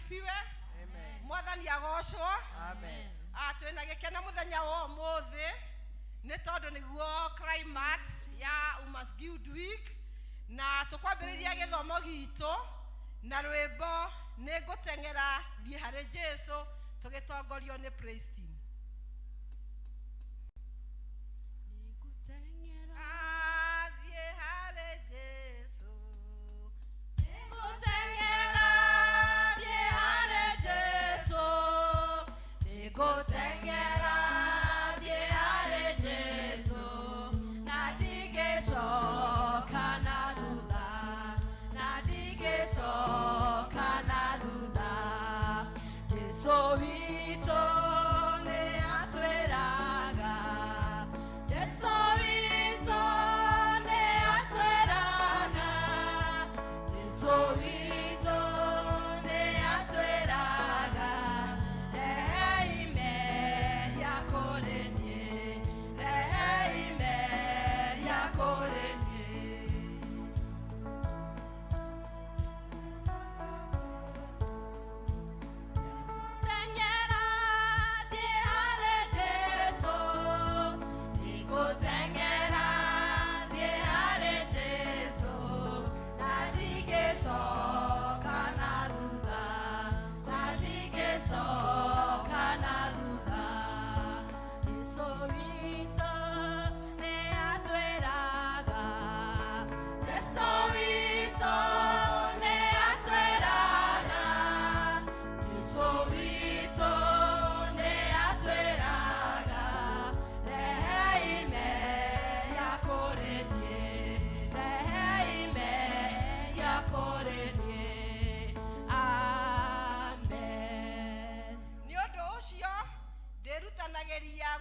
asifiwe. Amen. Mwathani agoshwo. Amen. Twina gikena muthenya wa umuthi ni tondu niguo climax ya Women's Guild Week na tukwambiriria githomo gitu na rwimbo ni ngutengera thie hari Jesu tugitongorio ni praise team.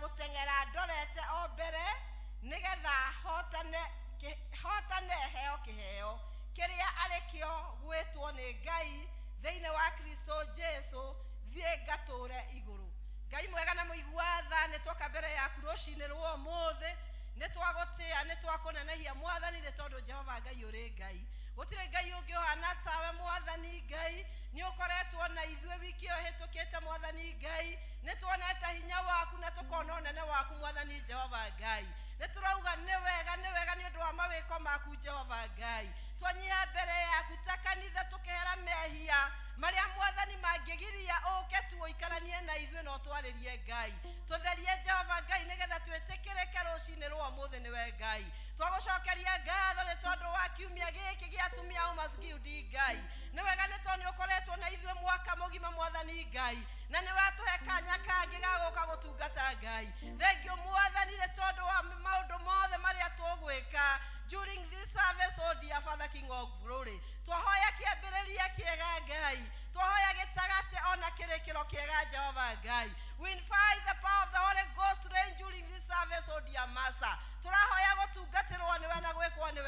Gutengera ndorete o mbere nigetha hotane heo kiheo kiria arikio gwitwo ni Ngai thiine wa Kristo Jesu thie ngature iguru. Ngai mwega na muigua tha ni twoka mbere yaku rucini rwo muthi ni twagutia ni twakunenehia Mwathani ni tondu Jehova Ngai uri Ngai gutire Ngai ungi uhana tawe Mwathani Ngai ni ukoretwo na ithue wiki yo hitukite Mwathani Ngai ni tuonete hinya waku na tukona unene waku Mwathani Jehova Ngai ni turauga ni wega ni undu wa mawiko maku Jehova Ngai twanyiha mbere yaku ta kanitha tukihera mehia maria Mwathani mangigiria uke tuikaranie na ithue no twaririe Ngai tutherie Jehova Ngai nigetha twitikirike rucini rwo muthi niwe Ngai twagucokeria ngatho ni tondu wa kiumia giki gia atumia Women's Guild Ngai ni wega ni tondu ukoretwo na ithue mwaka mugima Mwathani Ngai na ni watuhe kanya kangi ga guka gutungata Ngai thengio Mwathani ni tondu wa maundu mothe maria tugwika during this service, oh dear Father King of Glory. Twahoya kiambiriria kiega Ngai twahoya gitagate ona kirikiro kiega Jehova Ngai. We invite the power of the Holy Ghost to reign during this service, oh dear Master. Turahoya gutungatirwo niwe na gwikwo ni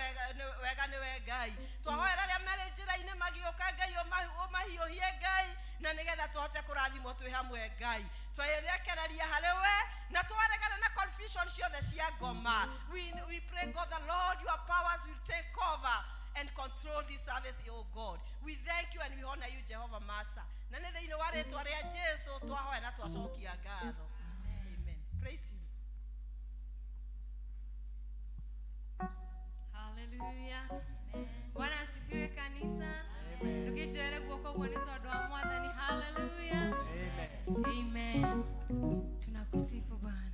wega niwe Ngai. Twahoya raria meri njira-ini magioka Ngai omahiuhie Ngai na nigetha tuhote kurathimwo twi hamwe Ngai. Twayerekereria hariwe na twaregana na confusion ciothe cia ngoma. We pray God the Lord your powers will take over and control this service, oh God. We thank you and we honor you, Jehovah Master. Na nĩ thĩinĩ wa rĩtwa rĩa Jesu twahoya na twacokia ngatho. Amen. Praise him. Hallelujah. Bwana asifiwe kanisa. Tukijere guoko kwa nitondo wa Mwathani. Hallelujah. Amen. Tunakusifu Bwana.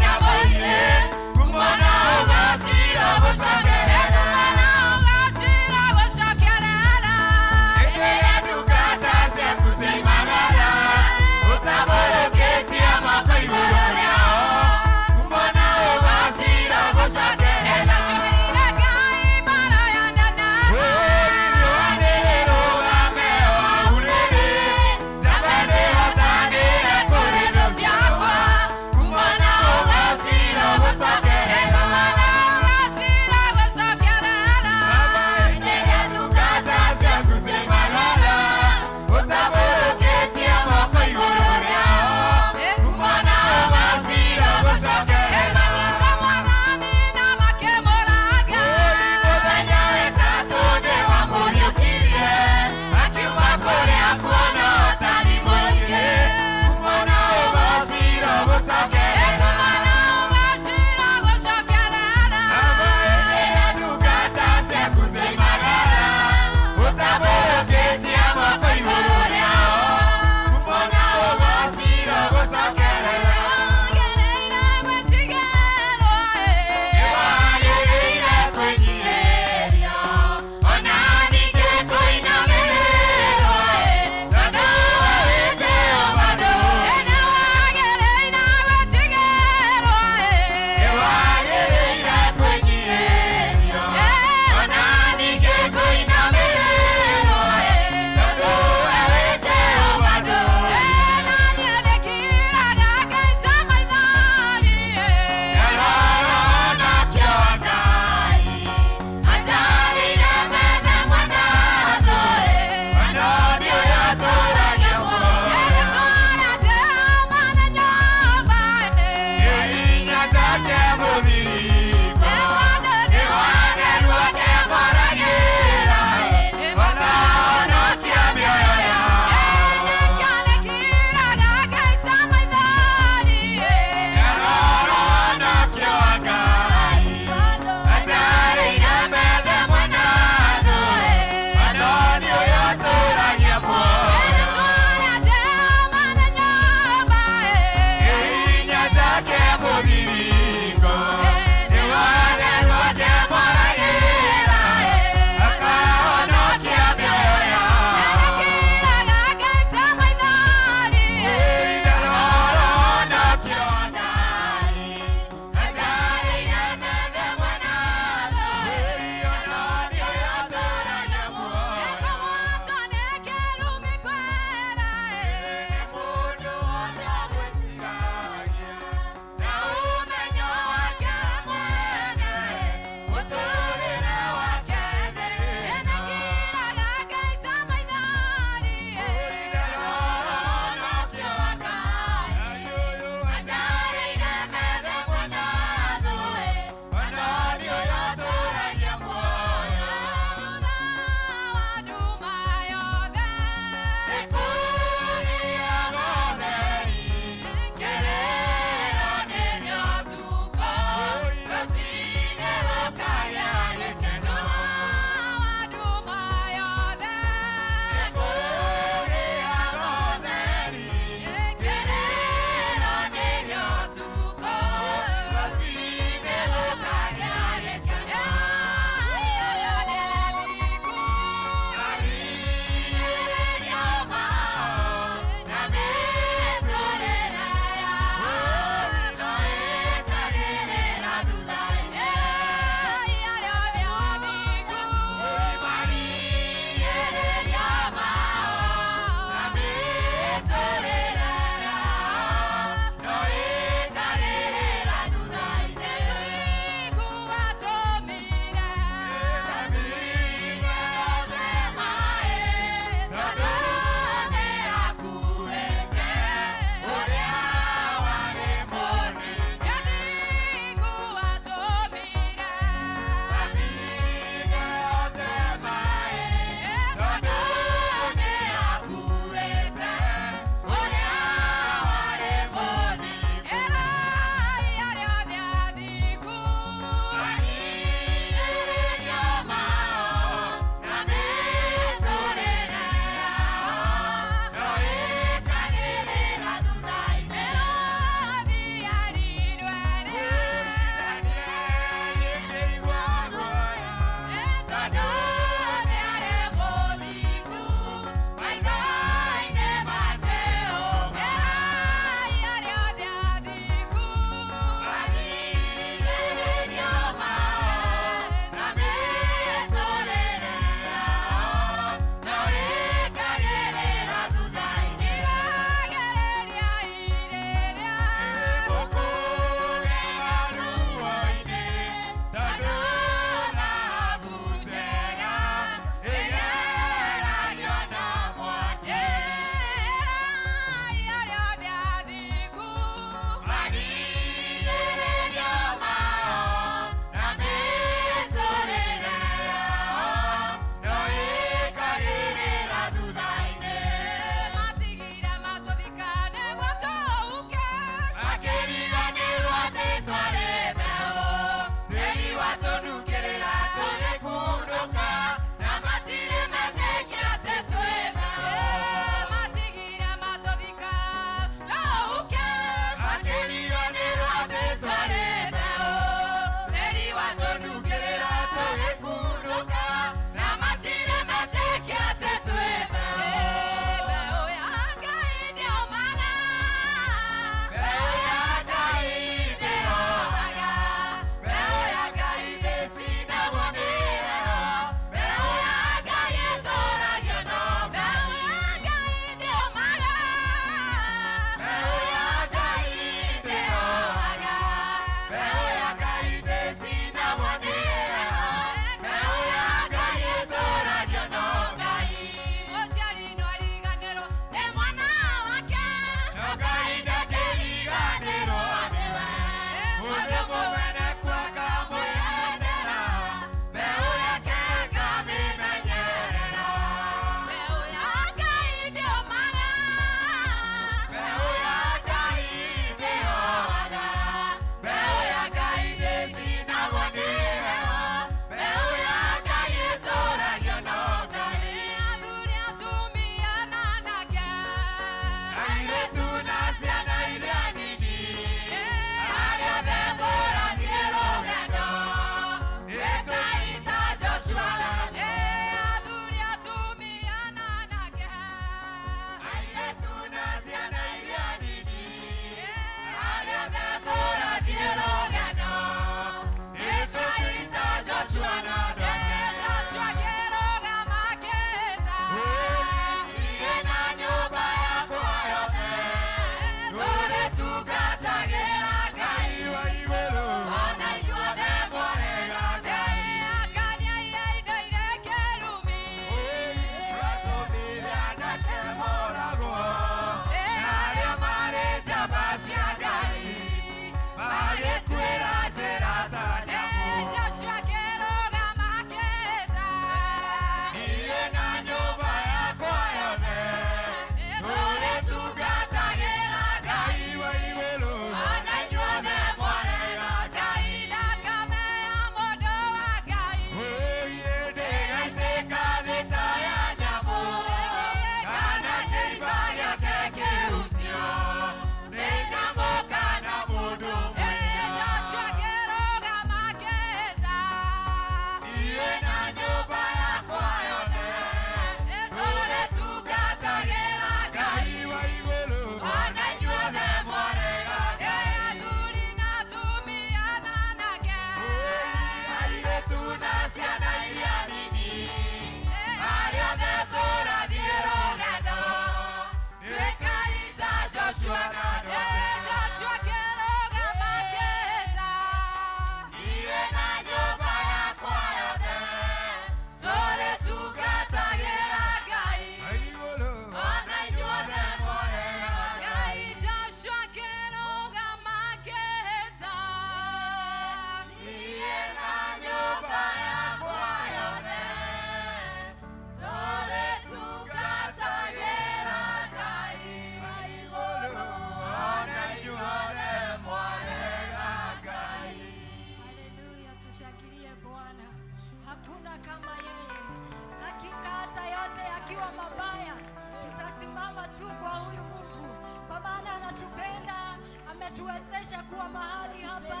kuwa mahali hapa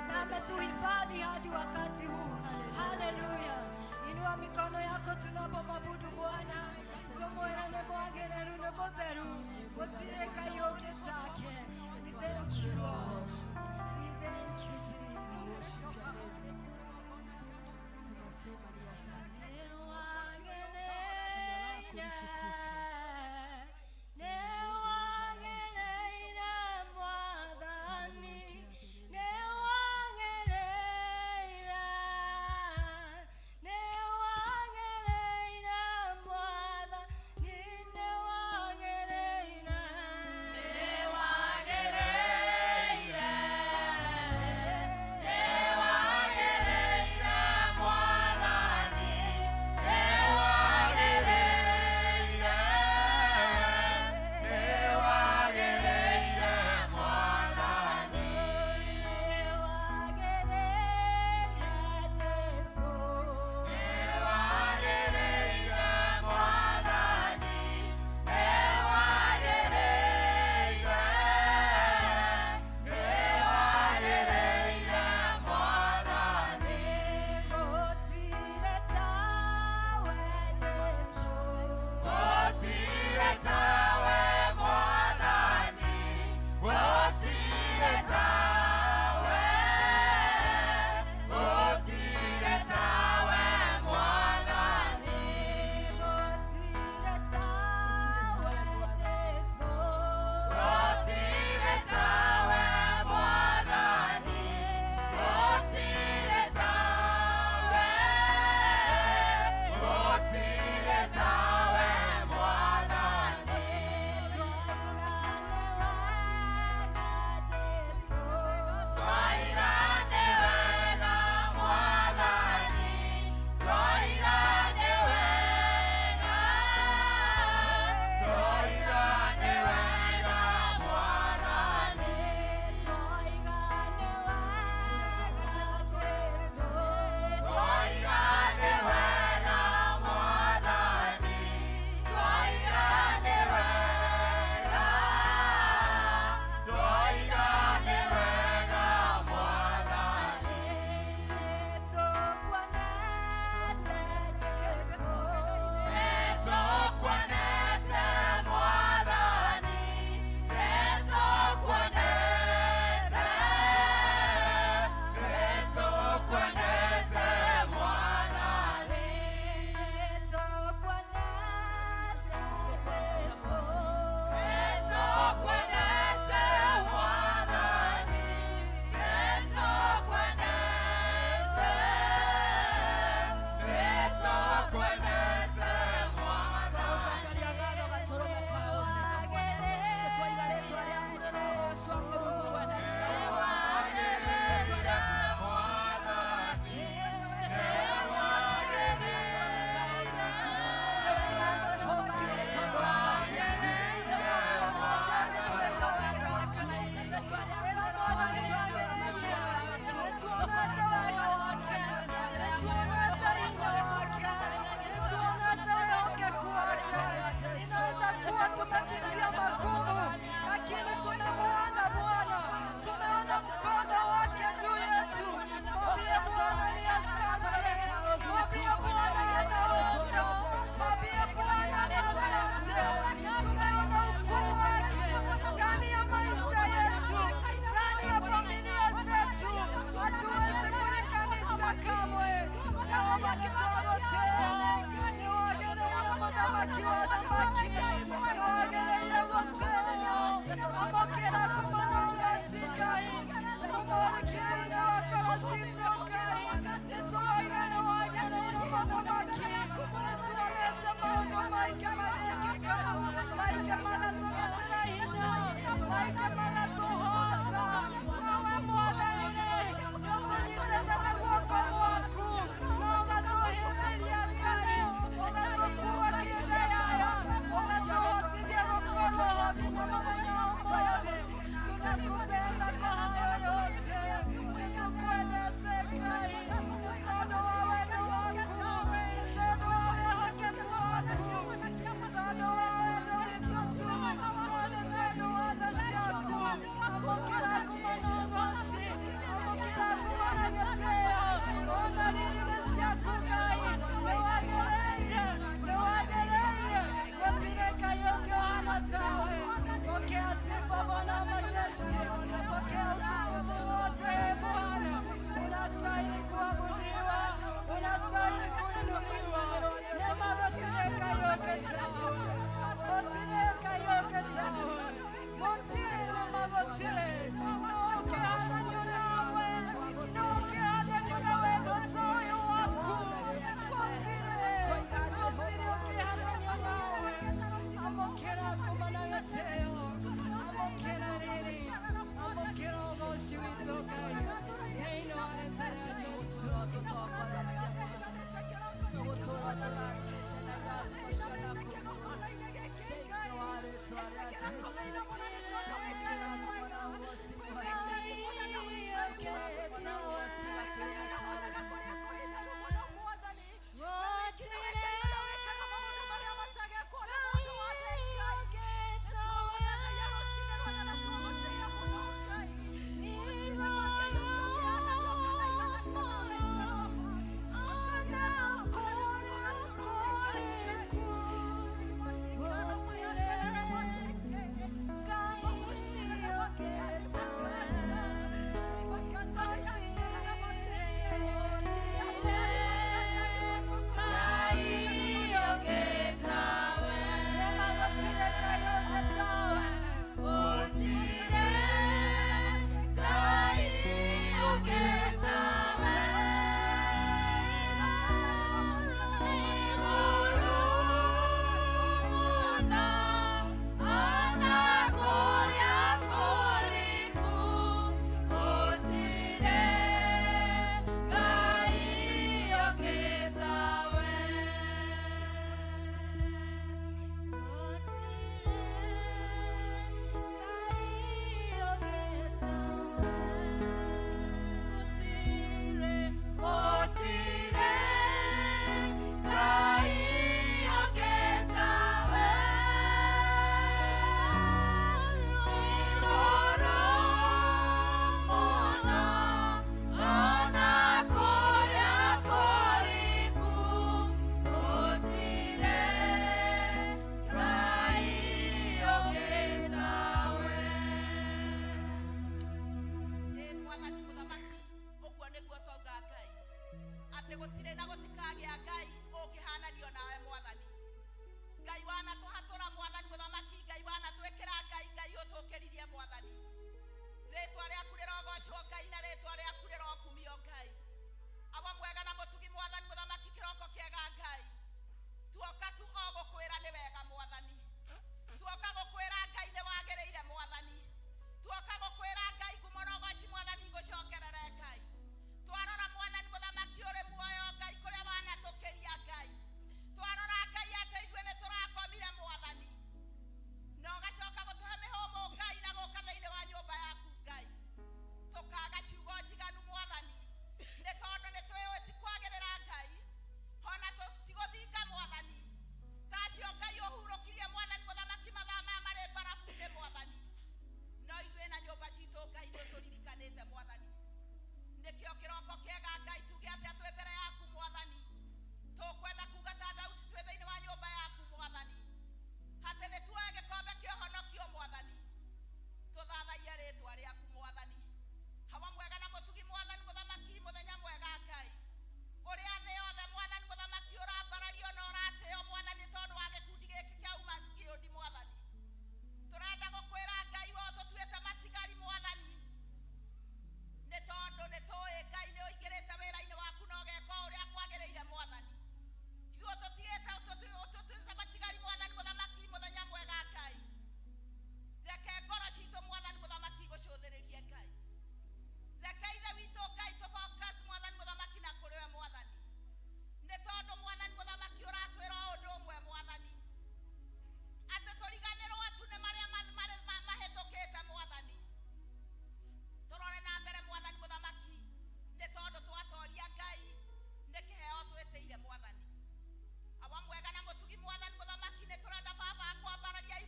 na ametuhifadhi hadi wakati huu. Haleluya. Inua mikono yako tunapomwabudu Bwana. Tumwona ne mwagereru ne motheru gutire kayoke take. We thank you, Lord. We thank you, Jesus. Tunasema ni asante. Yeah.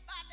ibada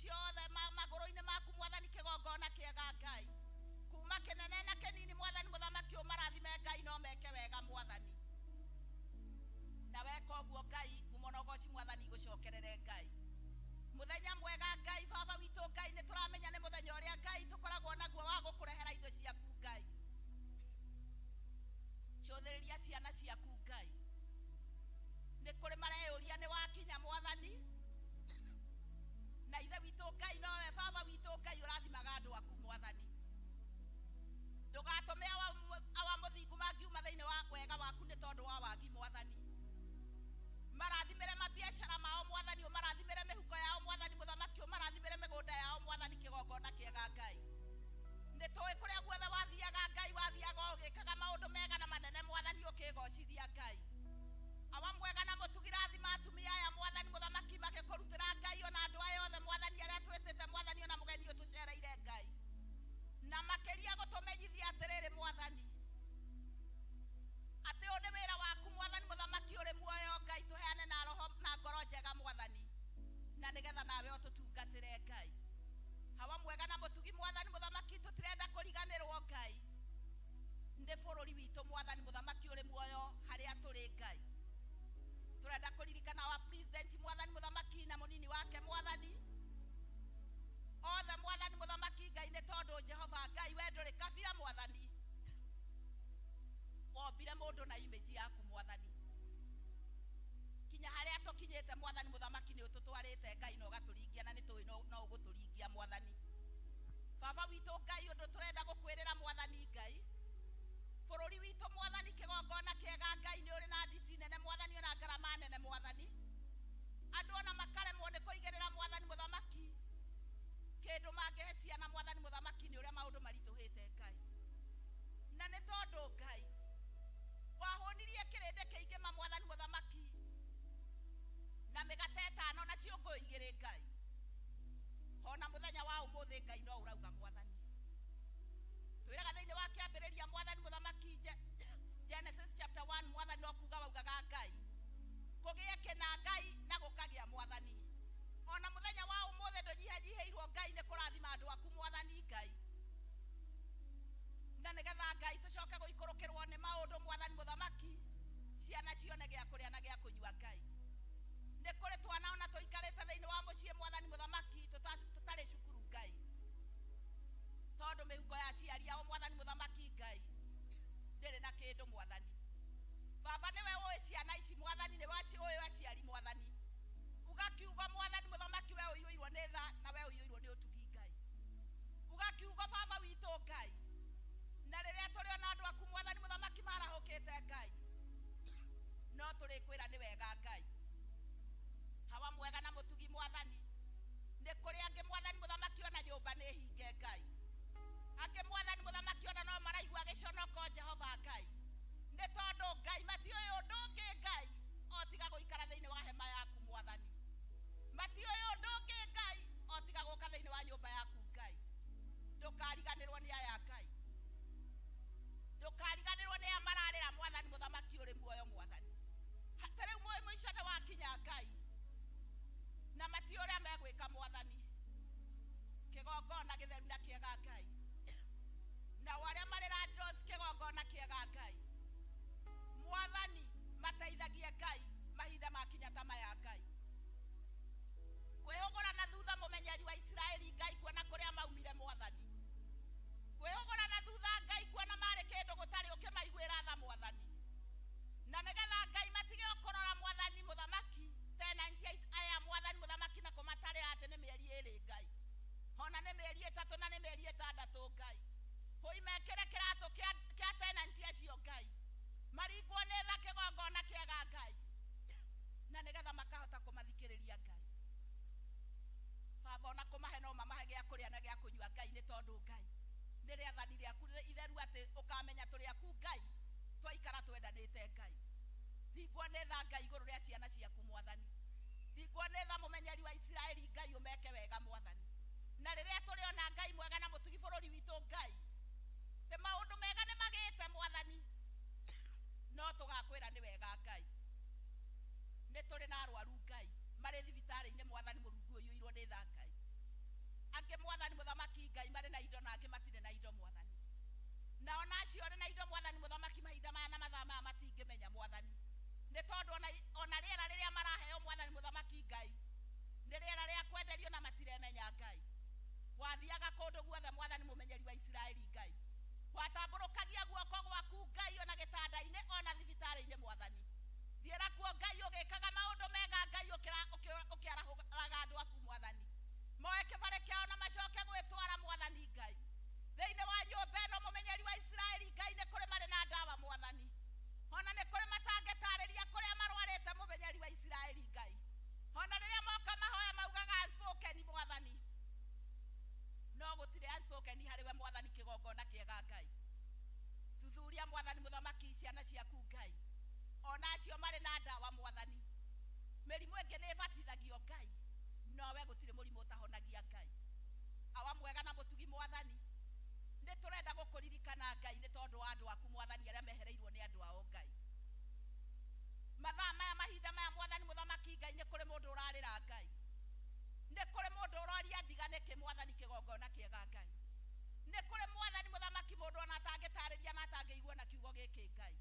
ciothe magoro-inĩ maku mwathani kĩgongona kĩega Ngai kuma kĩnene na kĩnini mwathani mũthamaki ũmarathime Ngai no meke wega mwathani na weka ũguo Ngai kumona ũgoci mwathani gũcokerere Ngai muthenya mwega Ngai baba witũ Ngai nĩ tũramenya nĩ muthenya ũrĩa Ngai tũkoragwo naguo wa gũkũrehera indo ciaku Ngai cũthĩrĩria ciana ciaku Ngai nĩ kũrĩ mareyũria nĩ wakinya mwathani na ithe witũ Ngai nowe baba witũ Ngai ũrathimaga andũ aku mwathani ndũgatũme awa mũthingu mangiuma thĩinĩ wa wega waku nĩ tondũ wa wagi mwathani marathimĩre mabiacara mao mwathani ũmarathimĩre mĩhuko yao mwathani mũthamaki ũmarathimĩre mĩgũnda yao mwathani kĩgongona kĩega Ngai nĩ tũĩ kũrĩa guothe wathiaga Ngai wathiaga ũgĩkaga maũndũ mega na manene mwathani ũkĩgocithia Ngai awa mwega na mũtugirathima atumia aya mwathani mũthamaki magĩkũrutĩra Ngai ona andũ aya othe mwathani arĩa twĩtĩte mwathani ona mũgeni ũtũcereire Ngai na makĩria gũtũmenyithia atĩrĩrĩ mwathani atĩ ũyũ nĩ wĩra waku mwathani mũthamaki ũrĩ muoyo Ngai tũheane na roho na ngoro njega mwathani na nĩgetha nawe ũtũtungatĩre Ngai hawa mwega na mũtugi mwathani mũthamaki tũtirenda kũriganĩrwo Ngai nĩ bũrũri witũ mwathani mũthamaki ũrĩ muoyo harĩa tũrĩ Ngai turenda kuririkana wa president mwathani mũthamaki na mũnini wake mwathani othe mwathani mũthamaki Ngai nĩ tondũ Jehova Ngai we ndũrĩ kabira mwathani wombire mũndũ na image yaku mwathani kinya harĩa tũkinyĩte mwathani mũthamaki nĩ ũtũtwarĩte Ngai na ũgatũringia na nĩ tũĩ no ũgũtũringia mwathani baba witũ Ngai ũndũ tũrenda gũkwĩrĩra mwathani Ngai bũrũri witũ mwathani kĩgongona kĩega Ngai nĩ ũrĩ na nditi nene mwathani ona ngarama nene mwathani andũ ona makaremwo nĩ kũigĩrĩra mwathani mũthamaki kĩndũ mangĩhe ciana mwathani mũthamaki nĩ ũrĩa maũndũ maritũhĩte Ngai na nĩ tondũ Ngai wahũnirie kĩrĩndĩ kĩingĩ mwathani mũthamaki na mĩgate 5 na ciũngũ 2 Ngai ona mũthenya wa ũmũthĩ Ngai no ũrauga mwathani twĩraga thĩinĩ wa kĩambĩrĩria mwathani mũthamaki Genesis chapter 1 mwathani no kuga waugaga Ngai kũgĩe kĩna Ngai na gũkagĩa mwathani ona mũthenya wa ũmũthĩ ndũnyihanyihĩirwo Ngai nĩ kũrathima andũ aku mwathani Ngai na nĩgetha Ngai tũcoke gũikũrũkĩrwo nĩ maũndũ mwathani mũthamaki ciana cione gĩa kũrĩa na gĩa kũnyua Ngai nĩ kũrĩ twana ona tũikarĩte thĩinĩ wa mũciĩ mwathani mũthamaki tũtarĩ cukuru Ngai tondũ mĩhuko ya ciari ao mwathani mũthamaki Ngai ndĩrĩ na kĩndũ mwathani baba nĩwe ũĩ ciana ici mwathani nĩ ũĩ aciari mwathani ugakiuga mwathani mũthamaki we ũiyũirwo nĩ tha na we ũiyũirwo nĩ ũtugi Ngai ugakiuga baba witũ Ngai na rĩrĩa tũrĩ ona andũ aku mwathani mũthamaki marahũkĩte Ngai no tũrĩkwĩra nĩ wega Ngai hawa mwega na mũtugi mwathani nĩ kũrĩ angĩ mwathani mũthamaki ona nyũmba nĩ hinge Ngai angĩ mwathani mũthamaki ona no maraigua gĩconoko Jehova Ngai nĩ tondũ Ngai matiũĩ ũndũ ũngĩ Ngai o tiga gũikara thĩinĩ wa hema yaku mwathani matiũĩ ũndũ ũngĩ Ngai o tiga gũka thĩinĩ wa nyũmba yaku Ngai ndũkariganĩrwo nĩ aya Ngai ndũkariganĩrwo nĩ aya mararĩra mwathani mũthamaki ũrĩ muoyo mwathani rĩu mũico nĩ wakinya Ngai na matiũĩ ũrĩa megwĩka mwathani kĩgongona gĩtheru na kĩega Ngai na arĩa marĩ Landros kĩgongona kĩega Ngai mwathani mateithagie Ngai mahinda makinya ta maya Ngai kwĩhũgũra na thutha mũmenyeri wa Isiraeli Ngai kuona kũrĩa maumire mwathani kwĩhũgũra na thutha Ngai kuona marĩ kĩndũ gũtarĩ ũkĩmaiguĩra tha mwathani na nĩgetha Ngai matige kũrora mwathani mũthamaki tena 98 aya mwathani mũthamaki na kũmatarĩra atĩ nĩ mĩeri 2 Ngai ona nĩ mĩeri 3 na nĩ mĩeri 6 Ngai hoi mekĩre kĩratũ kĩa tenanti acio Ngai maringwo nĩ tha kĩgongona kĩega Ngai na nĩgetha makahota kũmathikĩrĩria Ngai baba ona kũmahe no mamahe gĩa kũrĩa na gĩa kũnyua Ngai nĩ tondũ Ngai nĩ rĩathani rĩaku itheru atĩ ũkamenya tũrĩ aku Ngai twaikara twendanĩte Ngai ringwo nĩ tha Ngai igũrũ rĩa ciana ciaku mwathani ringwo nĩ tha mũmenyeri wa Isiraeli Ngai ũmeke wega mwathani na rĩrĩa tũrĩ ona Ngai mwega na mũtugi bũrũri witũ Ngai te maũndũ mega nĩ magĩte mwathani no tũgakwĩra nĩ wega Ngai nĩ tũrĩ na arwaru Ngai marĩ thibitarĩ-inĩ mwathani mũrungu ũiyũirwo nĩ tha Ngai mwathani muthamaki ngai mari na indo na angi matire na indo mwathani na ona acio ri na indo mwathani muthamaki mahinda maya na mathaa maya matingimenya mwathani ni tondu ona riera riria maraheo mwathani muthamaki ngai ni riera ria kwenderio na matiremenya ngai wathiaga kundu guothe mwathani mumenyeri wa Israeli ngai watamburukagia guoko gwaku ngai ona gitanda-ini ona thibitari-ini mwathani thiera kuo ngai ugikaga maundu mega ngai ukiaraga andu aku mwathani moe kibare kiao na macoke gwitwara mwathani ngai thiini wa nyumba ino mumenyeri wa Israeli ngai ni kuri mari na ndawa mwathani ona ni kuri matangitariria kuria marwarite mumenyeri wa Israeli ngai ona riria moka mahoya maugaga unspoken mwathani no gutire unspoken hariwe mwathani kigongona kiega ngai thuthuria mwathani muthamaki ciana ciaku ngai ona acio mari na ndawa mwathani mirimu ingi ni batithagio ngai nowe gutire murimu utahonagia ngai awa mwega na mutugi mwathani ni turenda gukuririkana ngai ni tondu wa andu aku mwathani aria mehereirwo ni andu ao ngai mathaa maya mahinda maya mwathani muthamaki ngai ni kuri mundu urarira ngai ni kuri mundu uroria ndiganike mwathani kigongona kiega ngai ni kuri mwathani muthamaki mundu ona atangitariria na atangiigua na kiugo giki ngai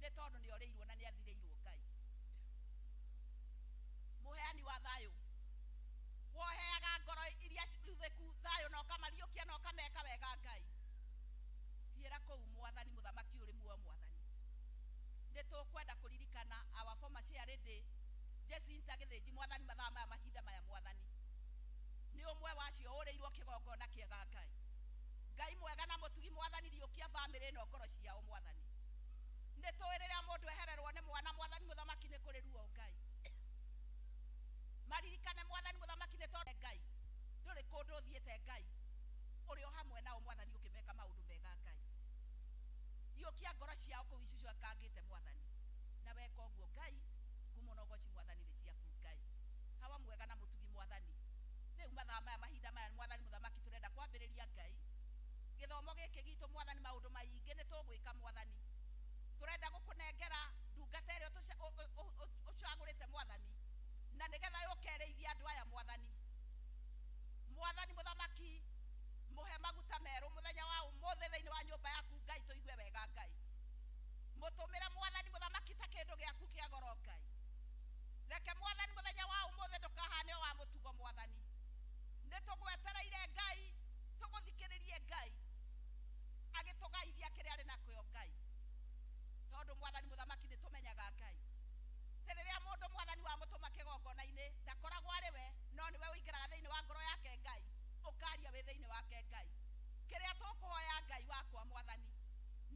ni tondu ni oriirwo na ni athireirwo ngai muheani wa thayo woheaga ngoro iria thuthuku thayo no kamariukia no kameka wega ngai thiera kou mwathani muthamaki uri muo mwathani ni tukwenda kuririkana our former P.C.E.A Jesinta githiji mwathani mathaa maya mahinda maya mwathani ni umwe wacio uriirwo kigongona kiega ngai ngai mwega na mutugi mwathani riukia family no ngoro ciao mwathani ni tuirira mundu ehererwo ni mwana mwathani muthamaki ni kuri ruo ngai maririkane mwathani muthamaki ni tondu ngai nduri kundu uthiete ngai uri o hamwe nao mwathani ukimeka maundu mega ngai riukia ngoro ciao kuu icucu akangite mwathani na weka uguo ngai ngumo no goci mwathani ni ciaku ngai hawa mwega na mutugi mwathani riu mathaa maya mahinda maya mwathani muthamaki turenda kwambiriria ngai githomo giki gitu mwathani maundu maingi ni tugwika mwathani turenda gukunengera ndungata iria ucagurite mwathani na nigetha yukereithia andu aya mwathani muthamaki muhe maguta meru muthenya wa umuthi thiini wa nyumba yaku ngai tuigue wega ngai mutumire mwathani muthamaki ta kindu giaku kia goro ngai reke mwathani muthenya wa umuthi ndukahane wa mutugo mwathani nitugwetereire ngai tuguthikiririe ngai agitugaithia kiria ari nakyo ngai tondu mwathani muthamaki nitumenyaga ngai riria mundu mwathani wa mutuma kigongona-ini ndakoragwo ari we no niwe uingiraga thiini wa ngoro yake ngai ukaria wi thiini wake ngai kiria tukuhoya ngai wakwa mwathani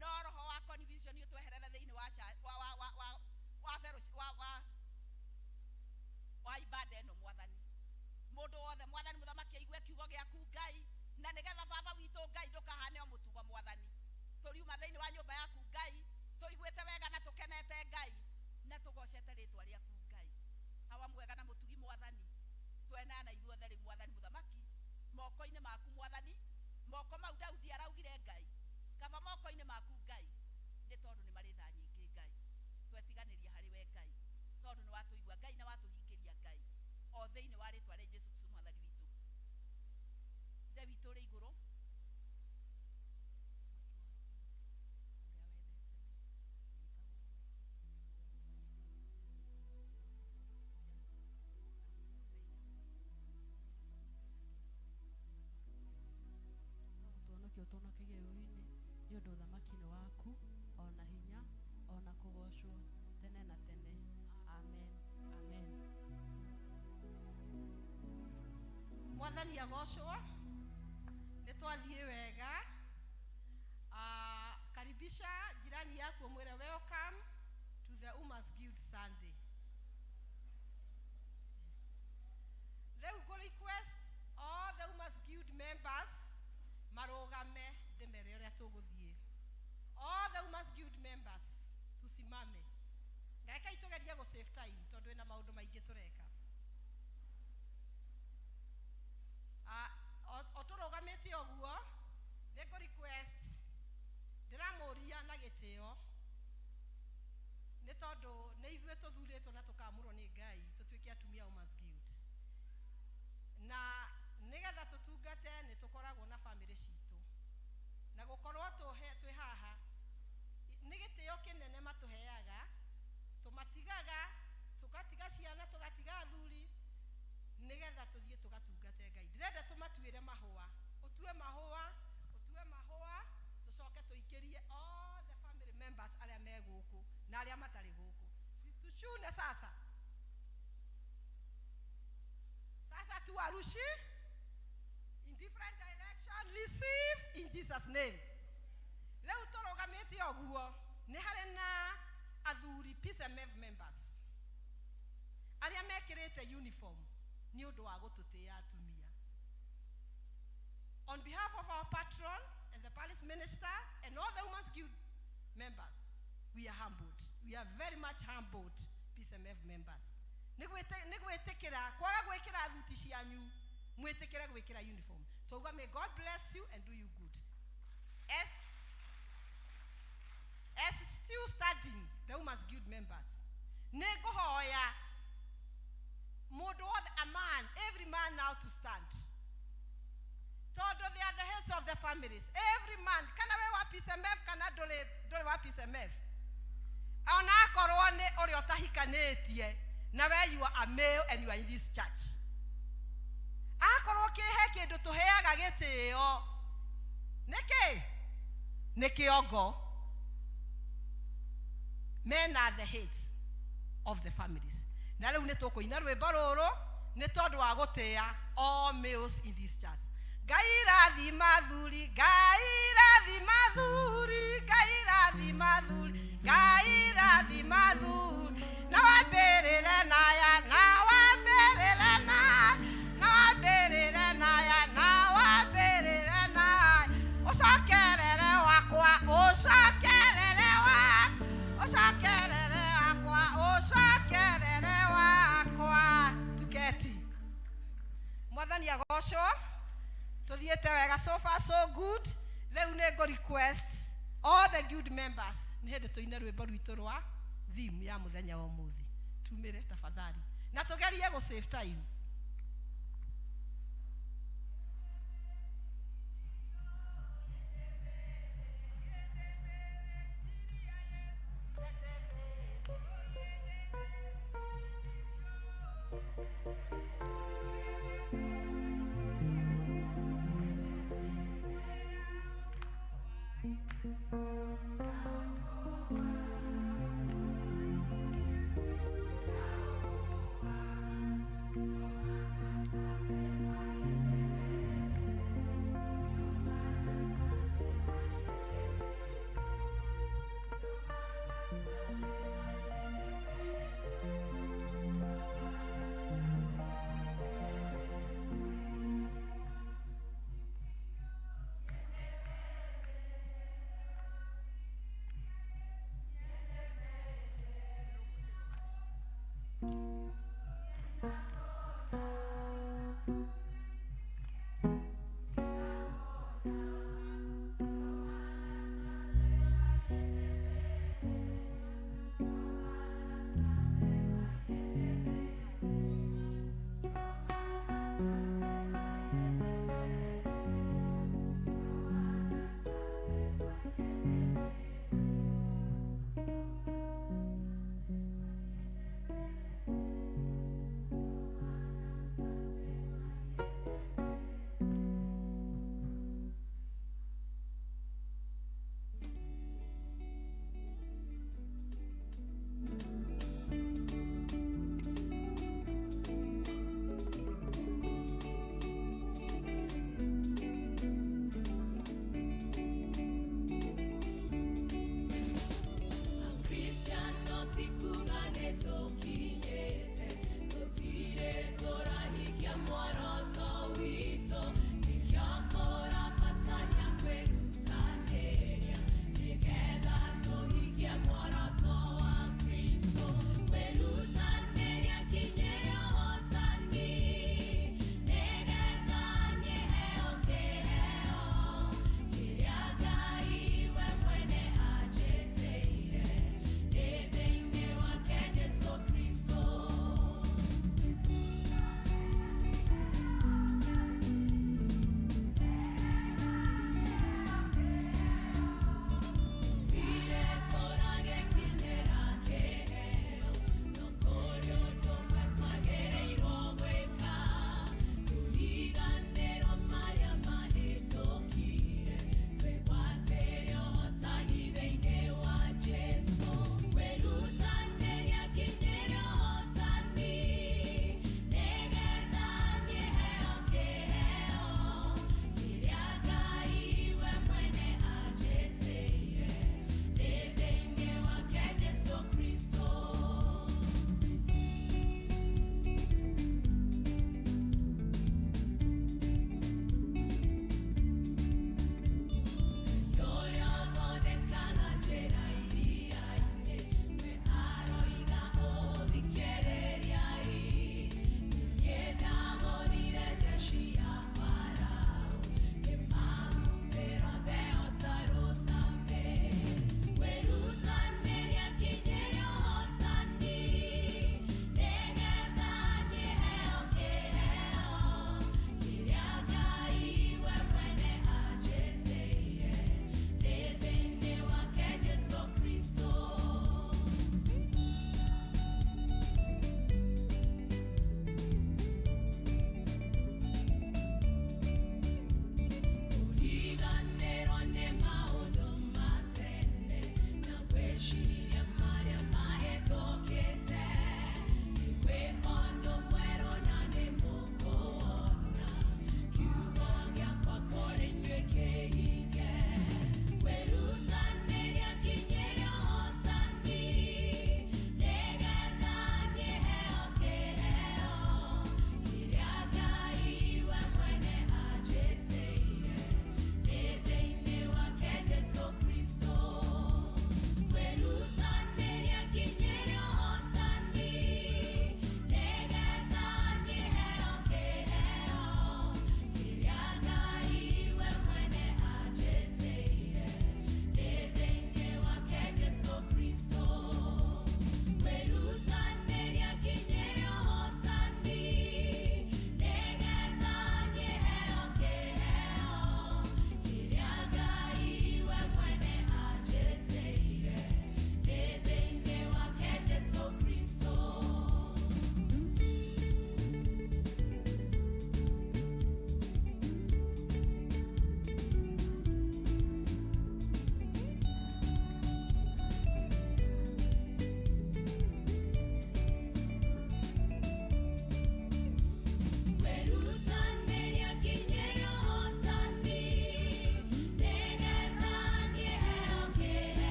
no roho wa confusion utweherere thiini wa ibada ino mwathani mundu wothe mwathani muthamaki aigue kiugo giaku ngai na nigetha baba witu ngai ndukahane o mutugo mwathani turiuma thiini wa nyumba yaku ngai tuiguite wega na tukenete ngai na tugocete ritwa riaku ngai hawa mwega na mutugi mwathani twenana ithuothe ri mwathani muthamaki moko-ini maku mwathani moko mau Daudi araugire ngai kaba moko-ini maku ngai ni tondu ni mari tha nyingi ngai twetiganiria hari we ngai tondu ni watuigua ngai na watuhingiria ngai o thiini wa ritwa ria Jesu Kristo mwathani witu nde witu ri iguru utonokege uri-ini ni undu uthamaki ni waku ona hinya ona kugocwo tene na tene amen amen mwathani agocwo ni twathie wega karibisha jirani yako mwire welcome to the Women's Guild Sunday. Reu go request all the Women's Guild members marogame themere uria tuguthie all the Women's Guild members tusimame ngaka itugerie go save time tondu ina maundu maingi tureka oturugamite oguo ni go request ndiramuria na gitio ni tondu ni ithue tuthuritwo na tukamurwo ni ngai tutuike atumia Women's Guild na nigetha tutungate kĩheo kĩnene matũheaga, tũmatigaga, tũgatiga ciana, tũgatiga athuri, nĩgetha tũthiĩ tũgatungate Ngai. Ndĩrenda tũmatuĩre mahũa, ũtue mahũa, tũcoke tũikĩrie all the family members arĩa me gũkũ na arĩa matarĩ gũkũ. Tuchune sasa. Sasa tuwarushi in different direction, receive in Jesus name. Leo tũrũgamĩte ũguo, nĩ harĩ na athuri P.C.E.A members arĩa mekĩrĩte uniform nĩ ũndũ wa gũtũtĩĩa atumia. On behalf of our patron and the parish minister and all the Women's Guild members, we are humbled. We are very much humbled, P.C.E.A members. Nĩgwĩtĩkĩra, kwaga gwĩkĩra thuti cianyu, mwĩtĩkĩre gwĩkĩra uniform. Tauga, may God bless you and do you good. As still studying the Women's Guild members, nĩngũhoya mũndũ wothe, a man, every man now to stand. Todo, they are the heads of the families. Every man, kana we wa P.C.E.A kana dole wa P.C.E.A. Ona akorwo nĩ ũrĩa ũtahikanĩtie, na where you are a male and you are in this church. Akorwo kĩhe kĩndũ tũheaga gĩtĩo. Nĩkĩ? Nĩ kĩongo. Men are the heads of the families. Na rĩu nĩ tũkũina rwĩmbo rũrũ nĩ tondũ wa gũtĩĩa all males in this church. Ngai rathima athuri, Ngai rathima athuri, Ngai rathima athuri, Ngai rathima athuri. Na wambĩrĩre naya, na wambĩrĩre naya, na wambĩrĩre naya, na wambĩrĩre naya. Ũcokerere wakwa, ũcokerere wakwa, ũcokerere wakwa, ũcokerere wakwa. Tuketi. Mwathani agocwo. Tuthiĩte wega, so far so good. Rĩu nĩngũ request all the guild members nĩ hĩndĩ tũine rwĩmbo rwitũ rwa theme ya mũthenya wa ũmũthĩ. Tumĩre tafadhali. Na tũgerie gũ save time.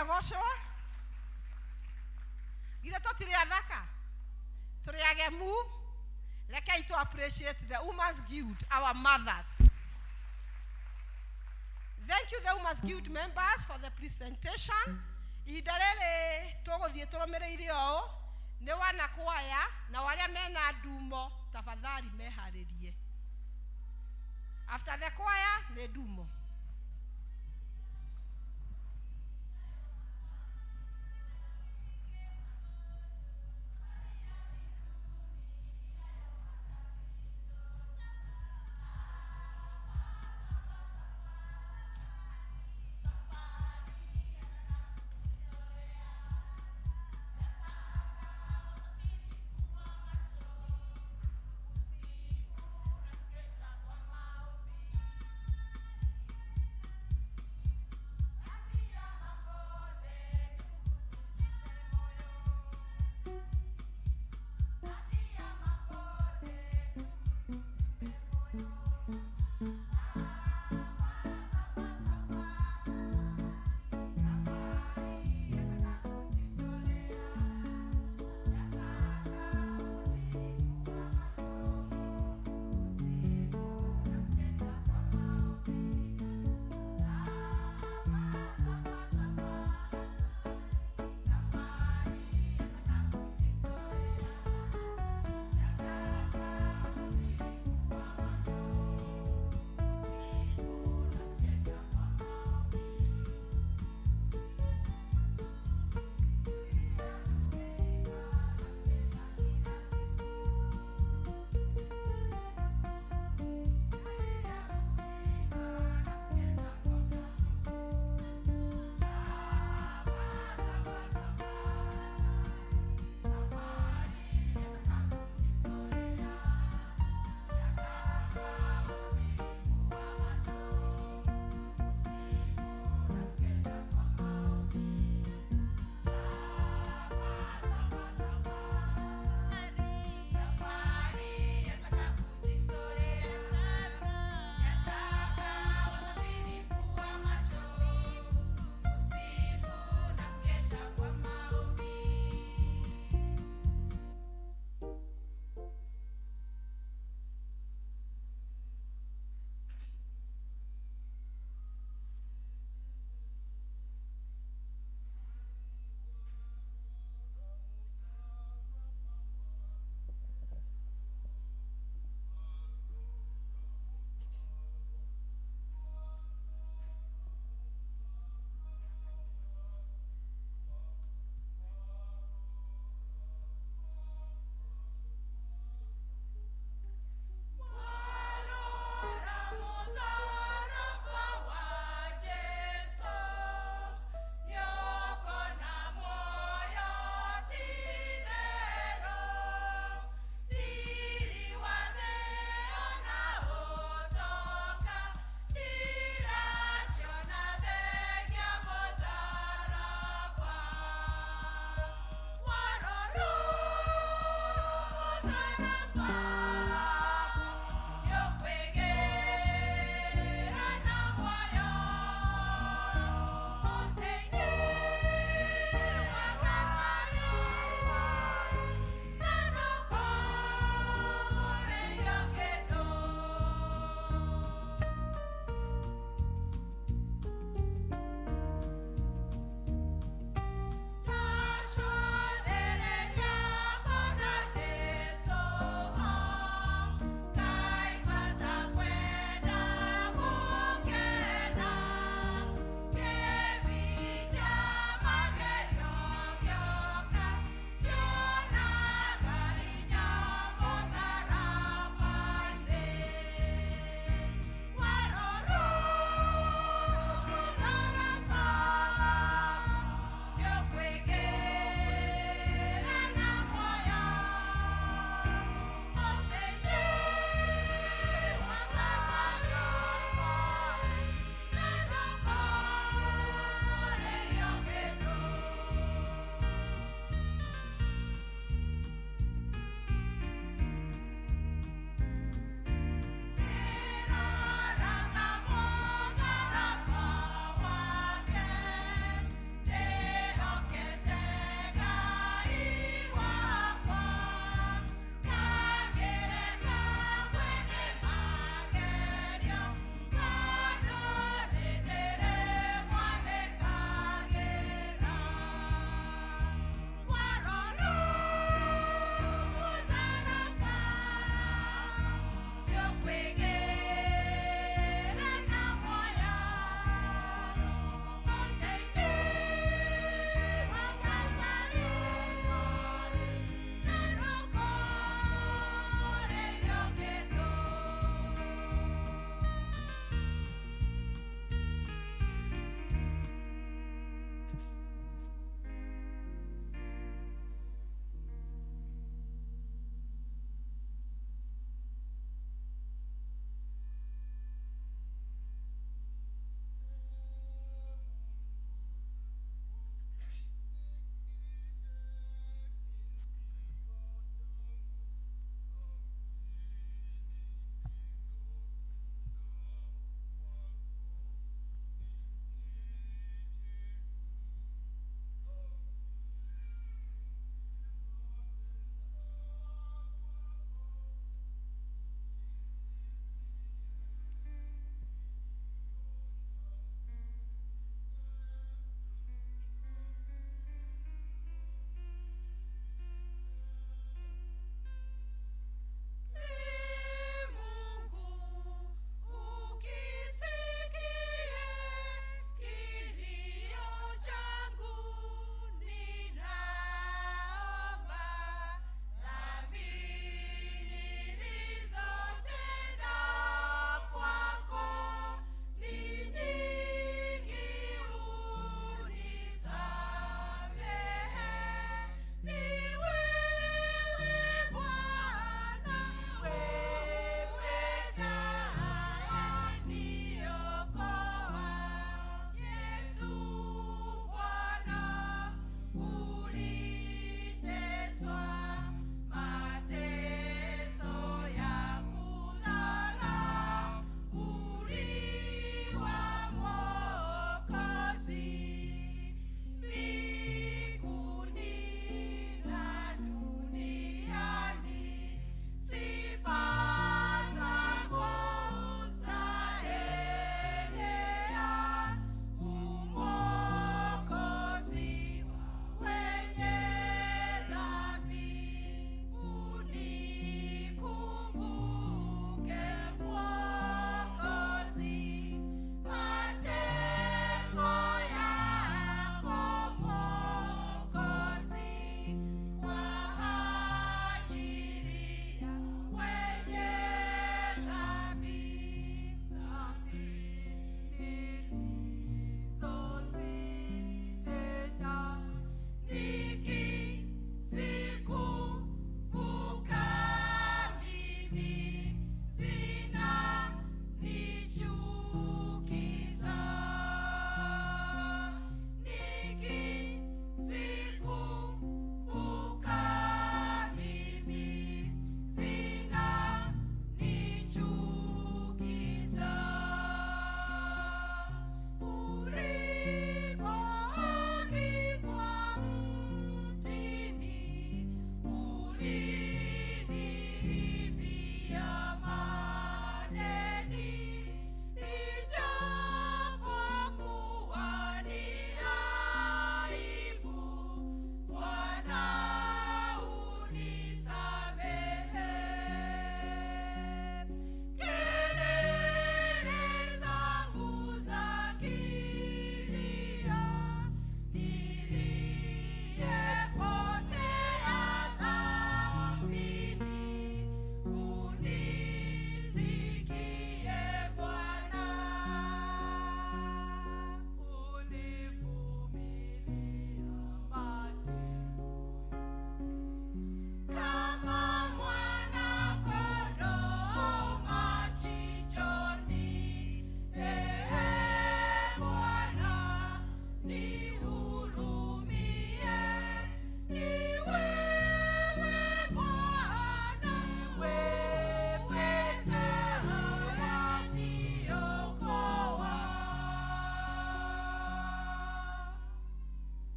agocwo githe tũtirĩ athaka tũrĩ agemu rekei to appreciate the Women's Guild, our mothers. Thank you the Women's Guild members for the presentation. Ihinda rĩrĩ tũgũthiĩ tũrũmĩrĩire ũũ nĩ wanakwaya na warĩa mena ndumo tafadhali meharĩrie. After the choir nĩ ndumo.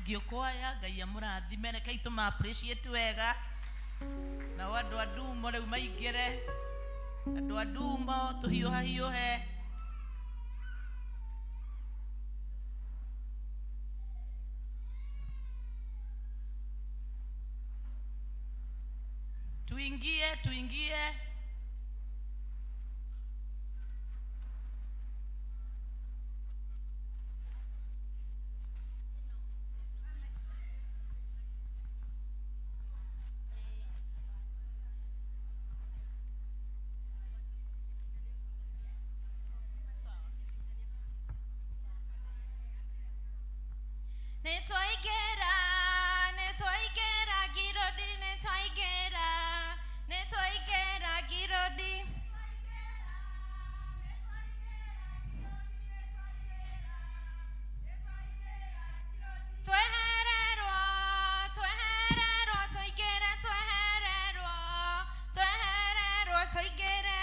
ngiokoya ngai amurathime reke ituma appreciate wega na wandu andumo reu maingire andu andumo tuhiuhe tuingie Netoigera girodi, netoigera girodi. Twehererwa, toigere, twehererwa, toigere.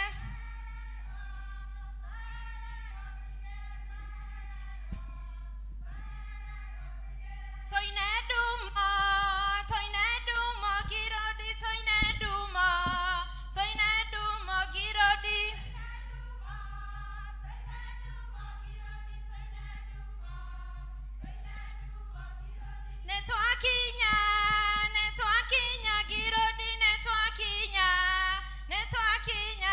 Toinedumo girodi, toinedumo girodi. Netwakinya girodi, netwakinya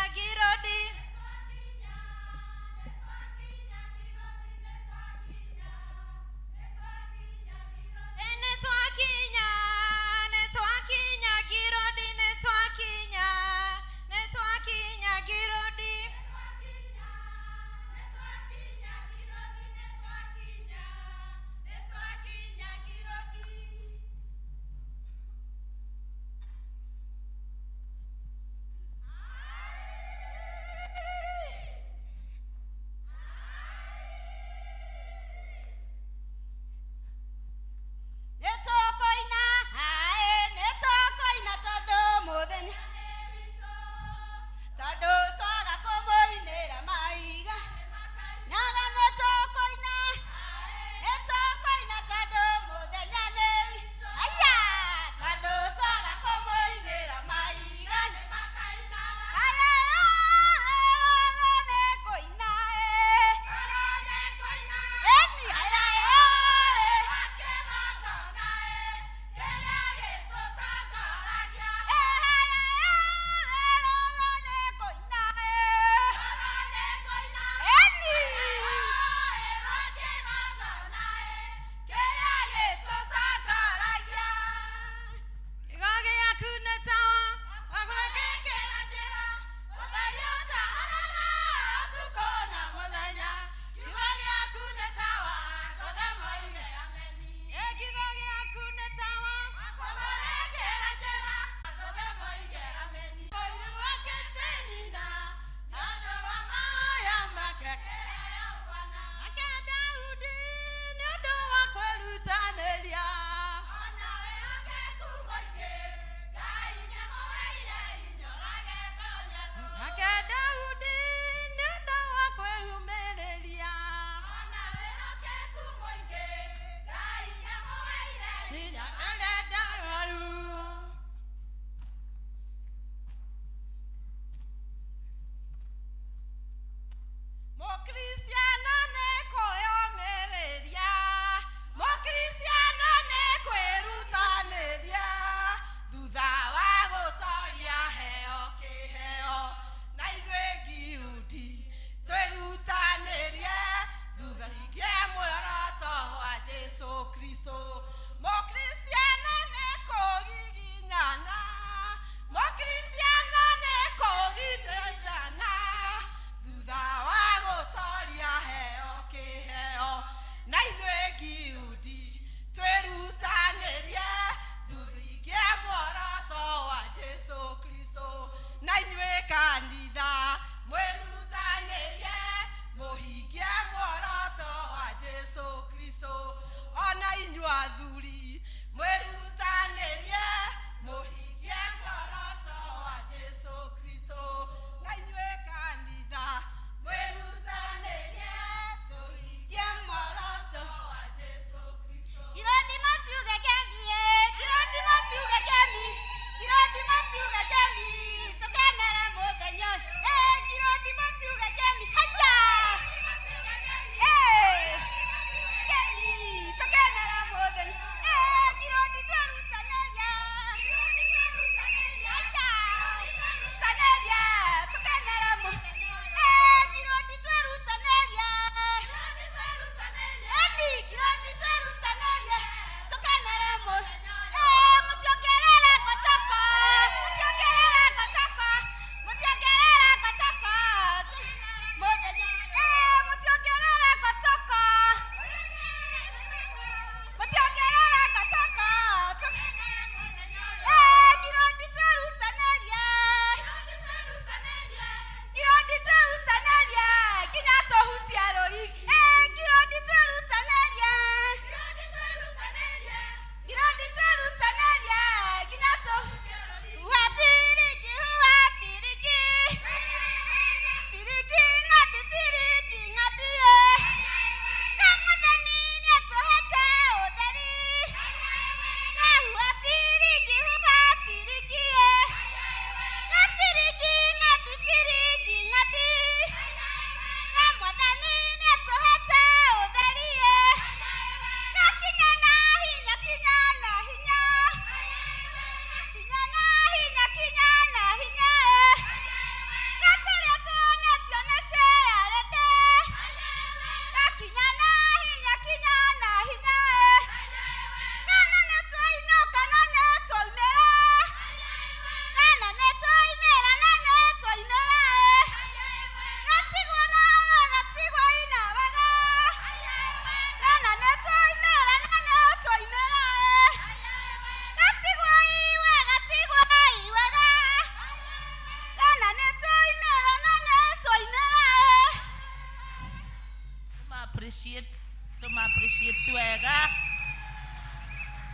appreciate wega.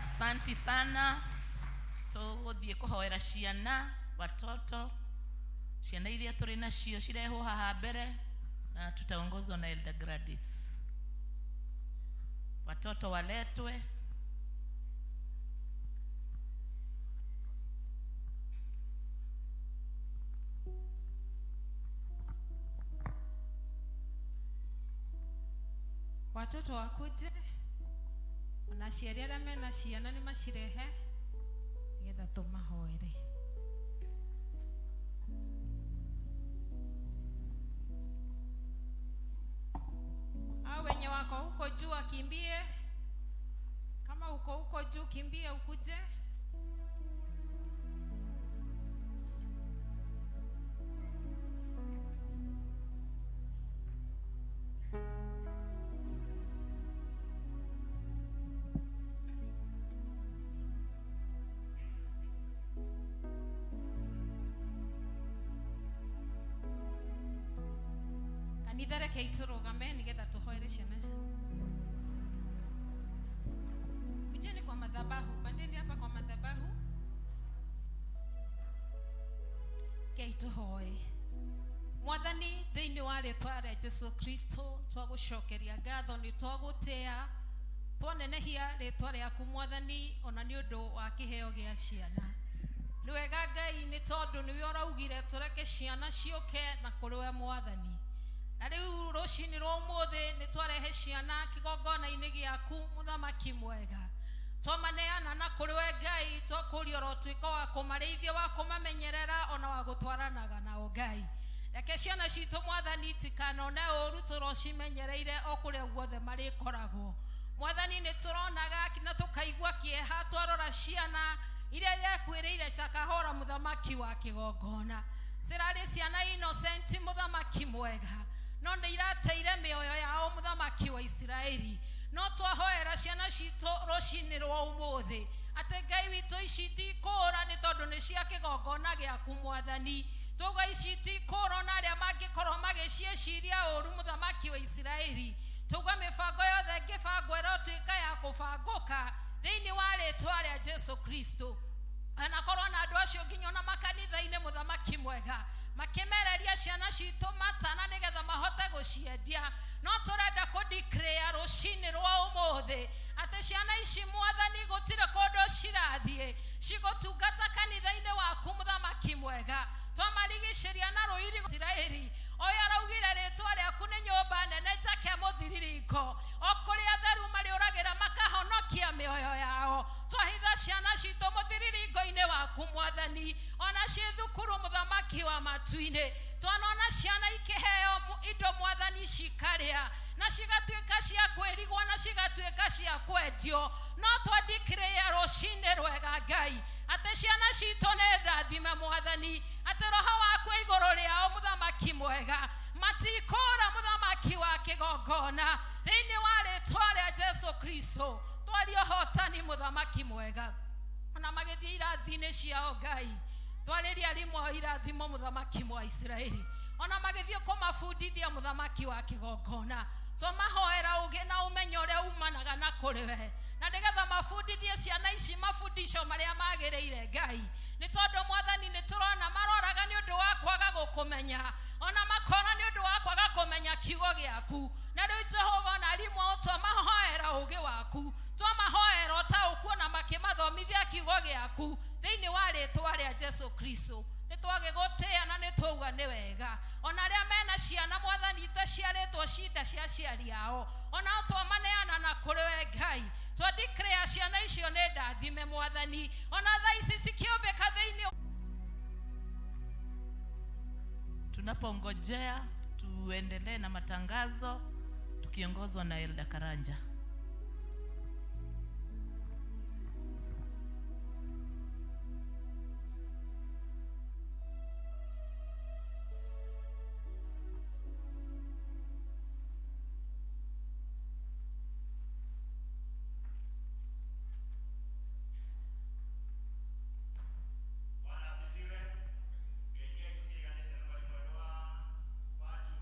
Asante sana. Tuguthie kuhoera ciana, watoto, ciana iria turi nacio cireho haha mbere, na tutaongozwa na Elder Gladys. Watoto waletwe. Watoto wakuje, onaciari aria mena ciana ni macirehe nigetha tumahoere. Au wenye wako huko juu akimbie, kama uko huko juu kimbie ukuje. Kanithare keiturugame nigetha tuhoere ciana. Kujeni kwa madhabahu, pandeni hapa kwa madhabahu. Keituhoe. Mwathani thiini wa ritwa ria Jesu Kristo twagucokeria ngatho ni twagutea twonenehia ritwa riaku Mwathani ona ni undu wa kiheo gia ciana. Ni wega Ngai ni tondu niwe uraugire tureke ciana ciuke na kuriwe Mwathani. Na riu rucini rwa umuthi ni twarehe ciana kigongona-ini giaku Muthamaki mwega. Twamaneana na kuriwe Ngai twakuria ro twika wa kumarithia wa kumamenyerera ona wa gutwaranaga nao Ngai. Reke ciana citu Mwathani tikanone uru turocimenyereire okuria guothe marikoragwo. Mwathani ni turonaga kina tukaigua kieha twarora ciana iria yakwiriire chakahora Muthamaki wa kigongona. Sirari ciana innocent Muthamaki mwega. No ndirateire mioyo yao Muthamaki wa Israeli. No twahoera ciana citu rucini rwa umuthi ate Ngai witu iciti kura ni tondu ni cia kigongona giaku Mwathani. Tuga iciti kura na aria mangikorwo magicieciria uru Muthamaki wa Israeli. Tuga mibango yothe ngibangwo ro twika ya kubanguka thiini wa ritwa ria Jesu Kristo. Anakorwo na andu acio nginya na makanitha-ini Muthamaki mwega makimereria ciana citu matana nigetha mahote guciendia. No turenda ku declare rucini rwa umuthi ate ciana ici Mwathani gutire kundu cirathie cigutungata kanitha-ini waku Muthamaki mwega. Twamarigiciria na ruiri Israeli oya raugire ritwa riaku ni nyumba nene take muthiriringo okuria theru mariuragira makahonokia mioyo yao. Twahitha ciana citu muthiriringo-ini waku Mwathani ona cithukuru Muthamaki wa matu-ini. Twanona ciana ikiheo indo Mwathani cikaria na cigatuika cia kwirigwo na cigatuika cia kwendio. No twadeclare rucini rwega Ngai ate ciana citu ni ndathime Mwathani ate roho waku iguru riao Muthamaki mwega matikura Muthamaki wa kigongona thiini wa ritwa ria Jesu Kristo. Twario hotani Muthamaki mwega ona magithie irathi-ini ciao Ngai twariria rimwe irathimo Muthamaki wa Israeli ona magithie kumabundithia Muthamaki wa kigongona. Twamahoera ugi na umenyo uria umanaga na kuriwe na ndigetha mabundithie ciana ici mabundisho maria magiriire Ngai. Ni tondu Mwathani ni turona maroraga ni undu wa kwaga gukumenya ona makora ni undu wa kwaga kumenya kiugo giaku. Na riu Jehova na rimwe twamahoera ugi waku twamahoera utaukuo na makimathomithia kiugo giaku thiini wa ritwa ria Jesu Kristo. Ni twagigutia na ni twauga ni wega ona aria mena ciana Mwathani itaciaritwo cinda cia ciari ao ona twamaneana na kuriwe Ngai. Twadeclare ciana icio ni ndathime Mwathani ona thaa ici cikiumbika thiini. Tunapongojea tuendelee na matangazo tukiongozwa na Elder Karanja. Watu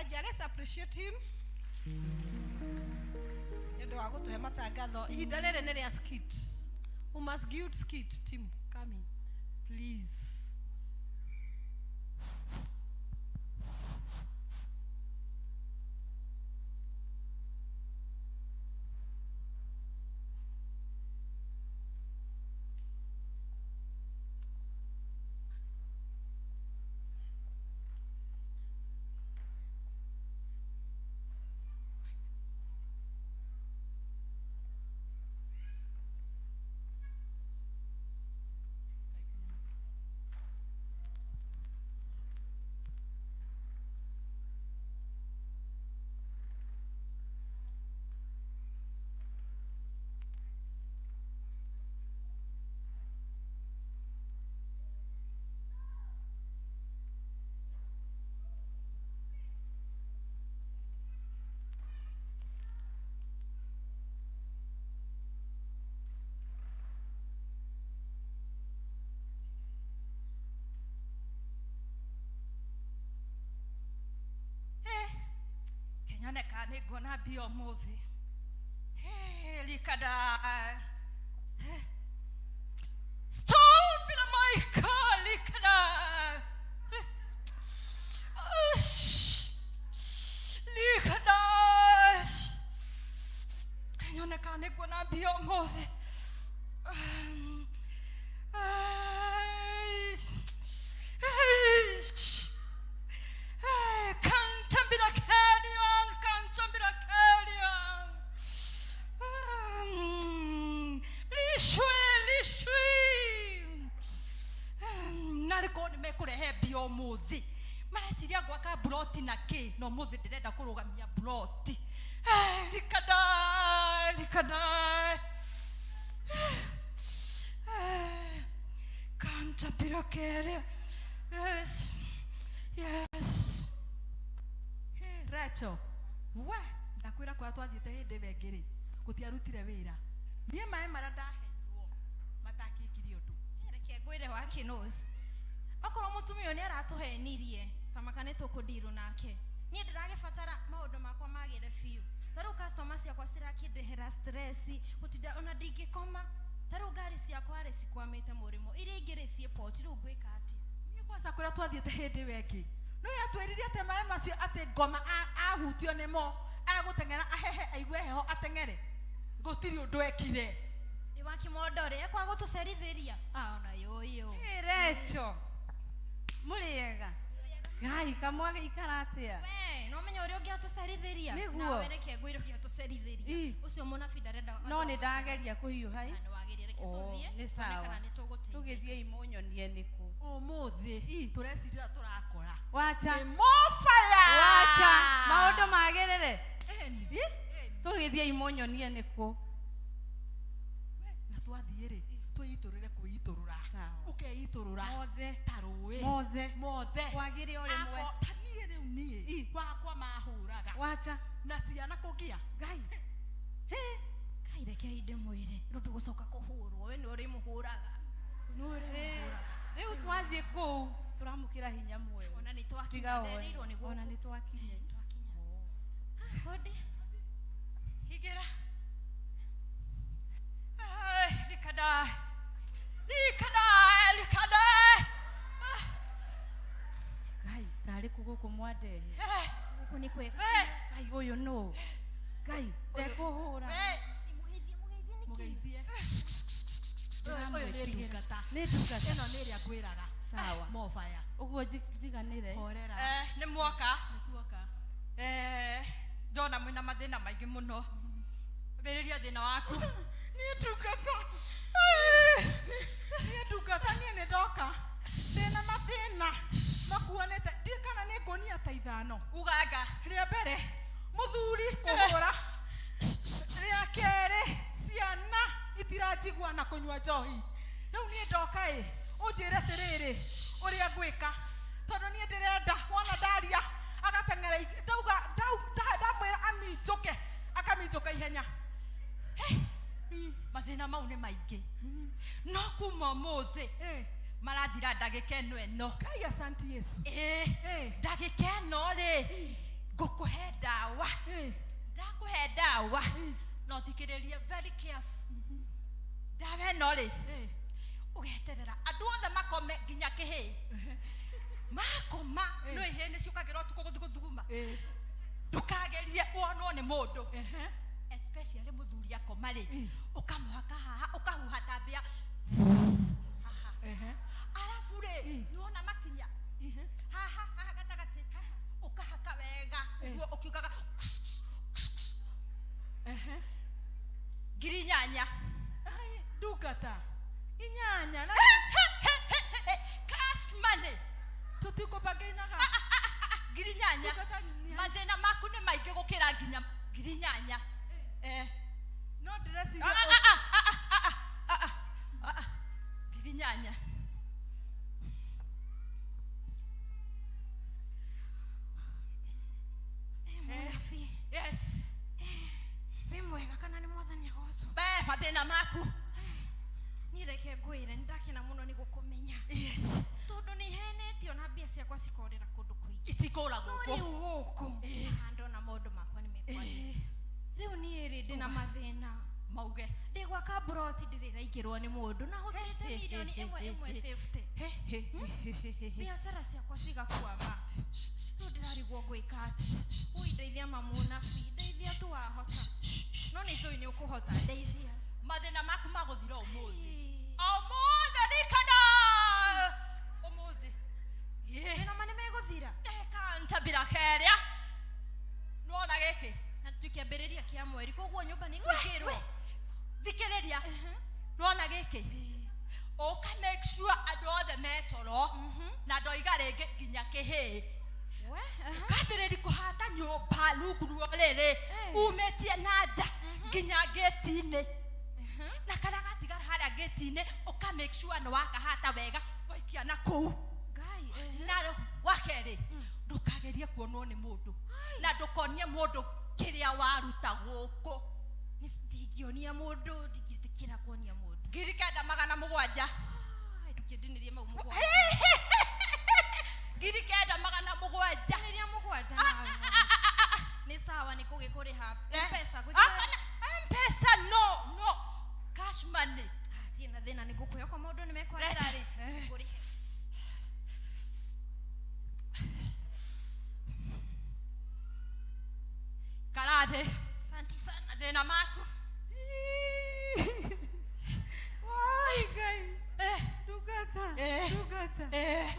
manager, let's appreciate him. Ndio wago tuhe matangatho. Ihinda rĩrĩ nĩ rĩa skit. Who must give skit team coming, please. Neka nĩ ngona mbia ũmũthĩ. Likada stall bila maika likada likada neka nĩ ngona mbia ũmũthĩ. Muzi mareciria gwaka broti na ke no muzi ndirenda kurugamia broti likada kanta pilokere. Yes Rachel we ndakwira kwa twathiete hindi wengiri gutiarutire wira nie mai mara ndaheirwo matakikiri undu reke ngwire wa kinozi akorwo mutumio ni aratuhenirie tamakane tukudiru nake nie ndiragibatara maundu makwa magire fiu taru customer ciakwa cirakindehera stress gutinda ona ndingikoma taru ngari ciakwa ri cikwamite murimo iria ingire cie port ru ngwika ati nie kwasa kwira twathiete hindi wengi no yatwiririe ate mai macio ate ngoma ahutio nimo agutengera ahehe aigwe heho atengere gutiri undu ekire iwa kimodore ekwa gutucerithiria ona yoyo Recho Muriega Gai kamwage ikaratia we no menyo uri ungiatucerithiria Niguo. we reke ngwire ungiatucerithiria ucio munabi ndarenda no ni ndageria kuhiuha no wagirire reke tuthie ni sawa kana ni tuguteithia tugithie imunyonie niku umuthi turecirira turakora wacha ni mofaya wacha maundu magirire eni tugithie imunyonie niku na twathiire twiturire kwiturura ukeiturura mothe taruwe mothe wagire uri mwe tanie riu nie wakwa mahuraga wacha na ciana kugia Gai kai reke inde mwire rundu gucoka kuhurwo we ni uri muhuraga ni uri muhuraga riu twathie kuu turamukira hinya mwe ona ni tiga twakinya one nderirwo ni ona ni twakinya hodi higira likada Gai tari kuguku mwadehe guku ni kweka Gai uyu no Gai ndekuhura mugeithie ndutata eno nä ä rä a ngwä raga sawa mobaya uguo njiganire horera nä mwoka ndona mwä na mathä na maingä må no mbä rä ria thä na waku niä ndungata niä nä ndoka ndä na mathä na makuonete ndiä kana nä ngonia ta ithano uganga rä a mbere må thuri kå hå ra rä a kerä ciana itiranjigua na kå nyua njohi rä u niä ndoka å njä re tä rä rä å rä a ngwä ka tondå niä ndä renda wona ndaria agateng'era ndamwä ra aminjå ke akaminjå ka ihenya mathä na mau nä maingä no kuma må thä marathira ndagä ka ä no ä no Kai asanti Yesu. ndagä ka ä no rä ngukuhe ndawa ndakuhe ndawa no thikiriria very careful ndawa ĩno rĩ ugeterera andũ othe makome nginya kĩhĩ makoma no ihĩ nĩ ciũkagĩra ũtukũ gũthiĩ gũthuguma ndũkagerie wonwo nĩ mũndũ especially mũthuri akoma rĩ ũkamuhaka haha ũkahuha tambia haha arabu rĩ nĩwona makinya haha gatagatĩ ukahaka wega niguo ukiugaga ngiri nyanya ndungata inyanya na cash money tutikubageinaga ngiri nyanya mathĩna maku nĩ maingĩ gũkĩra nginya ngiri nyanya no ndresi ngiri nyanya yes Wĩ mwega kana nĩ mwathani goco mathĩna maku niĩ reke ngwĩre nĩndakena mũno nĩ gũkũmenya yes tondũ nĩ henetio na mbia ciakwa cikorera kũndũ kũingĩ itikũra no gũkũ rĩu gũkũ handona maũndũ makwa nĩ mekwagĩra rĩu niĩ rĩ ndĩ na mathĩna mauge ndĩ gwaka mburoti ndĩrĩraingĩrwo nĩ mũndũ na hũthĩrĩte milioni ĩmwe 50 biacara ciakwa cigakwama rĩu ndĩrarigwo gwĩka atĩ ũi ndeithia mamu nabi ndeithia tu wahota no nĩ njũĩ nĩ ũkũhota ndeithia mathĩna maku magũthira ũmũthĩ rikana ũmũthĩ wĩna ma nĩ megũthira kantabira kerĩa nĩwona gĩkĩ na tũkĩambĩrĩria kĩa mweri koguo nyũmba nĩ kũingĩrwo thikĩrĩria nĩwona gĩkĩ ũka make sure andũ othe metoro na ndoiga rĩngĩ nginya kĩhĩ kambĩrĩri kũhata nyũmba rungu ruo rĩrĩ umĩtie na nja nginya gĩti-inĩ na kana gatigara harĩa gĩti-inĩ ũka make sure nĩ wakahata wega waikia na kũu na wakerĩ ndũkagerie kuonwo nĩ mũndũ na ndũkonie mũndũ kĩrĩa waruta gũkũ ndingĩonia mũndũ ndingĩtĩkĩra kuonia mũndũ 9,700 ndũkĩndinĩrie mau mũgwanja 9,700 ndinĩria mũgwanja nĩ sawa nĩ kũgĩkũrĩha mpesa mpesa no cash money tie na thĩna nĩ ngũkũoya kwa maũndũ nĩ mekwagĩra rĩ kũrĩhe karathĩ asante sana thĩna maku wai gai ndungata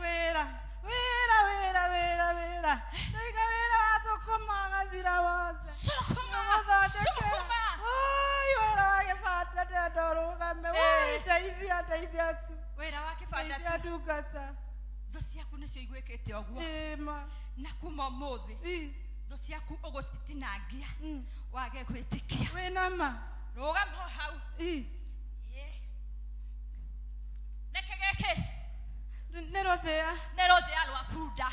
wĩra ndaiga wĩra wa thũkũma gathira wothe sukuma oi wĩra wa gĩbanda ndenda ũrũgame wai ndeithia tu wĩra wa kĩbanda ndeithia tu ndungata thũ ciaku nĩcio igwĩkĩte ũguo ĩma na kuma ũmũthĩ thũ ciaku ũgũcitinangia wage gwĩtĩkia wĩna ma rũgama hau reke gĩkĩ nĩ rũthĩa rwa bunda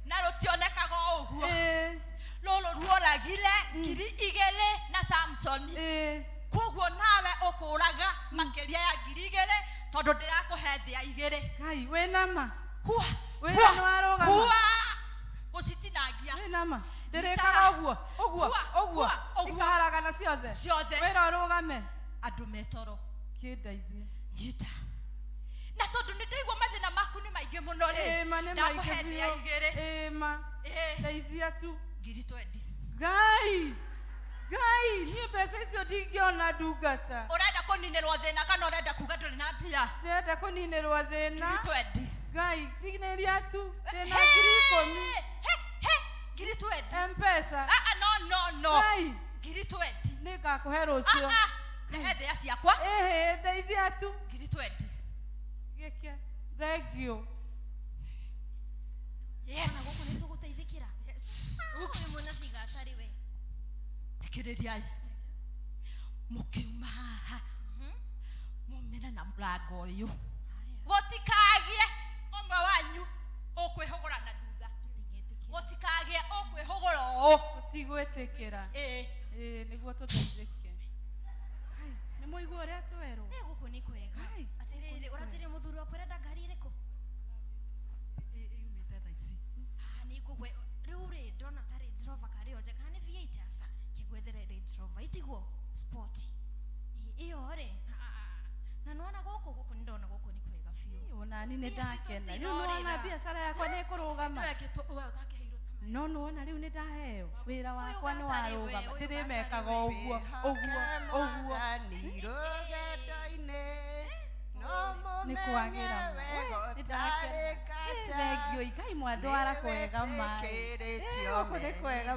na rũtionekaga o ũguo rũrũ ruoragire 2,000 na Samson koguo nawe ũkũraga makĩria ya 2,000 tondũ ndĩrakũhe thĩa 2 ngai wĩna ma hua wĩra nĩ warũgama gũcitinangia wĩna ma ndĩrĩkaga ũguo ikaharagana ciothe wĩra ũrũgame andũ metoro kĩndeithie nyita na tondũ nĩ ndaigua mathĩna maku nĩ maingĩ mũno rĩ ndakũhe thĩa 2 ndeithia tu 20 ngai niĩ mbeca icio ndingĩona ndungata ũrenda kũninĩrwo thĩna kana ũrenda kuga ndũrĩ na mbia ndĩrenda kũninĩrwo thĩna 20 ngai ndinĩria tu ndĩna 10,000 20 mpesa no ngai 20 nĩngakũhe rũciũ he thĩa ciakwa ndeithia tu 20 gĩke thengio ona gũkũ nĩ tũgũteithĩkĩra ũyũ mũnabi gatarĩ we thikĩrĩriai mũkiuma haha mumĩre na mũrango ũyũ gũtikagĩe ũmwe wanyu ũkwĩhũgũra na thutha gũtikagĩe ũkwĩhũgũra ũũ tũtigwĩtĩkĩra nĩguo tũteithĩke nĩ mũigua ũrĩa twerwo gũkũ nĩ kwega atĩrĩrĩ ũratĩrĩ mũthuri wakwa ũrenda ngari ĩrĩkũ yumĩte thaa ici nĩ ngũgwe rĩu rĩ ndona tarĩ Rover kario je kana V8 asa kigwethere Range Rover itiguo sport iyo ri na nona goko ndona goko ni kwega biũ ona ni nĩ ndakena rĩu nĩwona biacara yakwa nĩ kũrũgama no nĩwona rĩu nĩ ndaheo wĩra wakwa nĩ warũgama ndĩrĩmekaga ũguo nĩ kwagĩra thengio ikai mwandwara kwega maĩ gũkũ nĩ kwega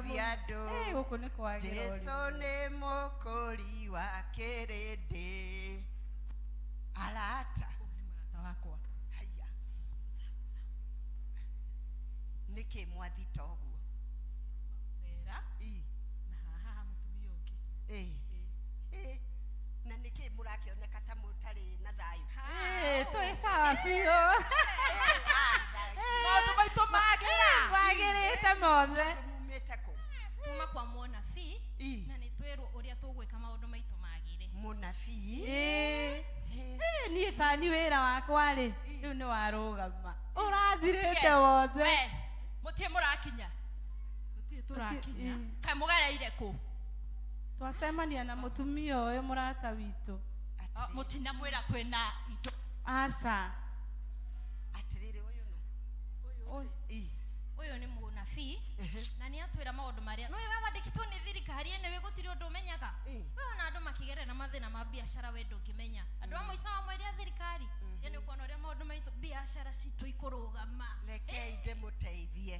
gũkũ nĩ kwagĩra Jesu nĩ mũkũri wa kĩrĩndĩ arata wakwa haya nĩkĩ mwathita ũguo Sera na haha mũtumia ũngĩ na nĩkĩ mũrakĩoneka ta mũtarĩ na thayũ twĩ sawa biũ maũndũ maitũ wagĩrĩte mothe mumĩte kũ tuma kwa muonabii na nĩ twĩrwo ũrĩa tũgwĩka maũndũ maitũ magĩrĩ mũnabii niĩ tani wĩra wakwa rĩ rĩu nĩ warũgama ũrathirĩte wothe mũtiĩ mũrakinya mũtiĩ tũrakinya kaĩ mũgereire kũ twacemania na mũtumia ũyũ mũrata witũ mũtina mwĩra kwĩna itũ aca atĩrĩrĩ ũyũ nĩ muonabii na nĩ atwĩra maũndũ marĩa nĩ we wandĩkĩtwo nĩ thirikari ene we gũtirĩ ũndũ ũmenyaga we ona andũ makĩgerera mathĩna ma biacara we ndũngĩmenya andũ a mũico wa mweri a thirikari nĩ ũkuona ũrĩa maũndũ maitũ biacara citũ ikũrũgama rekei ndĩmũteithie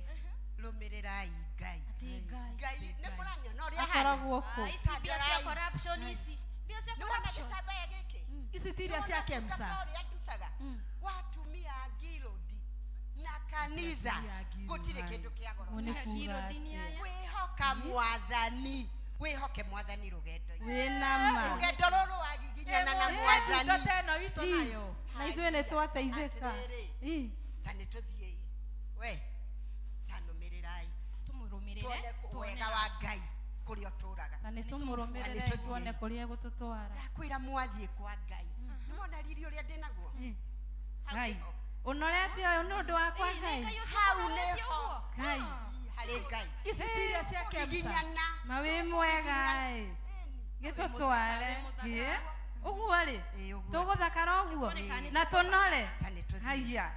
rũmĩrĩrai Ngai Ngai nĩ mũranyona ũrĩa akoragwo kũ ici mbia cia corruption ici mbia cia corruption gĩtambaya gĩkĩ ici tiria cia kemsa ũrĩa ndutaga watumia ngirũndi na kanitha gũtirĩ kĩndũ kĩa goro wĩhoka mwathani wĩhoke mwathani rũgendo-inĩ wĩnama rũgendo rũrũ wagiginyana na mwathani teno itũ nayo na ithuĩ nĩ twateithĩka ta nĩ tũthiĩ we tanũmĩrĩrai tũmũrũmĩrĩre tuone wega wa Ngai kũrĩa ũtũũraga na nĩ tũmũrũmĩrĩre tuone kũrĩa gũtũtwara ndakwĩra mwathiĩ kwa Ngai nĩmona riri ũrĩa ndĩ naguo Ngai ũnorete ũyũ nĩ ũndũ wakwa Ngai hau nĩho Ngai harĩ Ngai ici tiria cia kemsa giginyana ma wĩ mwega gĩtũtware ũguo rĩ tũgũthakara ũguo na tũnore haiya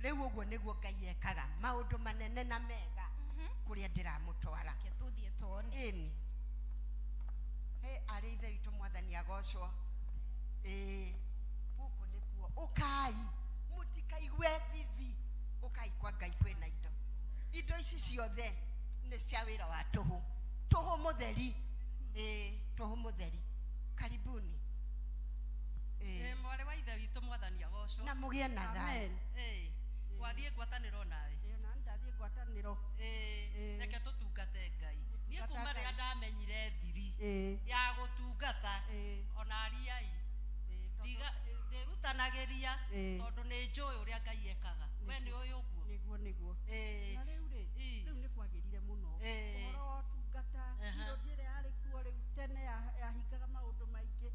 rĩu ũguo nĩguo Ngai ekaga maũndũ manene na mega kũrĩa ndĩramũtwara tũthiĩ tuone ĩni arĩ ithe witũ mwathani agocwo gũkũ nĩkuo ũkai mũtikaigue thithi ũkai kwa Ngai kwĩna indo ici ciothe nĩ cia wĩra wa tũhũ mũtheri tũhũ mũtheri karibuni mwarĩ wa ithe witũ mwathani agocwo na mũgĩe na thayũ wathiĩ ngwatanĩro nawe na ndathiĩ ngwatanĩro reke tũtungate Ngai niĩ kuma rĩrĩa ndamenyire thiri ya gũtungata ona ariai ndĩrutanagĩria tondũ nĩ njũĩ ũrĩa Ngai ekaga we nĩ ũyũ ũguo nĩguo na rĩu nĩ kwagĩrire mũno ũhoro wa ũtungata irũndi ĩrĩa yarĩ kuo rĩu tene yahingaga maũndũ maingĩ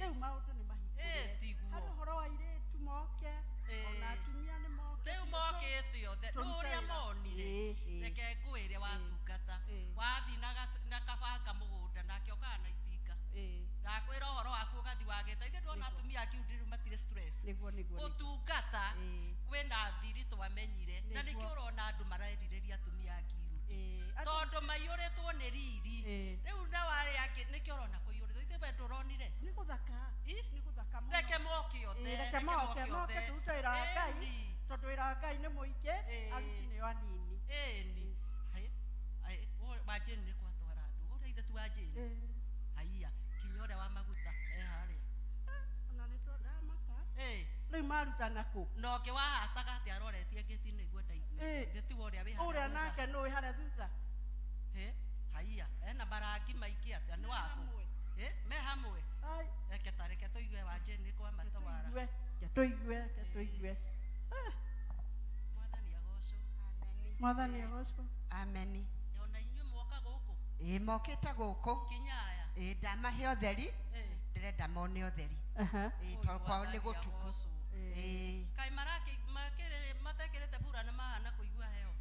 rĩu maũndũ nĩ mahingũrĩre harĩ ũhoro wa airĩtu moke ona atumia nĩ moke rĩu mokĩte othe ũrĩa monire reke ngwĩre watungata wathiĩ na kabanga mũgũnda nake okaga na itinga ndakwĩra ũhoro waku ũgathi wageta ithe ndona atumia akiundi rĩu matirĩ stress ũtungata kwĩna thiri twamenyire na nĩkĩo ũrona andũ marerirĩria atumia ngirundi tondũ maiyũrĩtwo nĩ riri rĩu na warĩ ake nĩkĩo ũrona kũiyũrĩtwo ithe we ndũronire nĩ gũthaka mũno reke moke othe reke moke tũrute wĩra wa Ngai tondũ wĩra wa Ngai nĩ mũingĩ aruti nĩo anini wanjĩni nĩ kwatwara andũ ũrĩa ithe tu wanjĩni haiya kinya ũrĩa wa maguta harĩa ona nĩ ndamaka rĩu marutana kũ na ũngĩ wahataga atĩ aroretie ngĩti nĩguo ndaigua ngĩtiga ũrĩa wĩ ũrĩa nake nũĩ harĩa thutha haiya ena marangi maingĩ atĩa nĩ wako me hamwe reke tũigue wanjĩni kwa matwara tũigue mwathani agocwo ameni ona inyuĩ moka gũkũ mokĩte gũkũ kinyaya ndamahe ũtheri ndĩrenda mone ũtheri tondũ kwao nĩ gũtukũ kaĩ matekĩrĩte bura nĩ mahana kũigua heo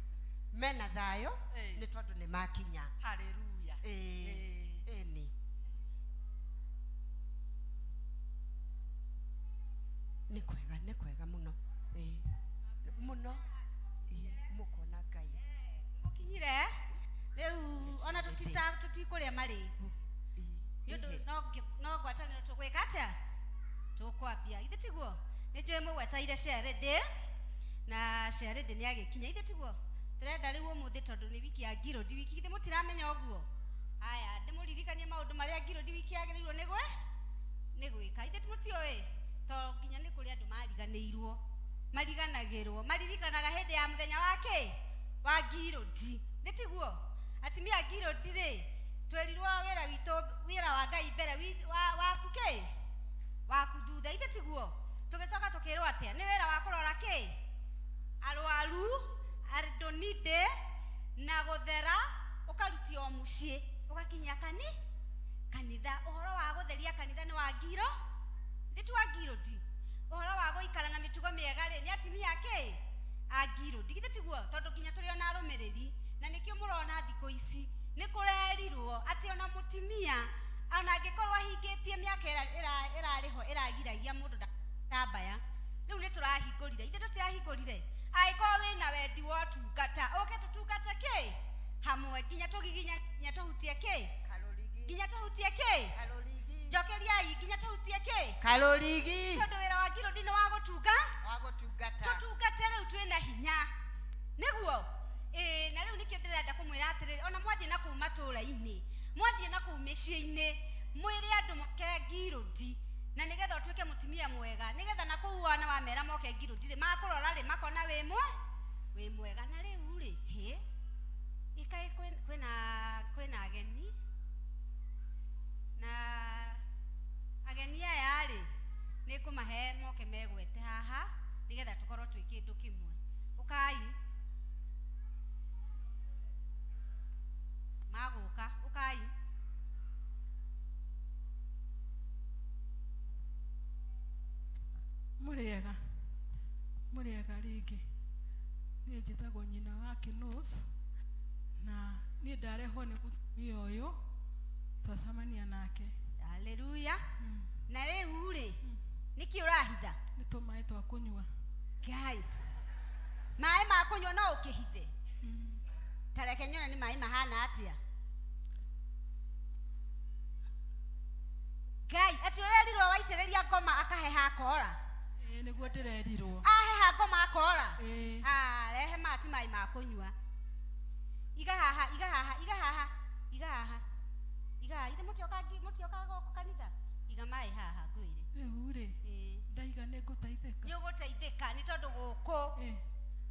mena thayo ni tondu ni makinya. Haleluya. Ni kwega muno muno mukona Ngai mukinyire riu ona tutikuria mari yundu no gwataniro tugwika atia tukwambia ithe tiguo ni njui mugweteire Sherede na Sherede ni agikinya ithe tiguo turenda riu umuthi tondu ni wiki ya Ngirodi wiki ithe mutiramenya uguo aya ndimuririkanie maundu maria Ngirodi wiki yagirirwo ni gwika ithe mutioi to nginya ni kuri andu mariganirwo mariganagirwo maririkanaga hindi ya muthenya wake wa Ngirodi ithe tiguo atimia Ngirodi ri twerirwo wira witu wira wa Ngai mbere waku ki waku thutha ithe tiguo tugicoka tukirwo atia ni wira wa kurora ki arwaru ardonite na guthera ukarutio mucii ugakinya kanitha uhoro wa gutheria kanitha ni wa Ngiro ithe wa Ngirodi uhoro wa guikara na mitugo miega ri ni atimia ki a Ngirodi ithe tiguo tondu kinya turi ona arumiriri na nikio murona thiko ici ni kurerirwo ati ona mutimia ona angikorwo ahingitie miaka irariho iragiragia mundu ndambaya riu ni turahingurire ithe tutirahingurire aikorwo wina wendi wa tungata oke tutungata ki hamwe nginya tugiginya nginya tuhutie ki nginya tuhutie ki njokeriai nginya tuhutie ki Kalorigi tondu wira wa Ngirodi ni wa gutungata tutungate riu twina hinya niguo na riu nikio ndirenda kumwira atiri ona mwathie na kuu matura-ini mwathie na kuu micii-ini mwire andu moke Ngirodi na nigetha utuike mutimia mwega nigetha na kuu wana wa mera moke Ngirodi ri makurora ri makona wi mwega na riu ri ikai kwina ageni na ageni aya ri ni kumahe moke megwete haha nigetha tukorwo twi kindu kimwe ukai maguka ukai muriega ringi ni njitagwo nyina wa Kinos na ni ndarehwo ni mutumia uyu twacamania nake. Haleluya. Na riu ri niki urahitha ni tumai twa kunywa Ngai mai ma kunywa no ukihithe tareke nyona ni mai mahana atia Ngai ati urerirwo waitĩrĩria ngoma akaheha akora niguo ndirerirwo aheha ngoma akora rehe mati mai ma kunywa iga haha ithe mutioka goko kanitha iga mai haha ngwire riu ri ndaiga ni ngutaithika ni ugutaithika ni tondu guku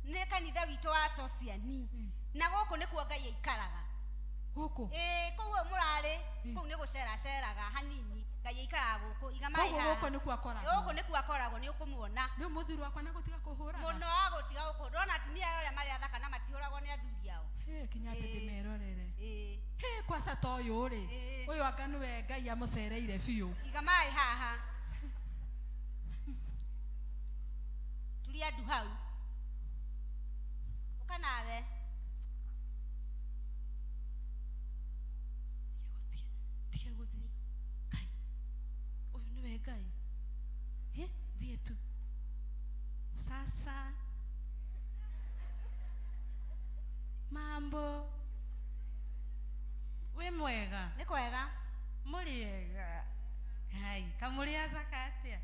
ni kanitha witu wa Sociani na guku ni kuo Ngai aikaraga guku koguo murari kuu ni guceraceraga hanini Ngai aikaraga guku iga mai haha guku ni kuo akoragwo ni ukumuona ni muthiru wakwa na gutiga kuhura muno agutiga guku ndona atimia yore mari athaka na matihuragwo ni athuri ao kinya ndimerorere kwa sato uyu ri uyu anga niwe Ngai amucereire biu iga mai haha tuli andu hau ukanawe tige guthii Ngai uyu niwe Ngai thie tu sasa mambo we mwega ni kwega muriega Ngai kamuria thakatia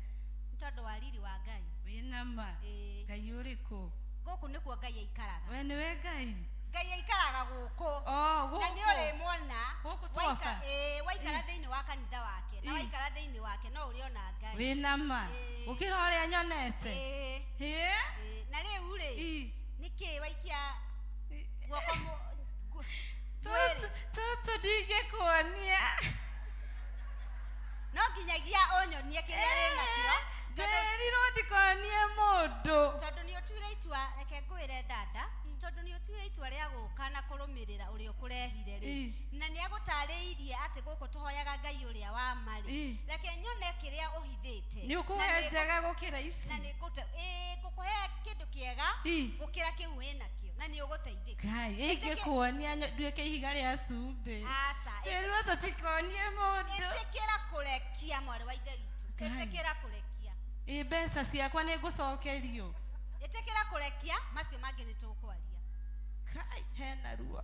tondu wa riri wa Ngai wina ma Ngai uriku guku ni kuo Ngai aikaraga we niwe Ngai aikaraga guku guku na ni uri muona guku twoka waikara thiini wa kanitha wake na waikara thiini wake no uriona Ngai wina ma ukira uria nyonete na riu ri niki waikia guoko toto ndingĩkuonia no nginyagia ũnyonie kĩrĩa wĩ nakĩo nderirwo ndikonie mũndũ tondũ nĩ ũtuire itua reke ngwĩre dada tondu ni utuire itua ria guka na kurumirira uria ukurehire ri na ni agutariirie ati guku tuhoyaga Ngai uria wa mari reke nyone kiria uhithite ni ukuhe njega gukira ici na ni gukuhe kindu kiega gukira kiu winakio na ni uguteithika Ngai ingikuonia nduike ihiga ria cumbi rero tutikonie mundu itikira kurekia mwari wa ithe witu itikira kurekia mbeca ciakwa ni ngucokerio itikira kurekia macio mangi ni tukwaria Kai hena ruo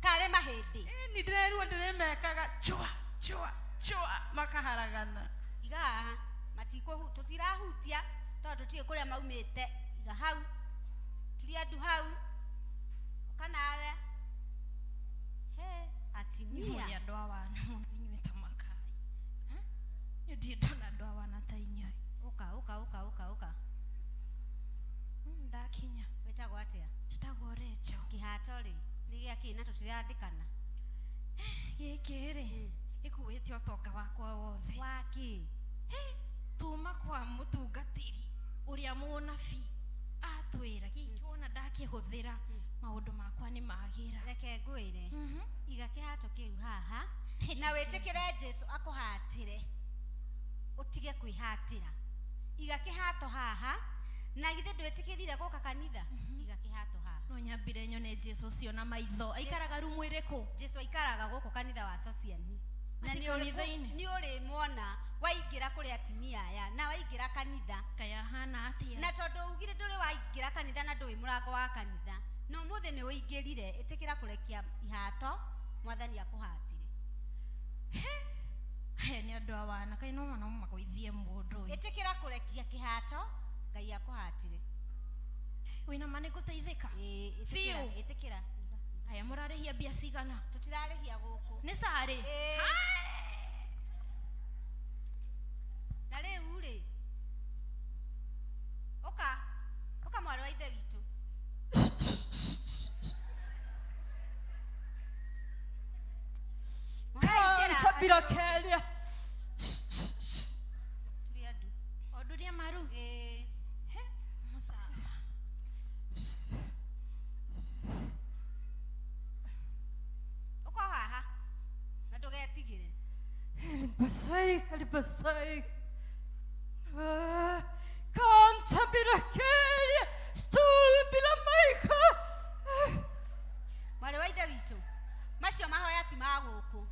kare mahindi ni ndireruo ndirimekaga chua makaharagana iga matiko tutirahutia tondu tutie kuria maumite iga hau turi andu hau kanawe atimia ya ndoa wana inyuĩ ta makai nĩ ndona ndoa wana ta inyuĩ uka ndakinya wetagwo atia njĩtagwo Recho kĩhato rĩ nĩ gĩakĩ na tũtirandĩkana gĩkĩ rĩ gĩkuĩte ũtonga wakwa wothe waki tuma kwa mũtungatĩri ũrĩa mũnabii atwĩra gĩkĩ wona ndakĩhũthĩra maũndũ makwa nĩ magĩra reke ngwĩre iga kĩhato kĩu haha na wĩtĩkĩre Jesũ akũhatĩre utige kwĩhatĩra iga kĩhato haha na githĩ ndwĩtĩkĩrire gũka kanitha iga kĩhato haha no nyambire nyone Jesũ ũcio na maitho aikaraga rumu ĩrĩkũ Jesũ aikaraga gũkũ kanitha wa Sociani na nĩ ũrĩmuona waingĩra kũrĩ atimia aya na waingĩra kanitha kaya hana atia na tondũ ugire ndũrĩ waingĩra kanitha na ndũĩ mũrango wa kanitha no mũthĩ nĩ ũingĩrire ĩtĩkĩra kũrekia ihato mwathani akũhatire haya nĩ andũ a wana kaĩ no mwana makũithie mũndũ ũyũ ĩtĩkĩra kũrekia kĩhato Ngai akũhatire wĩna ma nĩ ngũteithĩka ĩtĩkĩra haya mũrarĩhia mbia cigana tũtirarĩhia gũkũ nĩ sarĩ na rĩu rĩ ũka mwarĩ wa ithe witũ Chabira Kelia turi andu onduria maru musama uko haha na ndugetigire Basai kan Chabira Kelia stul bila maika mwarĩ wa ithe witũ macio mahoya ti ma gũkũ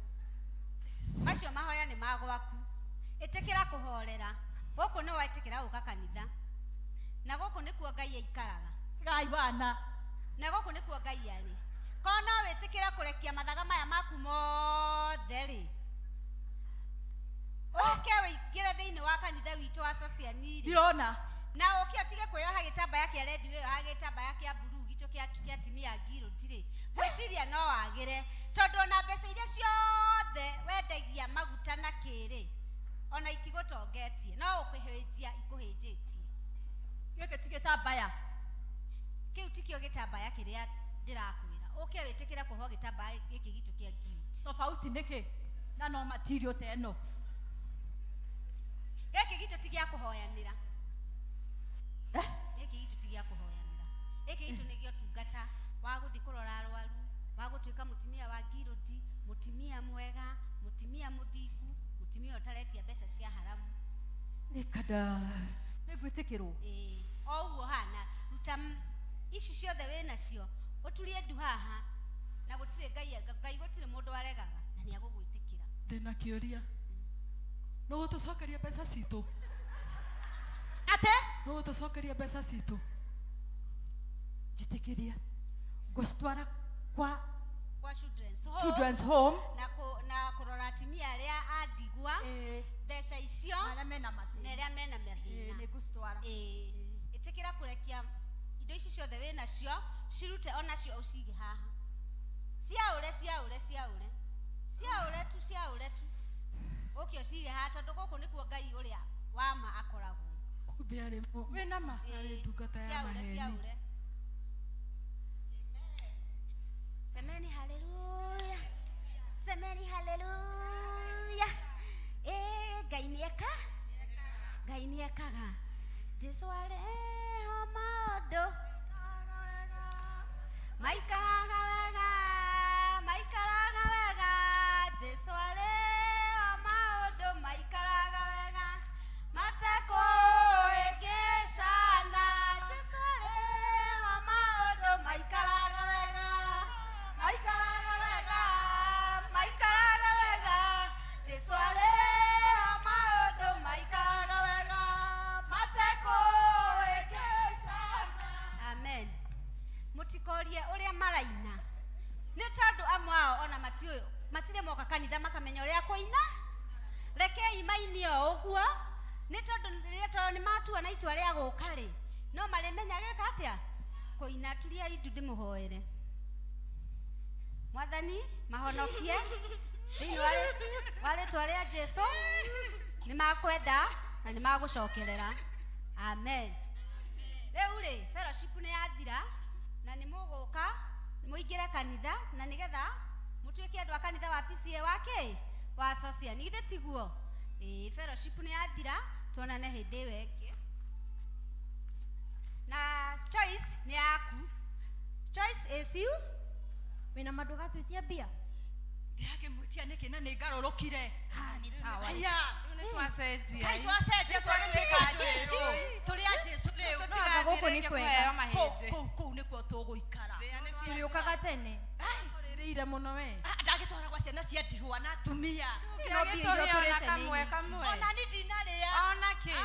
macio mahoya nĩ ma gwaku ĩtĩkĩra kũhorera gũkũ nĩ wetĩkĩra gũka kanitha na gũkũ nĩkuo Ngai aikaraga Ngai bana na gũkũ nĩkuo Ngai arĩ korwo no wĩtĩkĩra kũrekia mathaga maya maku mothe rĩ ũke wĩingĩre thĩinĩ wa kanitha witũ wa Sociani Diona na ũke ũtige kwĩyoha gĩtambaya kĩa rendi wĩyoha gĩtambaya kĩa buruu gitũ kĩa atimia ngiro ndirĩ gwĩciria no wagĩre tondũ ona mbeca iria ciothe wendagia maguta na kĩrĩ ona itigũtongetie no ũkũhĩnjia ikũhĩnjĩtie gĩkĩ ti gĩtambaya kĩu tikĩo gĩtambaya kĩrĩa ndĩrakwĩra ũke wĩtĩkĩre kũhwo gĩtambaya gĩkĩ gitũ kĩa ngiri tofauti nĩkĩ na no material ta ĩno gĩkĩ gitũ ti gĩa kũhoyanĩra gĩkĩ gitũ ti gĩa kũhoyanĩra gĩkĩ gitũ nĩ gĩa ũtungata wa gũthiĩ kũrora arwaru wa gũtuĩka mũtumia wa ngirũti mũtumia mwega mũtumia mũthingu mũtumia ũtaretia mbeca cia haramu nikada nĩgwĩtĩkĩrwo o ũguo hana ruta ici ciothe wĩnacio ũturie ndu haha na gũtirĩ Ngai gũtirĩ mũndũ aregaga na nĩ agũgwĩtĩkĩra ndĩna kĩũria no gũtũcokeria mbeca citũ ate no gũtũcokeria mbeca citũ njĩtĩkĩria ngũcitwara kwa children's home na kũrora atimia arĩa a ndigwa mbeca icio arĩa mena mathĩna na arĩa mena mathĩna nĩngũcitwara ĩtĩkĩra kũrekia indo ici ciothe wĩnacio cirute onacio ũcige haha ciaũre tu ũkĩ ũcige haha tondũ gũkũ nĩkuo Ngai ũrĩa wa ma akoragwo kumbe arĩ wĩna ma arĩ ndungata ya maheni semeni haleluya semeni haleluya Ngai nĩ ekaga Jesũ arĩho maũndũ maũndũ maikaraga wega, maikaraga wega, Jesũ arĩ wa maũndũ maikaraga wega, matekũhĩngĩcana, Jesũ arĩ wa maũndũ maikaraga wega, maikaraga wega, maikaraga wega, Jesũ arĩ wa maũndũ maikaraga wega, matekũhĩngĩcana. Amen. Mũtikorie ũrĩa maraina nĩ tondũ amwe ao ona matirĩ moka kanitha makamenya ũrĩa kũina. Rekei mainie o ũguo nĩ tondũ nĩ matua na itua rĩa gũka rĩ, no marĩmenya gĩka atĩa kũina. Turiai ndu ndĩmũhoere. Mwathani mahonokie thĩinĩ wa rĩtwa rĩa Jesũ, nĩ makwenda na nĩ magũcokerera. Amen. Rĩu rĩ, fellowship nĩ yathira na nĩ mũgũka mũingĩre kanitha na nĩgetha mũtuĩke andũ a kanitha wa P.C.E.A wa social. Nĩ githĩ tiguo? Fellowship nĩ yathira, tuonane hĩndĩ ĩyo ĩngĩ. Na choice nĩ yaku. Choice is you. Wĩna mandũ gatwĩtia mbia. Ndĩrakĩmwĩtia nĩkĩ na nĩ ngarũrũkire. Nĩ sawa. Aya, rĩu nĩ twacenjia. Kai twacenjia twagĩtuĩka Jesũ. Tũrĩ a Jesũ rĩu. No anga gũkũ nĩ kwega. Kũu nĩkuo tũgũikara. Tũrĩũkaga tene. Rĩire mũno we. Ndagĩtwara gwa ciana cia ndigwa na atumia. No mbia iria tũrĩte nĩ kamwe. Ona ni ndinarĩa. Ona kĩ?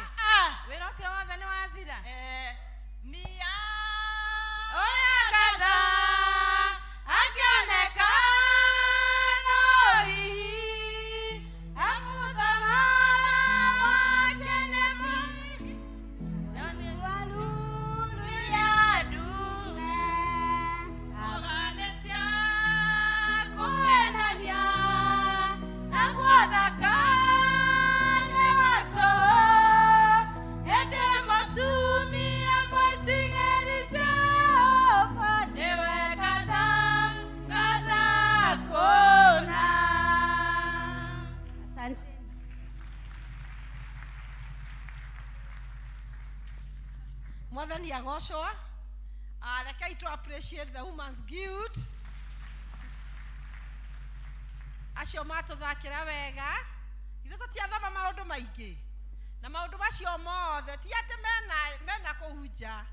Wĩra ũcio wothe nĩ wathira. Mia. Ũrĩa ngatha angĩoneka no hihi amũthamara wake nĩ mwĩngĩ na nĩ walulu ya ndume ogane cia kũhenania na gwathaka nĩ watũ ĩndĩ mũtumia mwĩtigĩri Jehova nĩwe ngatha kũna. Asante. Mwathani agocwo. Rekei to appreciate the Women's Guild. Acio matũthakĩra wega. Ithe tũtiathoma maũndũ maingĩ. Na maũndũ macio mothe ti atĩ mena kũhunja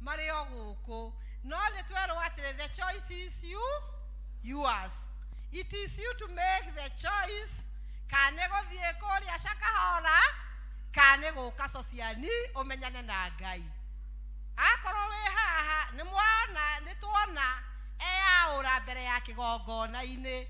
marĩ o gũkũ. No nĩ twerwo atĩrĩ, the choice is yours. It is you to make the choice. Kana gũthiĩ kũrĩa Shakahora, kana gũka sociani ũmenyane na Ngai. Akorwo wĩ haha nĩ tuona eyaũra mbere ya kĩgongona-inĩ.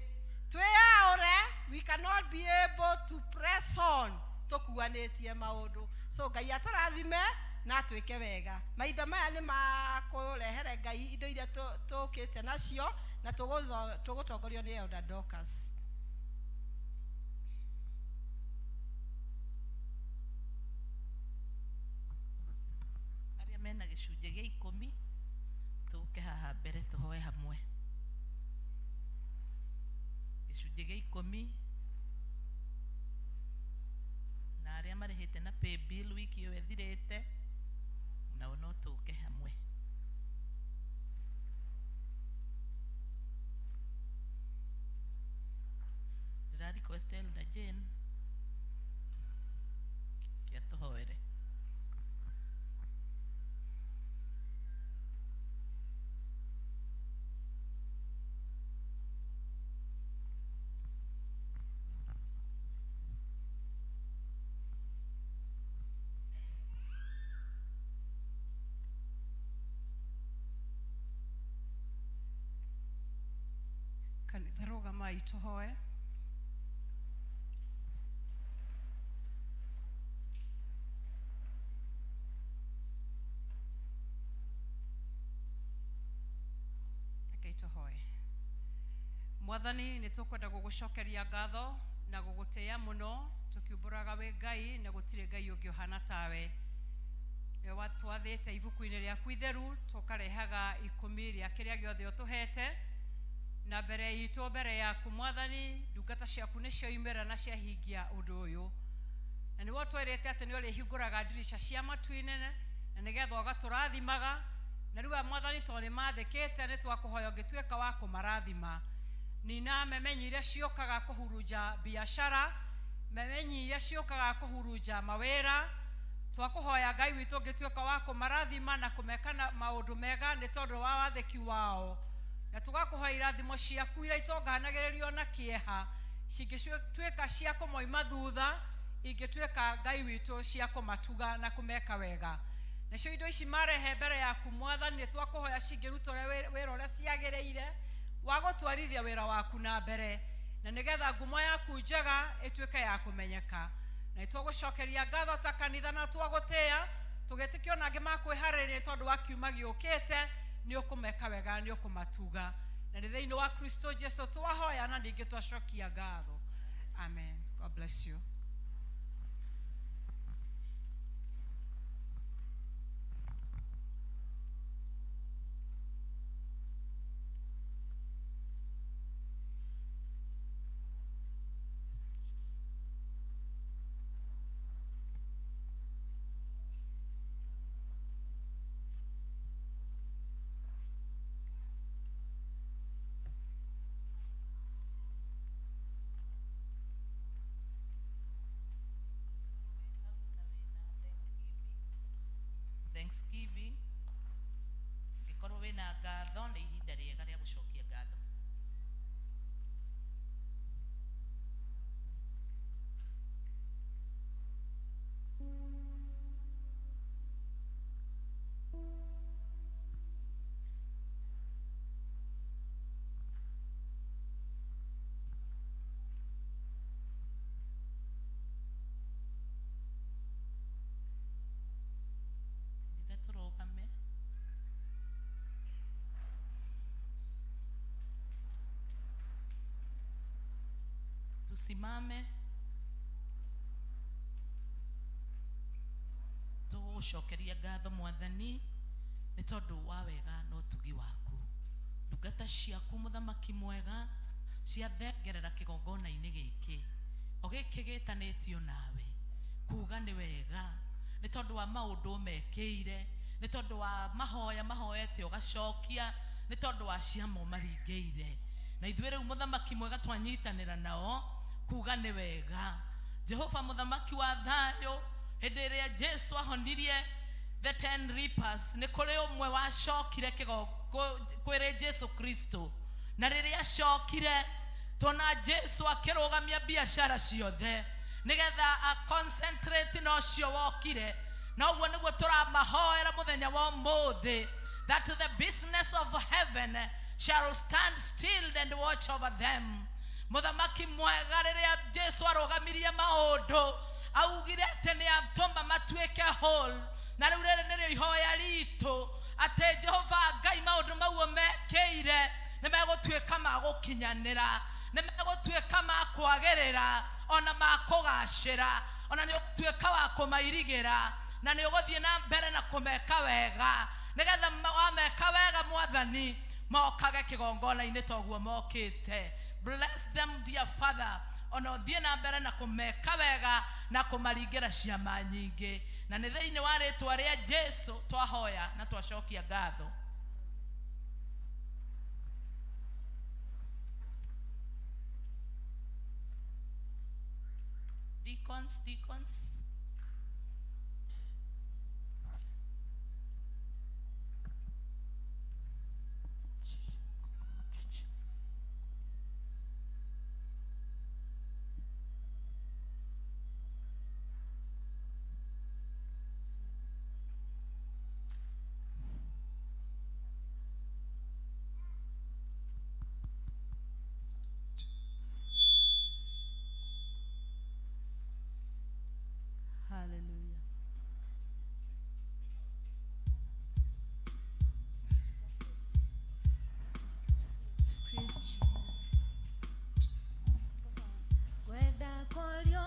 Twĩyaũre, we cannot be able to press on tũkuanĩtie maũndũ. So Ngai atũrathime na twĩke wega. Mahinda maya nĩ makũrehere Ngai indo iria tũkĩte nacio na tũgũtongorio nĩ Elder Dorcas. Arĩa mena gĩcunjĩ gĩa 10 tũke haha mbere tũhoe hamwe. Gĩcunjĩ gĩa 10 na arĩa marĩhĩte na pay bill wiki ĩyo ĩthirĩte nao no tũke hamwe. Ndĩra request Elder Jane kĩa tũhoere. Kanitha rũgamai tũhoe. Rekei tũhoe. Mwathani, nĩ tũkwenda gũgũcokeria ngatho na gũgũtĩĩa mũno, tũkiumbũraga wĩ Ngai na gũtirĩ Ngai ũngĩ ũhana tawe. Nĩ watwathĩte ibuku-inĩ rĩaku itheru tũkarehaga 10 rĩa kĩrĩa gĩothe ũtũhete. Na mbere itũ mbere yaku Mwathani, ndungata ciaku nĩ cioimĩra na ciahingia ũndũ ũyũ. Na nĩ wotwĩrĩte atĩ nĩ ũrĩhingũraga ndirisha cia matu-inĩ na nĩgetha ũgatũrathimaga na riu mwathani tone mathekete ne twakuhoya ngituika wa kumarathima nina memenyi iria ciokaga kuhuruja biashara memenyi iria ciokaga kuhuruja mawera twakuhoya Ngai witu ngituika wa kumarathima na kumekana maundu mega ni tondu wa watheki wao na tugakuhoya irathimo ciaku iria itonganagiririo na kieha cingituika cia kumoima thutha ingituika Ngai witu cia kumatuga na kumeka wega nacio indo ici marehe mbere yaku mwathani ni twakuhoya cingirutore wira uria ciagireire wa gutwarithia wira waku na mbere na nigetha ngumo yaku njega ituike ya kumenyeka na itwagucokeria ngatho ta kanitha na twagutia tugetikio nangi makwiharĩrĩria tondu wa kiuma giukite ni ukumeka wega ni ukumatuga na ni thiini wa Kristo Jesu twahoya na ningi twacokia ngatho. Amen. God bless you. Thanksgiving ngikorwo wina ngatho ni ihinda riega ria gucokia ngatho. Tusimame tugucokeria ngatho mwathani ni tondu wa wega no tugi waku ndungata ciaku muthamaki mwega cia thengerera kigongona-ini giki ogiki gitanitio nawe kuga ni wega ni tondu wa maundu mekiire ni tondu wa mahoya mahoete ugacokia ni tondu wa ciamo maringeire na ithuĩ rĩu muthamaki mwega twanyitanĩra nao kuga ni wega Jehova muthamaki wa thayo hĩndĩ ĩrĩa Jesu ahonirie the 10 reapers ni kũrĩ ũmwe wacokire kwĩrĩ Jesu Kristo na rĩrĩa acokire tona Jesu akĩrũgamia biashara ciothe nigetha a concentrate na ũcio wokire na ũguo nĩguo tũramahoera mũthenya wa ũmũthĩ that the business of heaven shall stand still and watch over them. Muthamaki mwega rĩrĩa Jesu arũgamirie maũndũ augire atĩ nĩ atũma matuĩke whole na rĩu rĩrĩ nĩrĩo ihoya ritũ atĩ Jehova Ngai maũndũ mau mekĩire nĩ megũtuĩka ma gũkinyanĩra nĩ megũtuĩka ma kwagĩrĩra ona ma kũgacĩra ona nĩ ũgũtuĩka wa kũmairigĩra na nĩ ũgũthiĩ na mbere na kũmeka wega nigetha wameka wega mwathani mokage kigongona-inĩ toguo mokĩte. Bless them dear Father ona ũthiĩ na mbere na kũmeka wega na kũmaringĩra ciama nyingĩ na nĩ thĩinĩ wa rĩtwa rĩa Jesu twahoya na twacokia ngatho. Deacons Kwenda kwa rĩo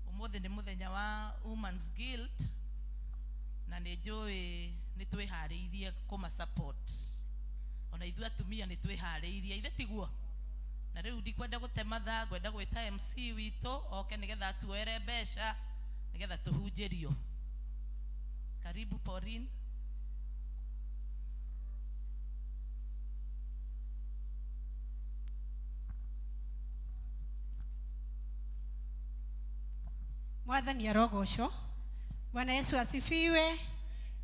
Umuthi ni muthenya wa Women's Guild na nijui nitwihariirie kuma support ona ithu atumia nitwihariirie ithe tiguo na riu ndikwenda gutema tha ngwenda gwita MC wito oke nigetha tuere besha nigetha tuhunjirio. Karibu Pauline. Mwathani arogocwo. Bwana Yesu asifiwe.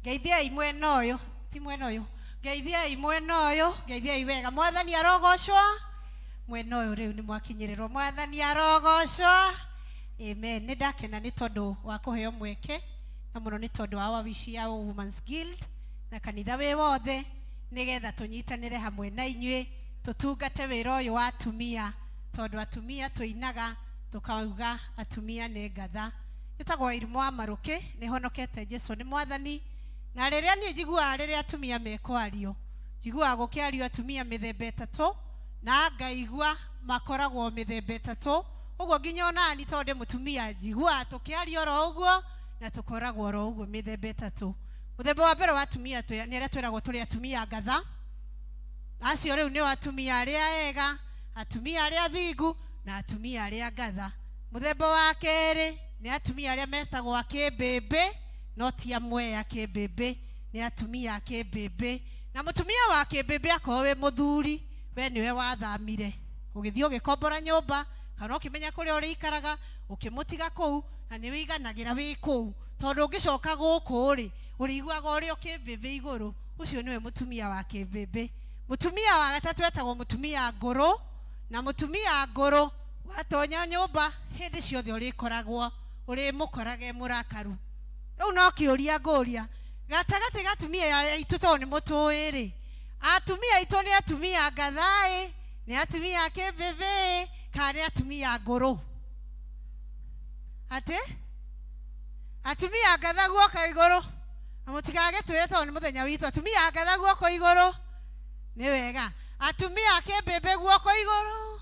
Geithia imwe noyo, ti mwena uyu. Geithia imwe noyo, geithia iwega. Mwathani arogocwo. Mwena uyu riu ni mwakinyirirwo. Mwathani arogocwo. Amen. Nindakena ni tondu wa kuheo mweke na muno ni tondu wa wabici ya Women's Guild na kanitha we wothe nigetha tunyitanire hamwe na inywe tutungate wira uyu wa atumia tondu atumia tuinaga tukauga atumia ne gatha itagwo irimo wa maruke ni honokete Jesu ni mwathani na riria ni njigua riria atumia mekwario njigua gukiario atumia mithemba itatu na ngaigua makoragwo mithemba itatu uguo nginya ona ni tondu mutumia njigua tukiario ro uguo na tukoragwo ro uguo mithemba itatu. Muthemba wa mbere wa atumia ni aria twiragwo turi atumia gatha acio riu ni atumia aria ega atumia aria thingu na atumia aria gatha. Muthemba wa keri ni atumia aria metagwo akibebe no ti amwe akibebe ni atumia akibebe na mutumia wa kibebe akowe muthuri we niwe wathamire ugithio gikombora nyumba kana ukimenya kuri uri ikaraga ukimutiga kou na ni wiganagira wi kou tondu ungicoka guku ri uri igwaga uri ukibebe iguru ucio niwe mutumia wa kibebe. Mutumia wa gatatu etagwo mutumia nguru na mutumia nguru watonya nyumba hindi ciothe uri koragwo uri mukorage murakaru. Riu no kiuria nguria gatagati gatumia itu to ni mutuiri atumia itu ni atumia gathai ni atumia kibebe kana atumia nguru ate atumia ngatha guoka iguru amutikage twire to ni muthenya witu atumia ngatha guoko iguru ni wega atumia akembebe guoko iguru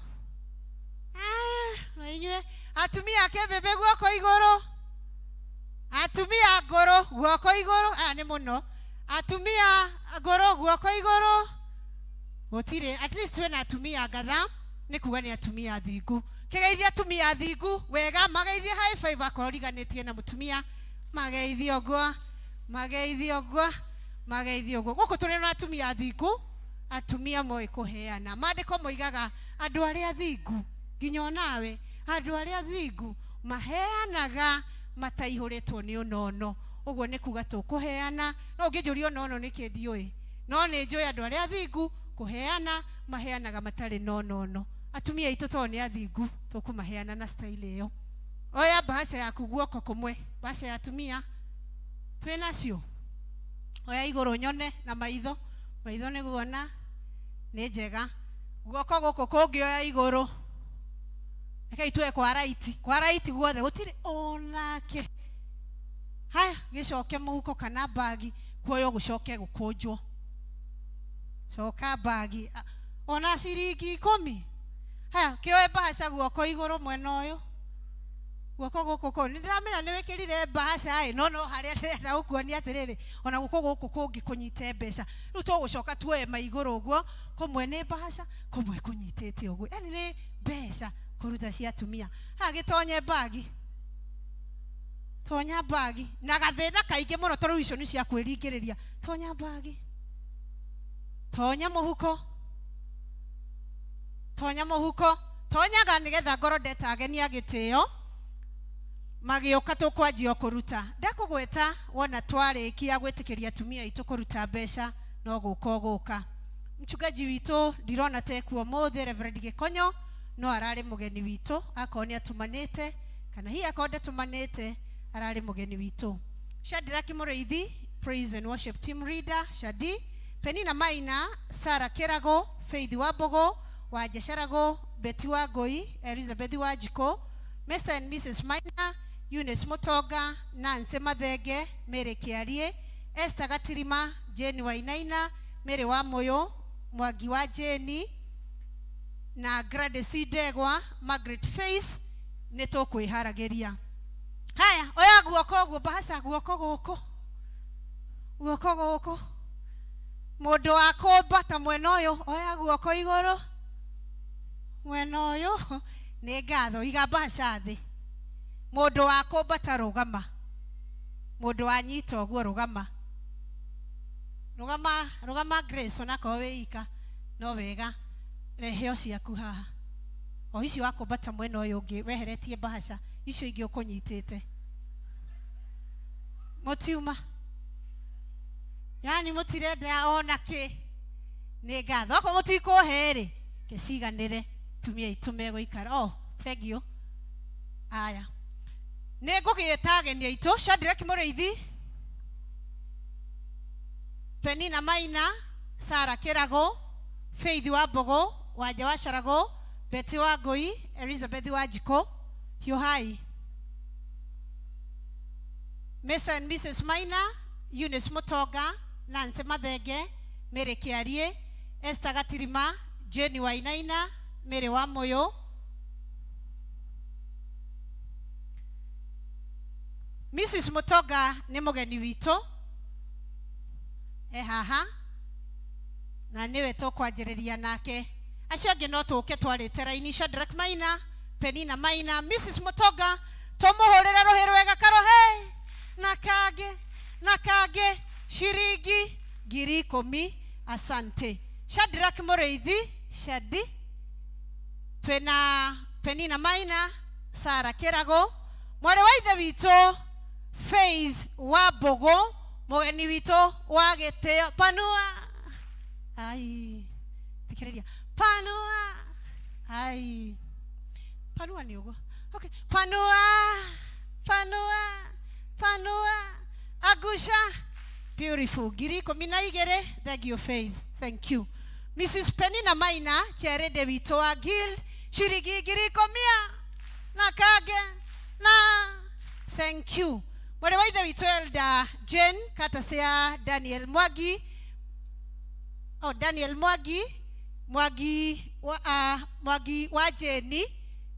na inywe atumia akembebe guoko iguru atumia ngoro guoko iguru ni muno atumia ngoro guoko iguru gutire at least we na atumia ngatha ni kuga ni atumia thingu kigeithia atumia thingu wega mageithia high five akoriganitie na mutumia mageithia ogwa guko turi na atumia thingu atumia moi kuheana mandiko moigaga andu aria thingu nginya nawe andu aria thingu maheanaga mataihuritwo ni unono uguo ni kuga tukuheana no ngijuria unono ni kindioi no ni njui andu aria thingu kuheana maheanaga matari nonono atumia itu to ni athingu tukumaheana na style iyo oya bahasha yaku guoko kumwe bahasha ya atumia twenacio oya iguru nyone na maitho ni guona ni njega guoko guko kungi oya iguru ekai twe kwa right guothe gutire onake haya gicoke muhuko kana bagi kuoyo gucoke gukunjwo coka bagi ona ciringi 10 haya kioe bahasha guoko iguru mwena uyu guoko guku ko ndiramenya ni wikirire bahasha no haria ndirenda gukuonia atiriri ona guko guku kungi kunyite mbeca riu tugucoka tuoe maiguru uguo kumwe ni bahasha kumwe kunyitete uguo yani ni mbeca kuruta cia atumia agitonye tonya bagi na gathina kaingi muno toru icio ni cia kwiringiriria tonya bagi tonya muhuko tonyaga nigetha ngoro ndetagenia gitio magioka tukwanjia kuruta ndakugweta wona twarikia gwitikiria atumia itu kuruta mbeca no guka mchungaji witu ndirona tekuo mothe Reverend Gikonyo no arari mugeni witu akoni atumanite kana hi akonde tumanite arari mugeni witu Shadrack Mureithi praise and worship team leader Shadi Penina Maina Sara Kerago Faith Wabogo Wajesharago Betty Wagoi Elizabeth Wajiko Mr. and Mrs. Maina Eunice Mutoga Nancy Madhege Mary Kiarie Esther Gatirima Jeni Wainaina Mary Wamoyo Mwagi wa Jeni na Gladys Degwa Margaret Faith neto kwiharageria haya oya guoko guo bahasha guoko guko mundu akombata mwena uyu oya guoko iguru mwena uyu ni ngatho iga bahasha thi mundu akombata rugama mundu anyita oguo rugama Grace ona ko weika no wega reheo ciaku haha o icio wakombata mwena uyu ungi weheretie bahasha icio ingi ukunyitite mutiuma yani mutirenda ona ki ni ngatho ko mutikuhere kiciganire tumia itume guikara thank you aya ne ngugitagenia itu Shadrack Mureithi Penina Maina Sara Kerago Faith Wabogo Waja Washarago Betty Wagoi Elizabeth Wajiko Yohai Mr. and Mrs. Maina Eunice Mutoga Nancy Madhege Mary Kiarie Esther Gatirima Jenny Wainaina Mary Wamoyo Mrs. Mutoga ni mugeni witu haha na niwe tukwanjiriria nake acio angi no tuke twarite raini Shadrack Maina Penina Maina Mrs. Mutoga tumuhurira ruhi rwega karohe na kage shiringi 10,000 asante Shadrack Mureithi Shadi twena Penina Maina Sara Kerago mwari wa ithe witu Faith Wabogo mugeni witu wa gitio panua ai fikiriria panua ni ugo okay panua agusha beautiful 10,000 thank you Faith thank you Mrs. Penina Maina cherede witu wa Gil shiringi 10,000 na kage na thank you mwale wa ithe witũ Elder Jane Katasea Daniel Mwangi Daniel Mwangi wa Jeni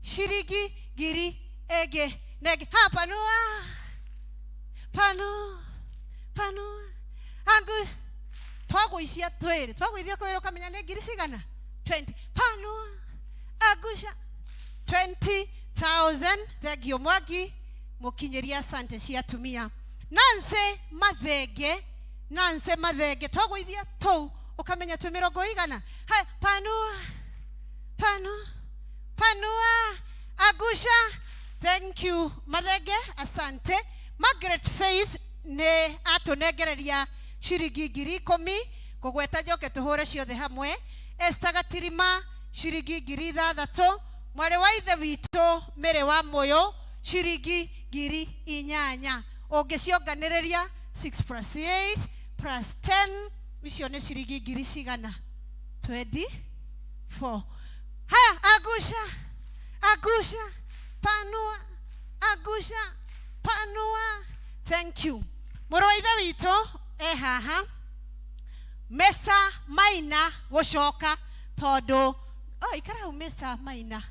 shiringi giri ege nege panua angu twaguishia twere twaguithia kwero kamenya ne giri cigana 20 panua agusha 20,000 thegio Mwangi mukinyeria asante cia tumia Nanse mathenge twaguithia tu ukamenya twe 100 hai panua agusha thank you mathenge asante Margaret Faith ne atunegereria shiringi ngiri 10 kugweta njoke tuhure ciothe hamwe Esther Gatirima shiringi ngiri 6 mwale wa ithe witũ Mere wa Moyo shiringi ngiri 8 ungicionganĩrĩria 6 plus 8 plus 10 icio nĩ shiringi ngiri cigana 24 haya agusha panua thank you mũrũ wa ithe witũ haha Mesa Maina gũcoka tondũ ikara Mesa Maina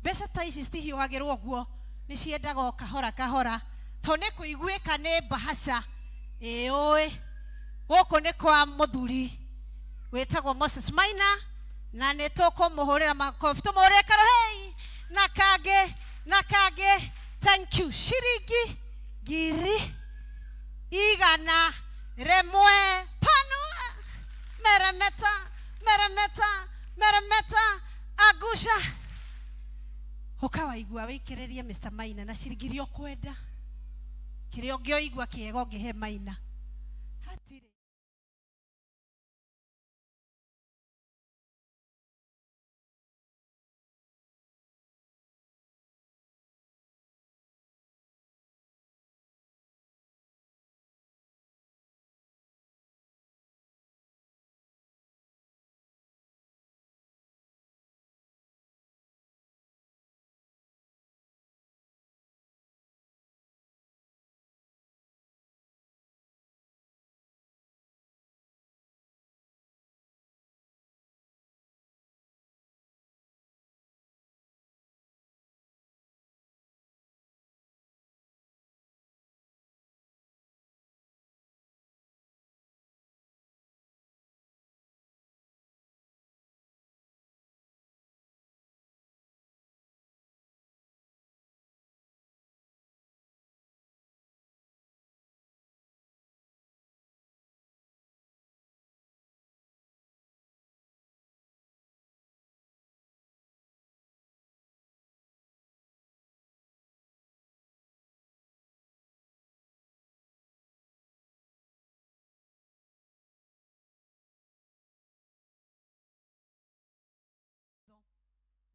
mbeca ta ici citihiũhagĩrwo ũguo nĩ ciendaga kahora to nĩ kũiguĩka nĩ mbahaca gũkũ nĩ kwa mũthuri wĩtagwo Moses Maina na nĩ tũkũmũhũrĩra makobi tũmũhũrĩre karo hei na kangĩ thank you shiringi ngiri 100 panua meremeta agusha ukawaigua wĩkĩrĩrie Mr. Maina na shiringi iria ũkwenda kĩrĩa ũngĩoigua kĩega ũngĩhe Maina hatirĩ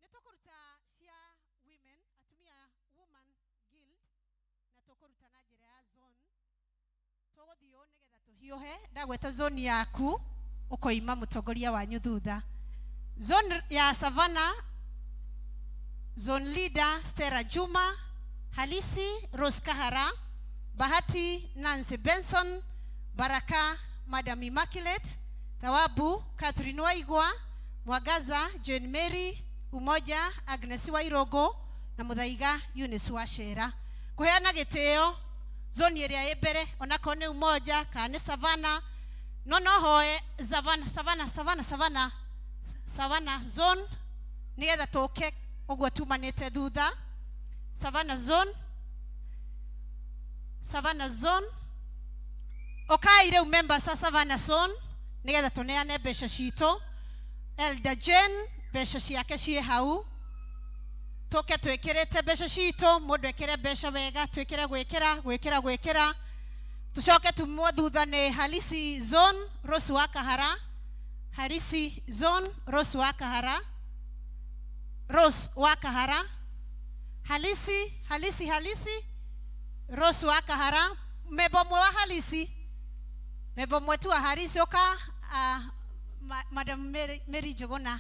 nĩtũkũruta cia women atumia woman guild na tũkũruta na njĩra ya zone tũgũthiĩ nĩgetha tũhiũhe ndagweta zone yaku ũkoima mũtongoria wanyu thutha zone ya Savannah zone leader Stella Juma Halisi Rose Kahara Bahati Nancy Benson Baraka Madam Immaculate Thawabu Catherine Waigwa Mwagaza Jane Mary Umoja Agnes Wairogo na Muthaiga Eunice Wachera kuheana gĩtĩo zone ĩrĩa ĩmbere onako nĩ Umoja kana Savannah no hoe Savannah zone nĩgetha tũke ũguo tumanĩte thutha Savannah zone okay rĩu members a Savannah zone nĩgetha tũneane mbeca citũ Elder Jane mbeca ciake ciĩ hau tũke twĩkĩrĩte mbeca citũ mũndũ ekĩre mbeca wega twĩkĩre gwĩkĩra tũcoke tumwo thutha nĩ Halisi zone Rose wa Kahara Halisi zone Rose wa Kahara Halisi Rose wa Kahara mebo mwe wa Halisi mebo mwetu wa Halisi oka Madam Mary Jogona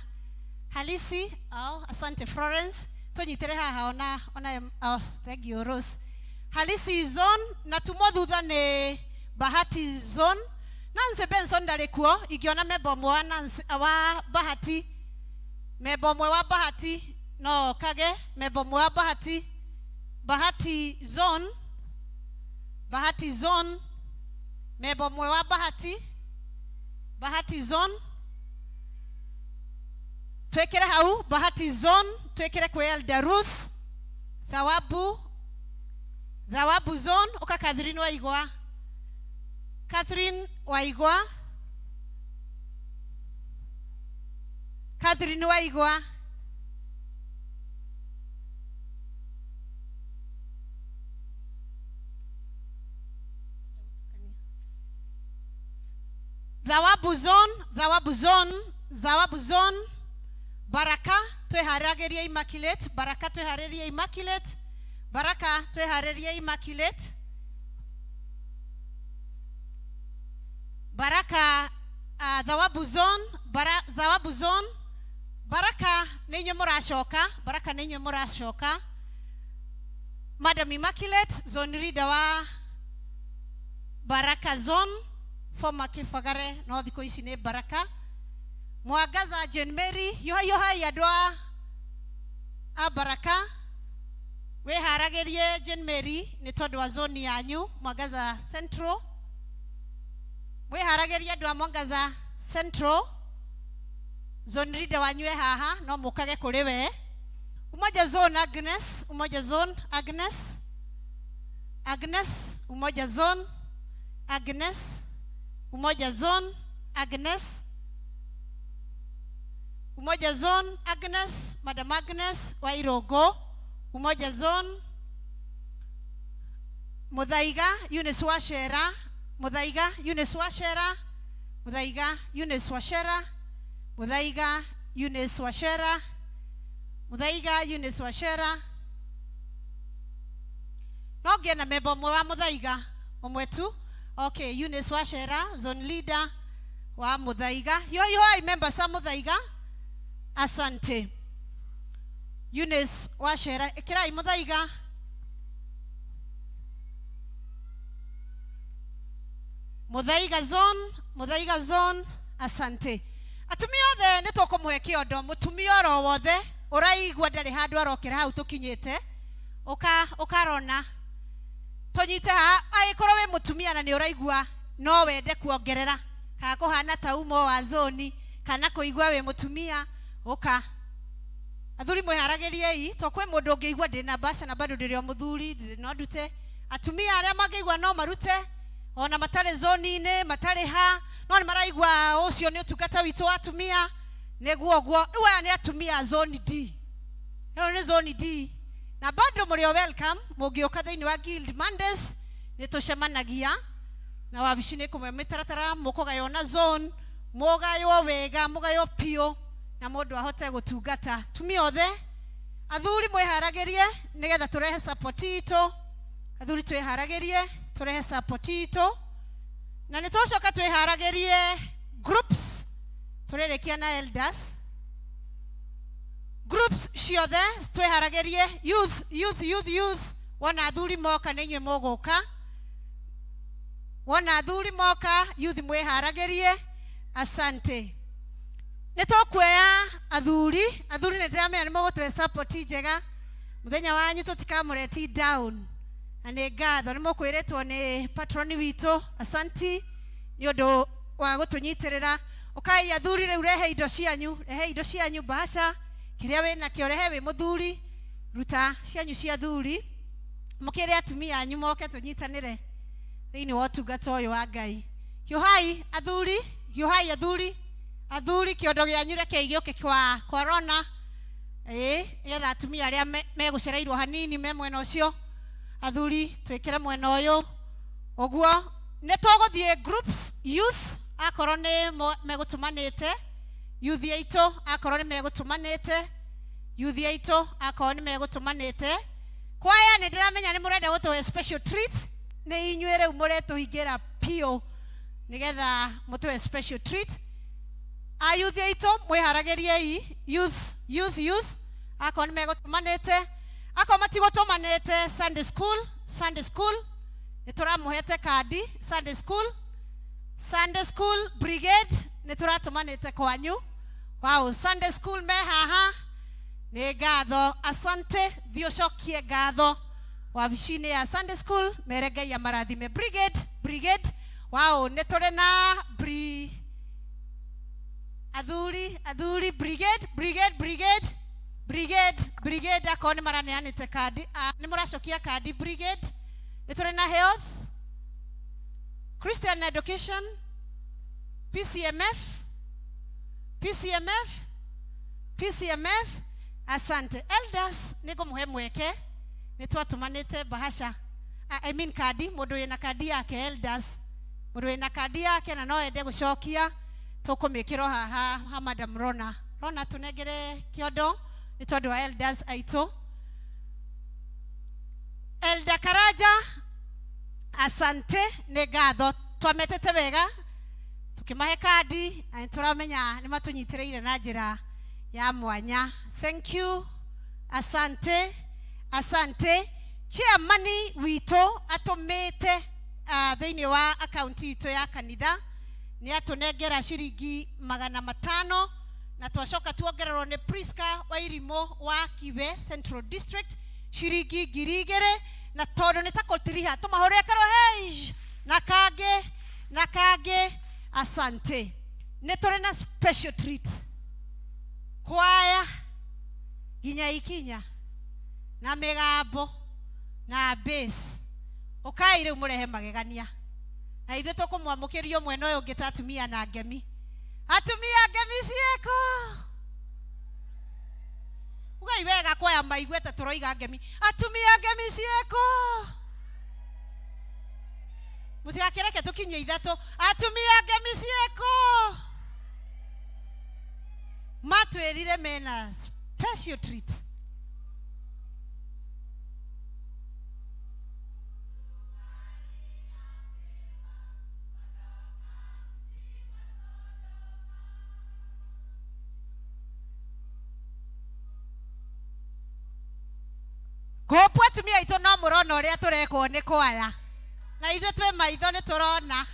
Halisi asante Florence tunyitere haha ona thank you Rose Halisi zone na tumodhudha ne Bahati zone. Nanse Benson dalekuo igiona mebomwa Nanse wa Bahati. Mebomwa wa Bahati no kage mebomwa wa Bahati. Bahati zone mebomwa wa Bahati zone twekere hau Bahati zone twekere kwa Elder Ruth Thawabu zone oka Catherine Waigwa Catherine Waigwa Thawabu zone Baraka tweharageria Immaculate Baraka Thawabu zone Baraka nenye murashoka Madam Immaculate zone leader wa Baraka zone former Kifagare no thiko ici ne Baraka Mwangaza Jane Mary yoha yadwa Baraka we haragerie Jane Mary ni tondu wa zone yanyu Mwangaza Central we haragerie andwa Mwangaza Central zone leader wanyu haha no mukage kuri we umoja zone Agnes umoja zone Agnes umoja zone Agnes umoja zone Agnes Madam Agnes Wairogo umoja zone Mudhaiga Eunice Washera Mudhaiga Eunice Washera no gena mebo mwe wa Mudhaiga omwetu okay Eunice Washera zone leader wa Mudhaiga yo I member sa Mudhaiga asante Eunice Washera ikirai Mudhaiga Mudhaiga zone asante atumia othe nitoko muheki ondo mutumia oro wothe uraigwa ndari handu arokera hau tukinyite ukarona tonyite ha aikorwo we mutumia na ni uraigwa no wende kuongerera kana kuhana ta umo wa zone kana kuigwa we mutumia athuri mwiharagerie to kwe mundu ungeigwa ndina basha na bado ndirio muthuri no ndute atumia aria mangeigwa no marute ona matare zone ine matare ha no ni maraigwa ucio ni utungata witu atumia neguo guo riwa ni atumia zone D no ni zone D na bado muri welcome mugioka thiini wa Guild Mondays ni tucemanagia na wabici ni kumwe mitaratara mukogayo na zone mugayo wega mugayo pio na mundu ahote gutungata tumia othe athuri mwiharagerie nigetha turehe support ito athuri twiharagerie turehe support ito na nitoshoka twiharagerie groups turerekia na elders groups ciothe twiharagerie youth wana athuri moka nenywe mogoka wana athuri moka youth mwiharagerie asante nitokwea athuri ne ndamenya ni mogotwe support njega muthenya wanyu tutikamureti down ane gatho ni mukwiretwo ni patron wito asanti ni undu wa gutunyitirira ukai athuri riu rehe indo cianyu bahasha kiria we na kio rehe we muthuri ruta cianyu cia athuri mukire atumia anyu moke tunyitanire thiini wa utungata uyu wa Ngai yohai athuri kiondo gianyu reke igioke kwa corona yetha atumia aria megucereirwo hanini me mwena ucio athuri twikire mwena uyu oguo ne togothie groups youth akorwo ni megutumanite youth yaito akorwo ni megutumanite kwaya ni ndiramenya ni murenda gutwe special treat ni inywere umureto higira pio nigetha mutwe special treat ayuthi yaito mwiharagerie youth akorwo ni megutumanite ako matigotomanete Sunday school nituramuhete kadi Sunday school brigade nituratumanite kwanyu. Wow, Sunday school me haha ne gatho, asante thiocokie gatho wabishine ya Sunday school merege ya marathime brigade. Wow, netore na athuri brigade akone marane anite kadi ni muracokia kadi brigade. Netore na health, Christian education, PCMF. Asante elders niko muhemweke nitwatumanite bahasha kadi mundu ina kadi yake elders, mundu ina kadi yake na no ende gucokia tukumikiro ha Madam Rona tunegere kiondo nitondu wa elders aito. Elder Karaja, asante ne gatho twametete wega tukimahe kadi turamenya ni matunyitireire na njira ya mwanya. Thank you, asante. Chairman wito atomete thiini wa account ito ya kanitha ni atunengera shiringi 500 na twacoka tuongererwo ni Priska wa Irimo wa Kibe Central District shiringi 2,000 na tondu nitakotiriha tumahore karo hej na kage asante. Netore na special treat kwaya ginya ikinya na megambo na bass ukaire murehe magegania na ithe tukumwamukirio mwena uyu ngita atumia na ngemi cieko ugai wega kwaya maigwete turoiga ngemi atumia ngemi cieko mutigakireke tukinye ithatu atumia ngemi cieko matwirire mena special treat. Gopo atumia ito no murona uria turekwo ni kwaya na ithe twe maitho ni turona.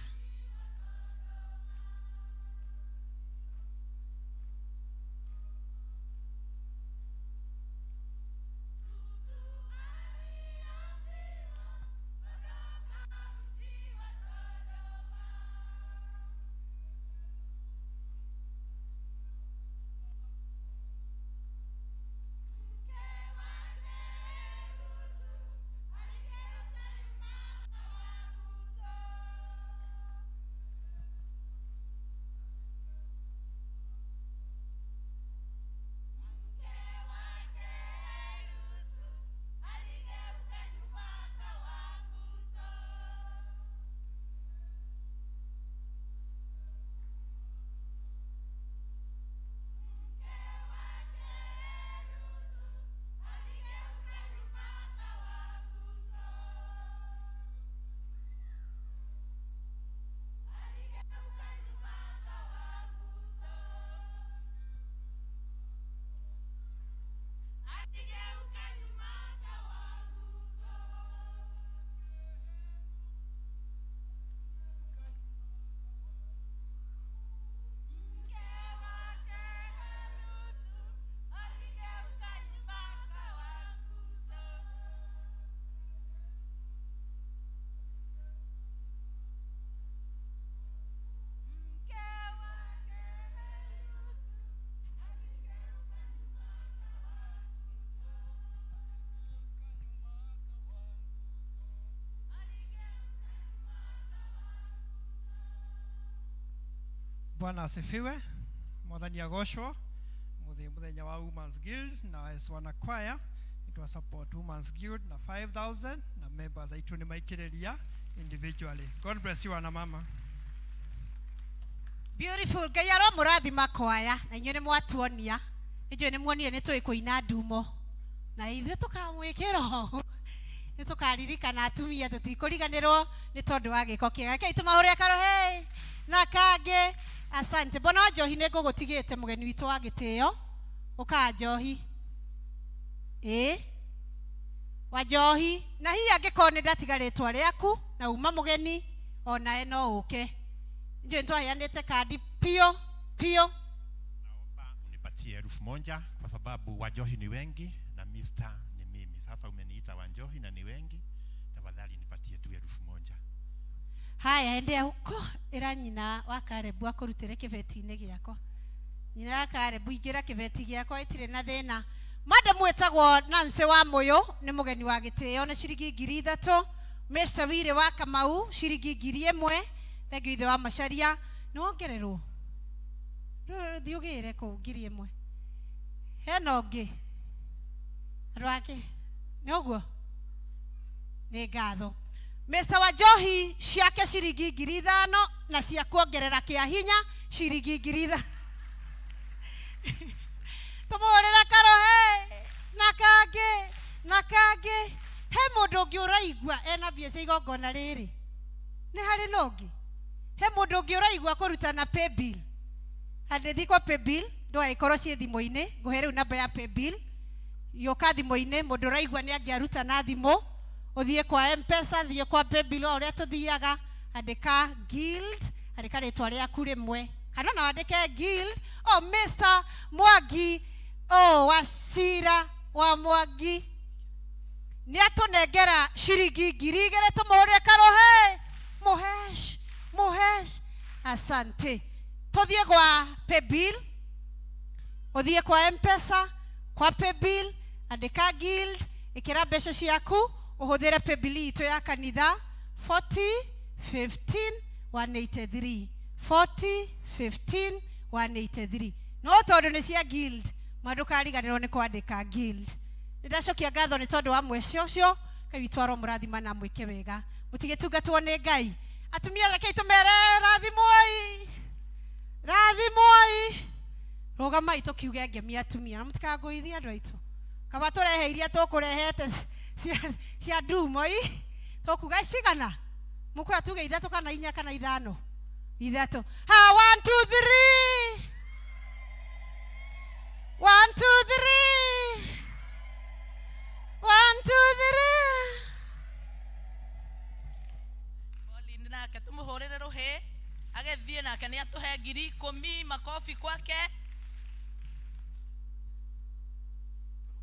Bwana asifiwe. Mwathani agoshwo. Muthenya wa Women's Guild na as wana choir it was support Women's Guild na 5,000 na members aitu ni maikiriria individually. God bless you ana mama. Beautiful. Gayaro murathima kwaya na inyuĩ nĩ mwatuonia. Inyuĩ nĩ muonire nĩ tũĩ kũina ndumo na ithuĩ tũkamwĩkĩra nĩ tũkaririkana atumia tũtikũriganĩrwo nĩ tondũ wa gĩko kĩega. Rekei tũmahũre karohei na kange. Asante. Bona Njohi nĩ ngũgũtigĩte mũgeni witũ wa gĩtĩo. Ũka Njohi. wa njohi na hihi angĩkorwo ndatiga rĩtwa rĩaku na uma mũgeni ona no ũke. Ndio nitwaheanĩte kadi pio. Naomba unipatie 1000 kwa sababu Wanjohi ni wengi na Mr. ni mimi. Sasa umeniita Wanjohi na ni wengi, tafadhali nipatie tu 1000. Haya, endea huko ĩra nyina wa Karebu akũrutĩre kĩbeti-inĩ gĩakwa. Nyina wa Karebu ingĩra kĩbeti gĩakwa itirĩ na thĩna. Madam wetagwo Nancy wa Moyo nĩ mũgeni wa gĩtĩo na ciringi 3000. Mr. Wire wa Kamau ciringi 1000. Thengio ithe wa Macharia nĩ wongererwo. Thiũgĩre kũ 1000. Hena ũngĩ. Andũ ake nĩ ũguo. Nĩ ngatho. Mr. Wanjohi ciake ciringi 5000 na cia kuongerera kĩa hinya ciringi 1000. Tũmũrĩra karohe na kangĩ he mũndũ ũngĩ ũraigua ena mbia cia igongona rĩrĩ. Nĩ harĩ na ũngĩ. He mũndũ ũngĩ ũraigua kũruta na pay bill. Handĩthi kwa pay bill ndũgagĩkorwo ciĩ thimũ-inĩ. Ngũhe rĩu namba ya pay bill. Yoka thimũ-inĩ mũndũ ũraigua nĩ angĩaruta na thimũ. Ũthiĩ kwa M-Pesa, thiĩ kwa pay bill ũrĩa tũthiaga. Andĩka guild, andĩka rĩtwa rĩaku rĩmwe. Kana no andĩke guild. Oh, Mr. Mwangi. Oh, Wacira wa Mwangi. Nĩ atũnengera ciringi 2000 tũmũhũrĩre karohe. Muhesh. Asante. Tũthiĩ kwa pay bill. Ũthiĩ kwa M-Pesa, kwa pay bill, andĩka guild, ĩkĩra mbeca ciaku, ũhũthĩre pay bill itũ ya kanitha 4015 183. No tondũ nĩ cia guild, mũndũ kariganĩrwo nĩ kwandĩka guild. Nĩndacokia ngatho nĩ tondũ wa mweci ũcio, Ngai witũ aromũrathima na mwĩke wega. Mũtigĩtungatwo nĩ Ngai. Atumia rekei tũmere rathimoi. Rogamai tũkiuge ngemi atumia na mũtikangũithie andũ aitũ. Kaba tũrehe iria tũkũrehete cia ndumo tũkuga cigana. Mũkwĩra tuge 3 kana 4 kana 5. 3. Ha 1 2 3. 1 2 3. 1 2 3. Pauline nake tũmũhũrĩre rũhĩ agĩthiĩ nake nĩ atũhe 10,000 makofi kwake.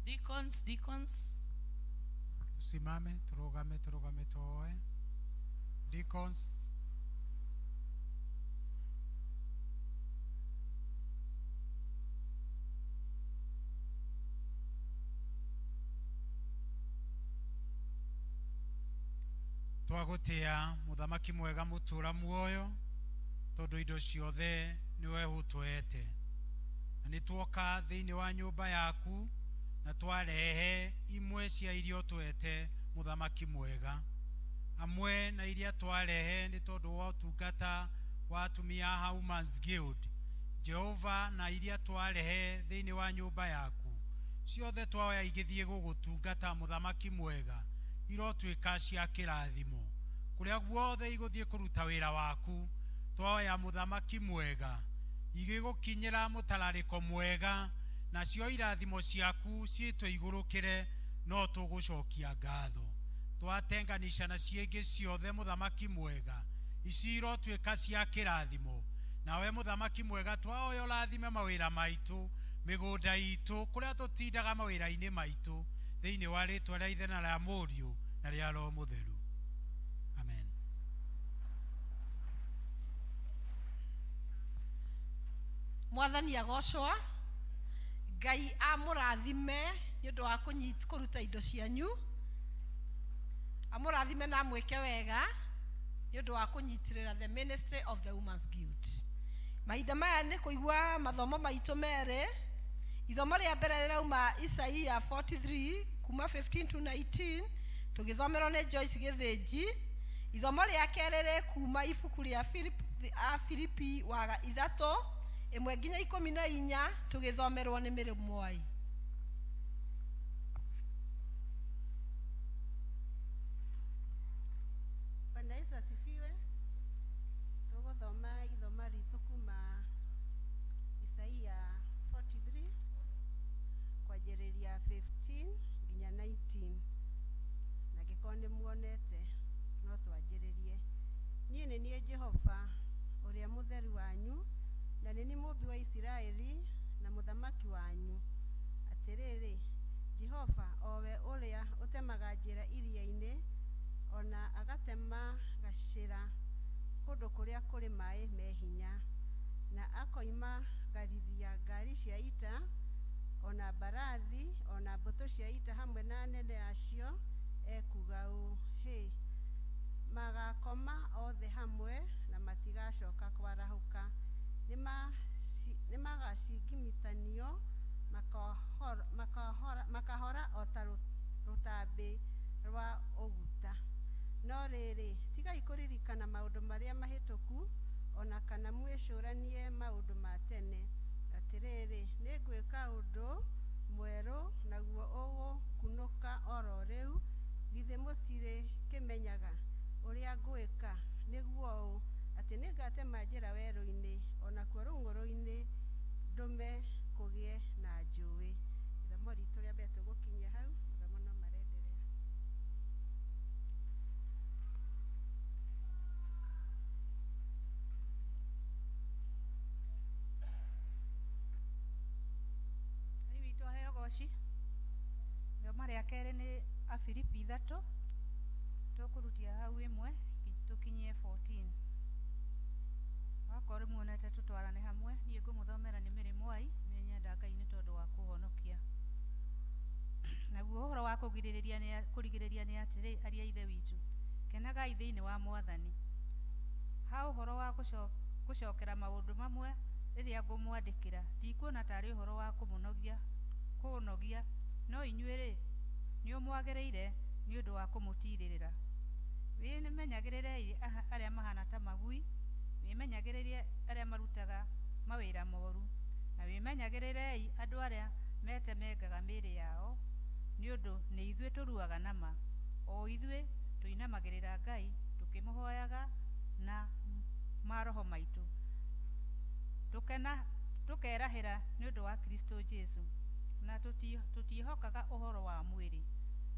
Deacons. Tusimame, turogame toe. Deacons. Twagutia muthamaki mwega mutura muoyo tondu indo ciothe niwe hutwete. Na nituoka thiini wa nyumba yaku na twarehe imwe cia irio twete muthamaki mwega. Amwe na iria twarehe ni tondu wa utungata wa atumia a Women's Guild. Jehova, na iria twarehe thiini wa nyumba yaku ciothe twaoya igithie gugutungata muthamaki mwega irotwika cia kirathimo. Kuria guothe iguthie kuruta wira waku twaoya muthamaki mwega igigukinyira mutarariko mwega na cio irathimo ciaku ciitwe igurukire no tugucokia ngatho. Twatenganisha na cienge ciothe muthamaki mwega iciro twika cia kirathimo. Nawe muthamaki mwega twaoya rathime mawira maitu migunda itu kuria tutindaga mawira-ini maitu thiini wa ritwa ria Ithe na ria Mũriũ na ria Roho Mũtheru. Amen. Mwathani agocwa. Ngai amũrathime nĩ ũndũ wa kũruta indo cianyu. Amũrathime na mwĩke wega nĩ ũndũ wa kũnyitirĩra the ministry of the Women's Guild. Mahinda maya nĩ kũigua mathomo maitũ merĩ. Ithomo rĩa mbere rĩrauma P.C.E.A 43 kuma 15 to 19 tũgĩthomerwo nĩ Joyce Gĩthĩnji. Ithomo rĩa kerĩ rĩ kuma ibuku rĩa Filipi wa 3 1 nginya 14 tũgĩthomerwo nĩ Mary Mwai. Bwana Yesu asifiwe. Tũgũthoma ithoma ritũ kuma P.C.E.A 43 kwanjĩrĩria 15 nginya 19. angĩkorwo nĩ muonete no twanjĩrĩrie. Niĩ nĩ niĩ Jehova ũrĩa mũtheru wanyu, na nĩ niĩ mũmbi wa Isiraeli na mũthamaki wanyu. Atĩrĩrĩ, Jehova owe ũrĩa ũtemaga njĩra iria-inĩ, ona agatema gacĩra kũndũ kũrĩa kũrĩ maĩ me hinya, na akoima garithia ngari cia ita, ona mbarathi, ona mbũtũ cia ita hamwe na anene acio, ekuga ũũ, hĩ, magakoma othe hamwe na matigacoka kwarahũka. Nĩ magacingimithanio makahora o ta rũtambĩ rwa ũguta. No rĩrĩ, tigai kũririkana maũndũ marĩa mahĩtũku, ona kana mwĩcũranie maũndũ ma tene. Atĩrĩrĩ, nĩ ngwĩka ũndũ mwerũ, naguo ũgũkunũka oro rĩu. Githĩ mũtirĩ kĩmenyaga ũrĩa ngwĩka? Nĩguo ũũ, atĩ nĩngatema njĩra werũ-inĩ, onakuo rũng'ũrũ-inĩ ndũme kũgĩe na njũĩ. Ithomo ritũ rĩa mbere tũgũkinyia hau, mathomo no marenderea. Ngai witũ aheo goci. Ithomo rĩa kerĩ nĩ Afilipi 3, tũkũrutia hau ĩmwe tũkinyie 14. Wakorwo muonete tũtwarane hamwe, niĩ ngũmũthomera nĩ Mĩrĩ Mwai, nĩ nyenda Ngai nĩ tondũ wa kũhonokia. Naguo ũhoro wa kũrigĩrĩria nĩ atĩrĩ, ariũ a Ithe witũ, kenagai thĩinĩ wa Mwathani. Ha ũhoro wa gũcokera maũndũ mamwe rĩrĩa ngũmwandĩkĩra, ndikuona tarĩ ũhoro wa kũũnogia, no inyuĩ-rĩ, nĩ ũmwagĩrĩire nĩ ũndũ wa kũmũtirĩrĩra. Wĩmenyagĩrĩrei arĩa mahana ta magui, wĩmenyagĩrĩrie arĩa marutaga mawĩra moru, na wĩmenyagĩrĩrei andũ arĩa metemengaga mĩĩrĩ yao, nĩ ũndũ nĩ ithuĩ tũruaga na ma. O ithuĩ tũinamagĩrĩra Ngai tũkĩmũhoyaga na maroho maitũ, tũkerahĩra nĩ ũndũ wa Kristo Jesu, na tũtiĩhokaga ũhoro wa mwĩrĩ.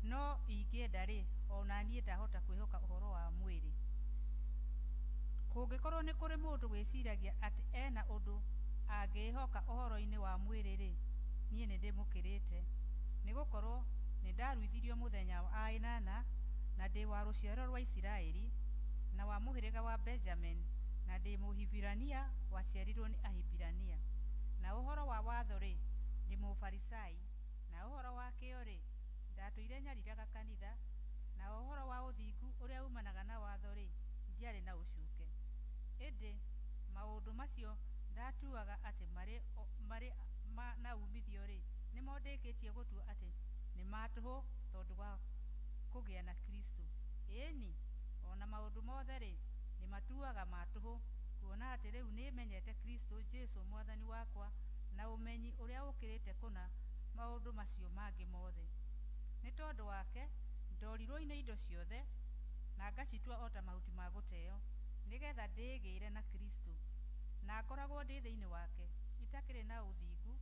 No ingĩenda-rĩ, ona niĩ ndahota kwĩhoka ũhoro wa mwĩrĩ. Kũngĩkorwo nĩ kũrĩ mũndũ gwĩciragia atĩ ena ũndũ angĩhoka ũhoro-inĩ wa mwĩrĩ-rĩ, niĩ nĩ ndĩmũkĩrĩte. Nĩ gũkorwo nĩ ndaruithirio mũthenya wa 8 na ndĩ wa rũciaro rwa Isiraeli na wa mũhĩrĩga wa Benjamin, na ndĩ Mũhibirania waciarirwo nĩ Ahibirania. Na ũhoro wa watho-rĩ, ndĩ Mũfarisai, na ũhoro wa kĩo-rĩ, ndatũire nyariraga kanitha, na ũhoro wa ũthingu ũrĩa umanaga na watho-rĩ, ndiarĩ na ũcuuke. Ĩndĩ maũndũ macio ndatuaga atĩ marĩ na umithio-rĩ, nĩ mondĩkĩtie gũtua atĩ nĩ matũhũ tondũ wa kũgĩa na Kristo. Ĩni, ona maũndũ mothe-rĩ, nĩ matuaga matũhũ, kuona atĩ rĩu nĩ menyete Kristo Jesu Mwathani wakwa, na ũmenyi ũrĩa ũkĩrĩte kũna maũndũ macio mangĩ mothe. Nĩ tondũ wake ndorirwo nĩ indo ciothe, na ngacitua o ta mahuti ma gũteo, nĩgetha ndĩgĩĩre na Kristo, na ngoragwo ndĩ thĩinĩ wake, itakĩrĩ na ũthingu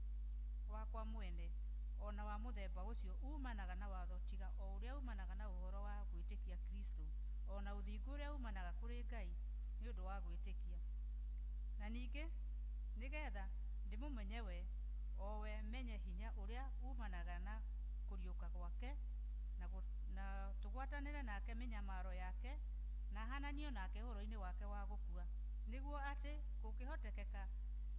wakwa mwene, ona wa mũthemba ũcio umanaga na watho, tiga o ũrĩa umanaga na ũhoro wa gwĩtĩkia Kristo, ona ũthingu ũrĩa umanaga kũrĩ Ngai nĩ ũndũ wa gwĩtĩkia. Na ningĩ nĩgetha ndĩmũmenye we, o we menye hinya ũrĩa umanaga na kũriũka gwake, na tũgwatanĩre nake mĩnyamaro yake, na hananio nake ũhoro-inĩ wake wa gũkua, nĩguo atĩ kũngĩhotekeka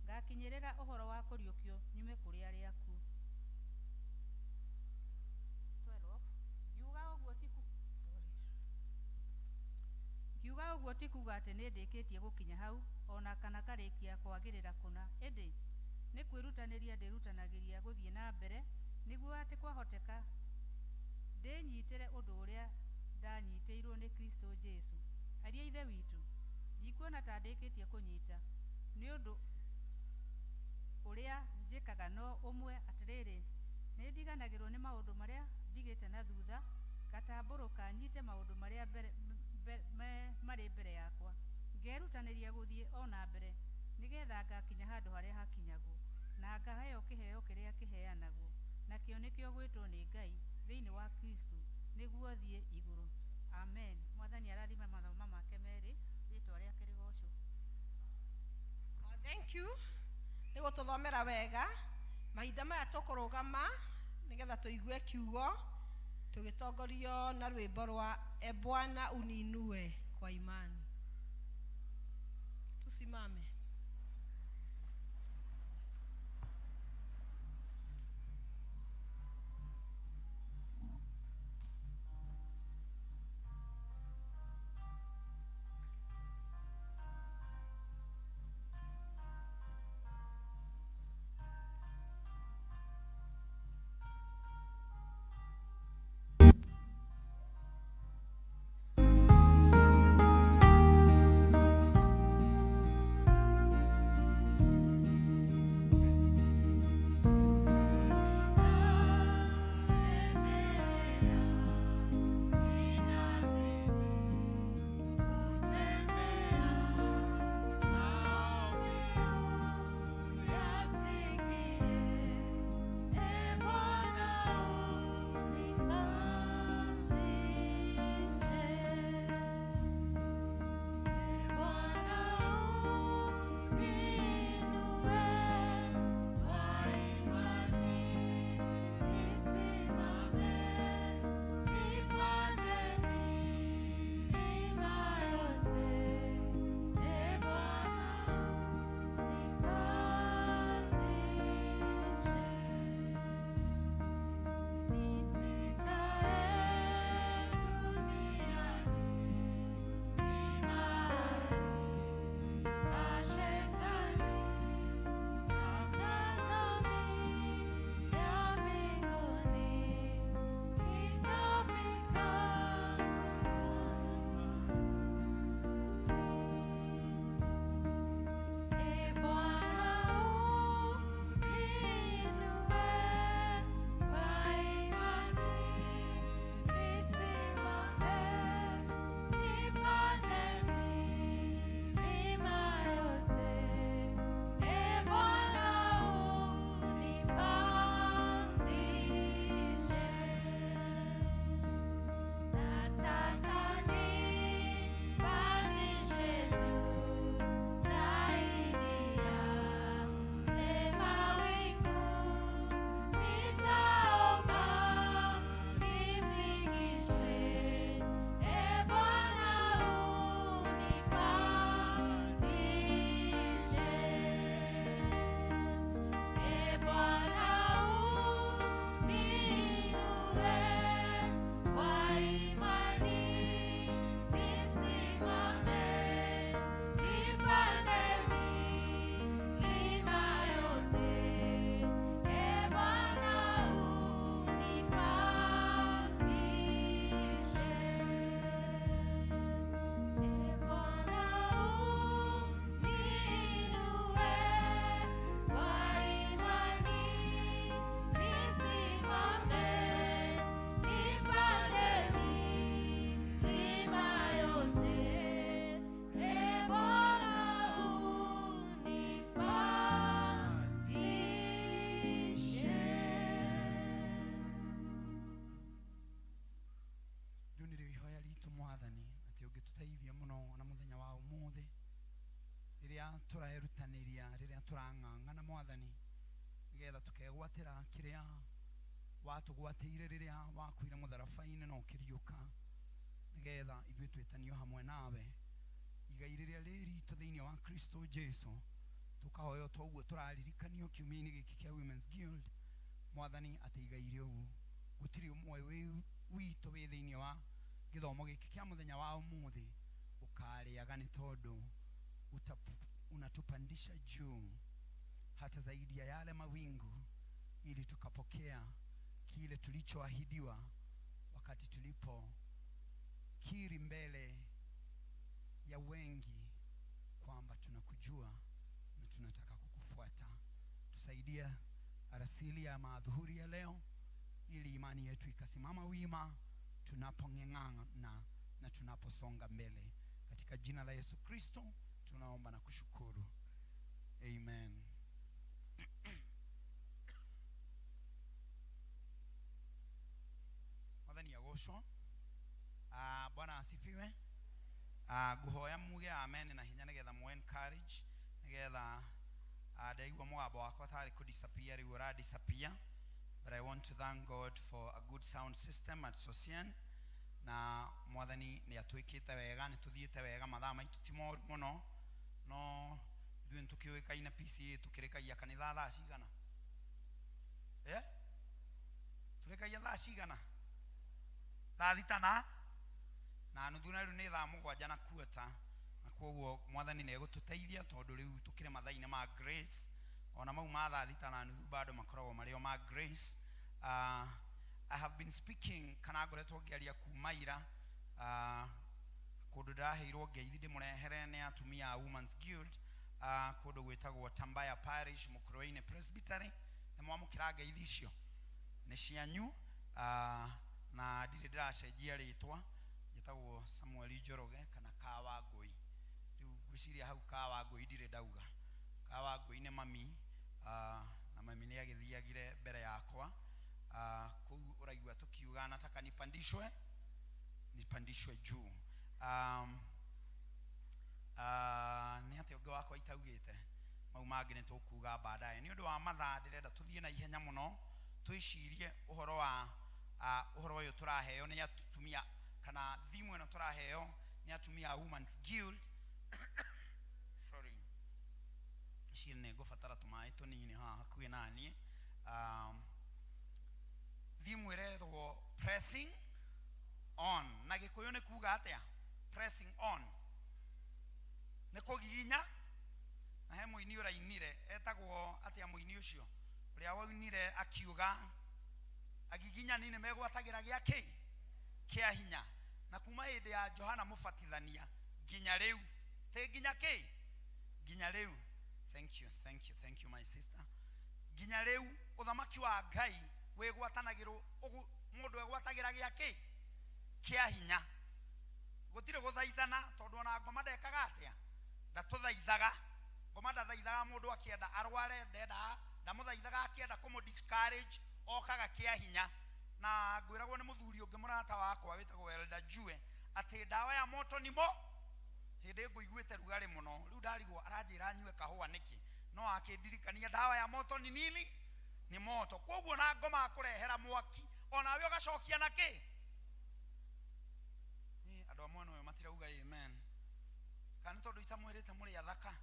ngakinyĩrĩra ũhoro wa kũriũkio nyume kũrĩ arĩa akuũ. 12. Ngiuga ũguo ti kuuga atĩ nĩ ndĩkĩtie gũkinya hau, ona kana karĩkia kwagĩrĩra kũna, ĩndĩ nĩ kwĩrutanĩria ndĩrutanagĩria gũthiĩ na mbere, nĩguo atĩ kwahoteka ndĩnyitĩre ũndũ ũrĩa ndanyitĩirwo nĩ Kristo Jesu. Ariũ a Ithe witũ, ndikuona ta ndĩkĩtie kũnyita, nĩ ũndũ ũrĩa njĩkaga no ũmwe, atĩrĩrĩ, nĩ ndiganagĩrwo nĩ maũndũ marĩa ndigĩte na thutha, ngatambũrũka nyite maũndũ marĩa marĩ mbere yakwa, ngerutanĩria gũthiĩ o na mbere, nĩgetha ngakinya handũ harĩa hakinyagwo, na ngaheo kĩheo kĩrĩa kĩheanagwo, nakĩo nĩkĩo gwĩtwo nĩ Ngai thĩinĩ wa Kristo, nĩguo thiĩ igũrũ. amen. Mwathani arathime mathomo make merĩ, rĩtwa rĩake rĩgocwo. Thank you nĩ gũtũthomera wega. Mahinda maya tũkũrũgama nĩgetha tũigue kiugo tũgĩtongorio na rwĩmbo rwa E Bwana uninue kwa imani. Tusimame. tũrerutanĩria rĩrĩa tũrang'ang'ana Mwathani nĩgetha tukegwatĩra kĩrĩa watũgwatĩire rĩrĩa wakuire mũtharaba-inĩ na ũkĩriũka nĩgetha ithuĩ twĩtanio hamwe nawe igai rĩrĩa rĩritũ thĩinĩ wa Kristo Jesu tukahoya toguo tũraririkanio kiumia-inĩ gĩkĩ kĩa Women's Guild Mwathani atĩ igai rĩu gũtirĩ ũmwe witũ wĩ thĩinĩ wa gĩthomo gĩkĩ kĩa mũthenya wa ũmũthĩ ũkarĩaga nĩ tondũ unatupandisha juu hata zaidi ya yale mawingu ili tukapokea kile tulichoahidiwa wakati tulipo kiri mbele ya wengi kwamba tunakujua na tunataka kukufuata. Tusaidia arasili ya maadhuhuri ya leo ili imani yetu ikasimama wima tunapong'eng'ana na tunaposonga mbele. Katika jina la Yesu Kristo tunaomba na kushukuru. Amen. Mwathani agocwo. Bwana Bwana asifiwe. Nguhoya muge amen na hinya nigetha mu encourage nigetha ndaigua mũgambo wakwa tarĩ ku disappear rĩu ũra disappear, but I want to thank God for a good sound system at Socian. Na mwathani nĩ atwĩkĩte wega, nĩ tũthiĩte wega, mathaa maitũ ti moru mũno, no ithuĩ nĩ tũkĩũĩkaine P.C.E.A tũkĩrĩkagia kanitha thaa cigana? Tũrĩkagia thaa cigana? Thaa thita na nuthu na rĩu nĩ thaa mũgwanja na kuota, na koguo mwathani nĩ egũtũteithia tondũ rĩu tũkĩrĩ mathaa-inĩ ma grace, ona mau ma thaa thita na nuthu bado makoragwo marĩ o ma grace. I have been speaking kana ngoretwo ngĩaria kuma ira kũndũ ndaheirwo ngeithi ndĩmũrehere nĩ atumia a Women's Guild kũndũ gwĩtagwo Tambaya Parish Mũkũrũ-inĩ Presbytery. Nĩ mwamũkĩra ngeithi icio? Nĩ cianyu? Na ndirĩ ndĩracenjia rĩtwa, njĩtagwo Samuel Njoroge kana Kawangũi. Rĩu ngwĩciria hau Kawangũi ndirĩ ndauga. Kawangũi nĩ mami, na mami nĩ agĩthiagire mbere yakwa. Kũu ũraigua tukiuga nataka nipandishwe juu. Nĩ atĩ ũngĩ wakwa itaugĩte mau mangĩ nĩ tũkuga baadaye. Nĩ ũndũ wa mathaa ndĩrenda tũthiĩ na ihenya mũno, twĩcirie ũhoro wa ũhoro ũyũ tũraheo nĩ atumia, kana thimu ĩno tũraheo nĩ atumia a Women's Guild. Sorry, ciĩ nĩ ngũbatara tũmaĩ tũnini haha hakuhĩ na niĩ. Thimu ĩretwo pressing on, na Gĩkũyũ nĩ kuga atĩa? Pressing on nĩ kũgiginya. Na he mũini ũrainire etagwo atĩa mũini ũcio ũrĩa waunire akiuga agiginyani nĩ megwatagĩra gĩakĩ kĩa hinya. Na kuma hĩndĩ ya Johana Mũbatithania nginya rĩu te nginya kĩ nginya rĩu. Thank you my sister. Nginya rĩu ũthamaki wa Ngai wĩgwatanagĩrwo mũndũ egwatagĩra gĩakĩ kĩa hinya. Gũtirĩ gũthaithana tondũ ona ngoma ndekaga atĩa, ndatũthaithaga. Ngoma ndathaithaga mũndũ akĩenda arware, ndamũthaithaga akĩenda kũmũ-discourage, okaga kĩa hinya. Na ngwĩragwo nĩ mũthuri ũngĩ mũrata wakwa wĩtagwo Elda Jue atĩ ndawa ya moto nĩ mo. Hĩndĩ ngũiguĩte rugarĩ mũno, rĩu ndarigwo aranjĩra nyue kahũa nĩkĩ, no akĩndirikania ndawa ya moto ni nini? Ni moto. Koguo na ngoma akũrehera mwaki, onawe ũgacokia na kĩ? Andũ a mwena ũyũ matirauga amen. Kana tondũ itamwĩrĩte mũrĩ athaka.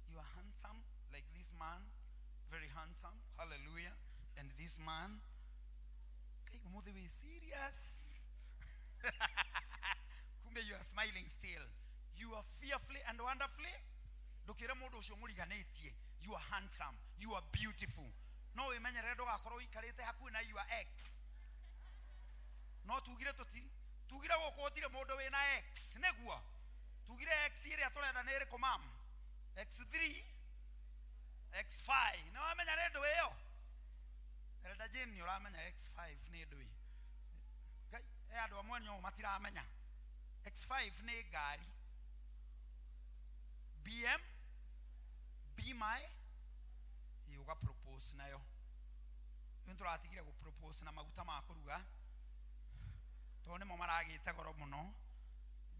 You are handsome like this man, very handsome. Hallelujah. And this man, okay, umuthi we serious. Kumbe you are smiling still. You are fearfully and wonderfully. Ndũkĩre mũndũ ũcio mũriganĩtie. You are handsome, you are beautiful. No wĩmenyerere ndũgakorwo ikarĩte hakuhĩ na your ex. No tugire gũkũ gũtirĩ mũndũ wĩna ex, nĩguo tugire ex ĩrĩa tũrenda nĩ ĩrĩkũ mam? X3, X5. Nĩ wamenya nĩ ndũ ĩyo? Elda Jane nĩ ũramenya X5 nĩ ndũ ĩ? Ngai, andũ amwe nĩo matiramenya. X5 nĩ ngari. BM Be my uga propose nayo. Nĩ tũratigire gũ propose na maguta ma kũruga tondũ nĩmo maragĩte goro mũno.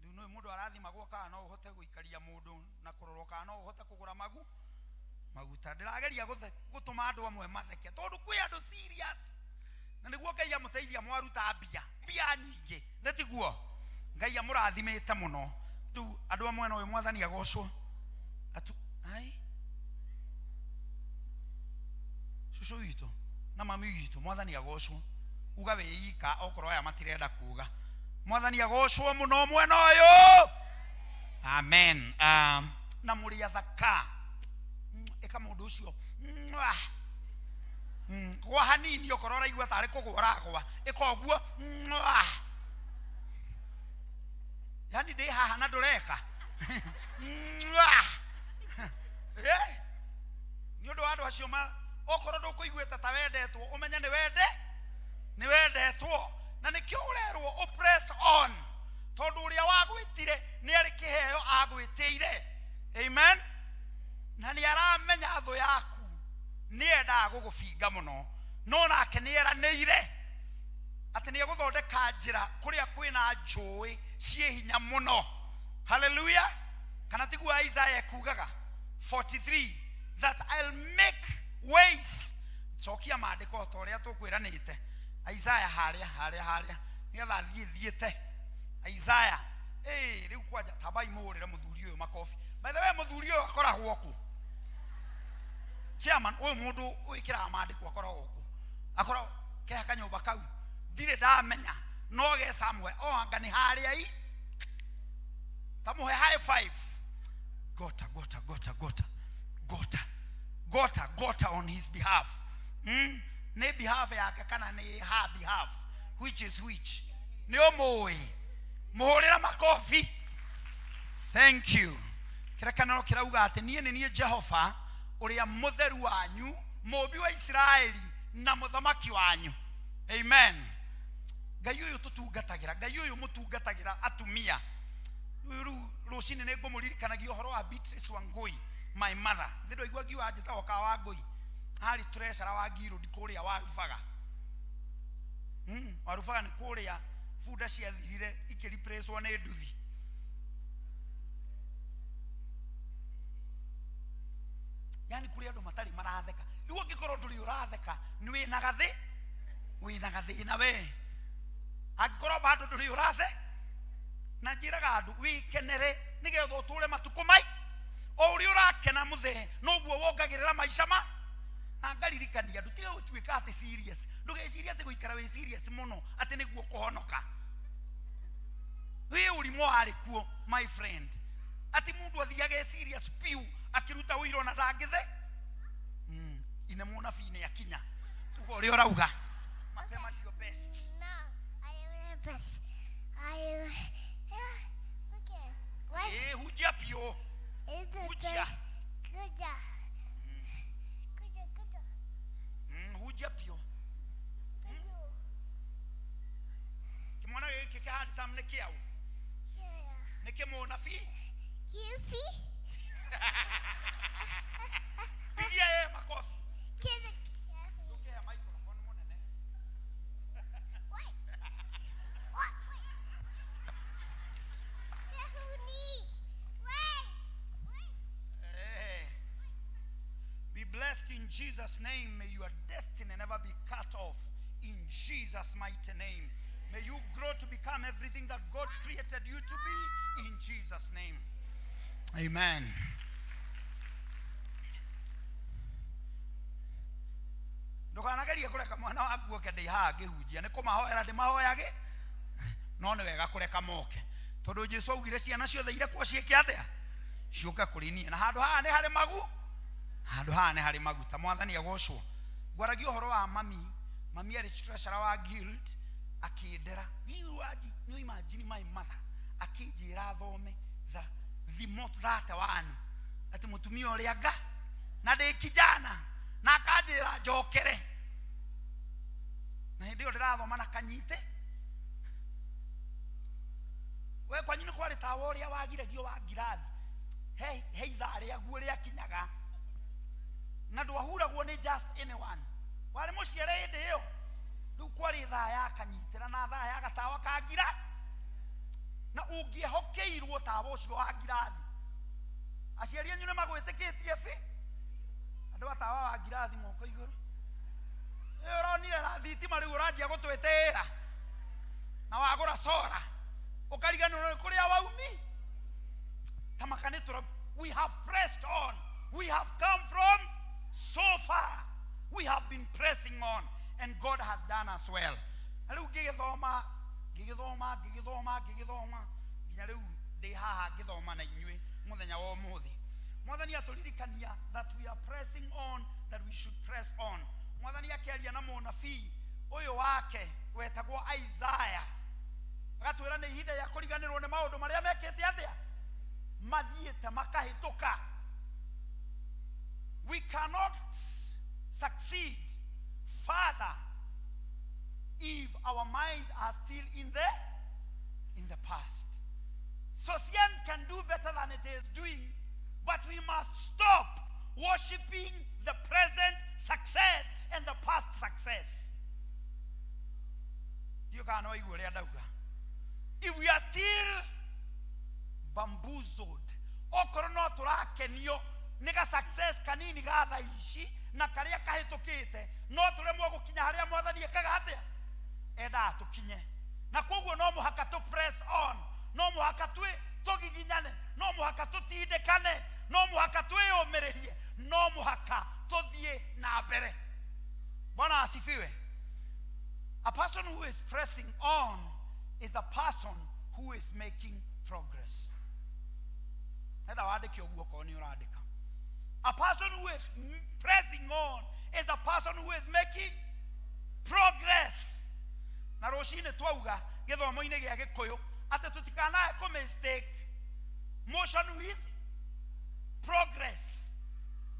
Rĩu no mũndũ arathimagwo kana no ũhote gũikaria mũndũ na kũrorwo kana no ũhote kũgũra maguta. Ndĩrageria gũtũma andũ amwe matheke tondũ kwĩ andũ serious, na nĩguo Ngai amũteithia mwaruta mbia nyingĩ, nĩ tiguo? Ngai amũrathimĩte mũno. Rĩu andũ amwe no mwathani agocwo Shusho witũ na mami witũ mwathani agocwo. Uga wĩika okorwo aya matirenda kuga. Mwathani agocwo mũno mwena ũyũ. Amen. Na mũrĩ athaka. Eka mũndũ ũcio gwa hanini okorwo ũraigua tarĩ kũgũra gwa ĩka ũguo. Yani ndĩ haha na ndũreka. Nĩ ũndũ wa andũ acio okorwo ndũkũiguĩte ta wendetwo ũmenye nĩ wendetwo. Na nĩkĩo ũrerwo press on tondũ ũrĩa wagwĩtire nĩ arĩ kĩheo agwĩtĩire. Amen. Na nĩ aramenya thũ yaku nĩ endaga gũgũbinga mũno, no nake nĩ eranĩire ati nä egåthondeka njä ra kå rä a kwä na njåä ciä hinya må no. Hallelujah. Kana tiguo Isaiah kugaga 43 that I'll make ways. Cokia maandĩko ta ũrĩa tũkwĩranĩte. Isaiah harĩa nĩgetha thiĩte Isaiah. Rĩu kwanja tabai mũhũrĩre mũthuri ũyũ makobi. By the way, mũthuri ũyũ akoragwo kũ? Chairman, ũyũ mũndũ wĩkĩraga maandĩko akoragwo kũ? Akoragwo keha kanyũmba kau. Ndirĩ ndamenya no ge Samuel o anga nĩ harĩa i. Tamuhe high five. Gota on his behalf. Ne behalf yake kana ne her behalf. Which is which? Ne omoi. Muhurira makofi. Thank you. Kira kanano kirauga ati nie ni Jehova uria mutheru wanyu, mubi wa Israeli na muthamaki wanyu. Amen. Ngai uyu tutungatagira, Ngai uyu mutungatagira atumia. Rucini nä ngå må ririkanagia å horo wa Beatrice Wangui, my mother. Thä ndå igua ngiuga njä tagwo ka Wangui harä trecera wa ngirå kå rä a warubaga. Warubaga nä kå rä a bunda ciathirire ikä replacewo nä nduthi. Yani kå rä andå matarä maratheka. Rä u angä korwo ndå rä å ratheka nä wä na gathä na we. Angä korwo bandå ndå rä å rathe na njiraga andu wikenere nigetha uture matuko mai o uri urakena muthe noguo wongagirira maica ma na ngaririkania andu tiga gutwika ati serious ndugeciria ati guikara we serious muno ati niguo kuhonoka we uri mwari kuo my friend ati mundu athiage serious piu akiruta wiro na ndangithe ine muna fine yakinya ugo uri urauga mapema ndio best. No, I am the best. Hujia pio. Hujia. Hujia pio. Kimwana giki kahadi sam ne kiau. Ne kimona fi. Kifi. Pigia makofi. Kifi. Tukea microphone monene. Blessed in Jesus' name. May your destiny never be cut off. In Jesus' mighty name. May you grow to become everything that God created you to be. In Jesus' name. Amen. Ndukanagerie kureka mwana waku oke ndeihaga ngihunjia nĩ kũmahoera ndĩmahoyage no nĩ wega kũreka moke tondũ Jesũ augire ciana ciothe irekwo ciĩke atĩa ciũke kũrĩ niĩ na handũ haha nĩ harĩ magu. Handå haha nä harä maguta mwathani agocwo ngwaragia å horo wa mami arä treasurer wa guild akä ndera nä imagine my mother akä njä ra thome thimo thate wanu atä må tumia å rä a nga na ndä kijana na akanjä ra njokere na hä ndä ä yo ndä rathoma na kanyite we kwanyu nä kwarä tawa å rä a wagiragio wa ngirathi he ithaa rä aguo rä akinyaga na ndwahuragwo ni just anyone wale muciare hĩndĩ ĩyo rĩu kwarĩ thaa ya kanyitĩra na thaa ya gatawa ka ngira na ũngĩehokeirwo tawa ũcio wa ngirathi aciari anyu nĩ magwĩtĩkĩtie bi andũ atawa wa ngirathi moko igũrũ ũronire na thitima rĩu ũranjia gũtwĩtĩĩra na wagũra cora ũkariganĩrwo nĩ kũrĩa waumi tamaka nĩ tũra. We have pressed on. We have come from so far. We have been pressing on and God has done us well. Rĩu ngĩgĩthoma nginya rĩu ndĩ haha ngĩthoma na inyuĩ mũthenya wa ũmũthĩ. Mwathani atũririkania that we are pressing on, that we should press on. Mwathani akĩaria na mũnabii ũyũ wake wetagwo Isaiah agatwĩra nĩ ihinda rĩa kũriganĩrwo nĩ maũndũ marĩa mekĩte atĩa mathiĩte makahĩtũka. We cannot succeed further if our minds are still in the past. Society can do better than it is doing, but we must stop worshiping the present success and the past success. dio kana waigu ria ndauga. If we are still bamboozled, okoro no turakenio niga success kanini gatha ici na karia kahitukite no turemwo gukinya haria mwathani ekaga atia enda tukinye. Na koguo no muhaka tu press on, no muhaka tugiginyane, no muhaka tutindekane, no muhaka twiyumiririe, no muhaka tuthie na mbere. Bwana asifiwe. A person who is pressing on is a person who is making progress. Nenda waandike uguo ko ni uraandika. A person who is pressing on is a person who is making progress. Na roshine twauga githomo-ini gia Gikuyu ati tutikanae ku mistake motion with progress.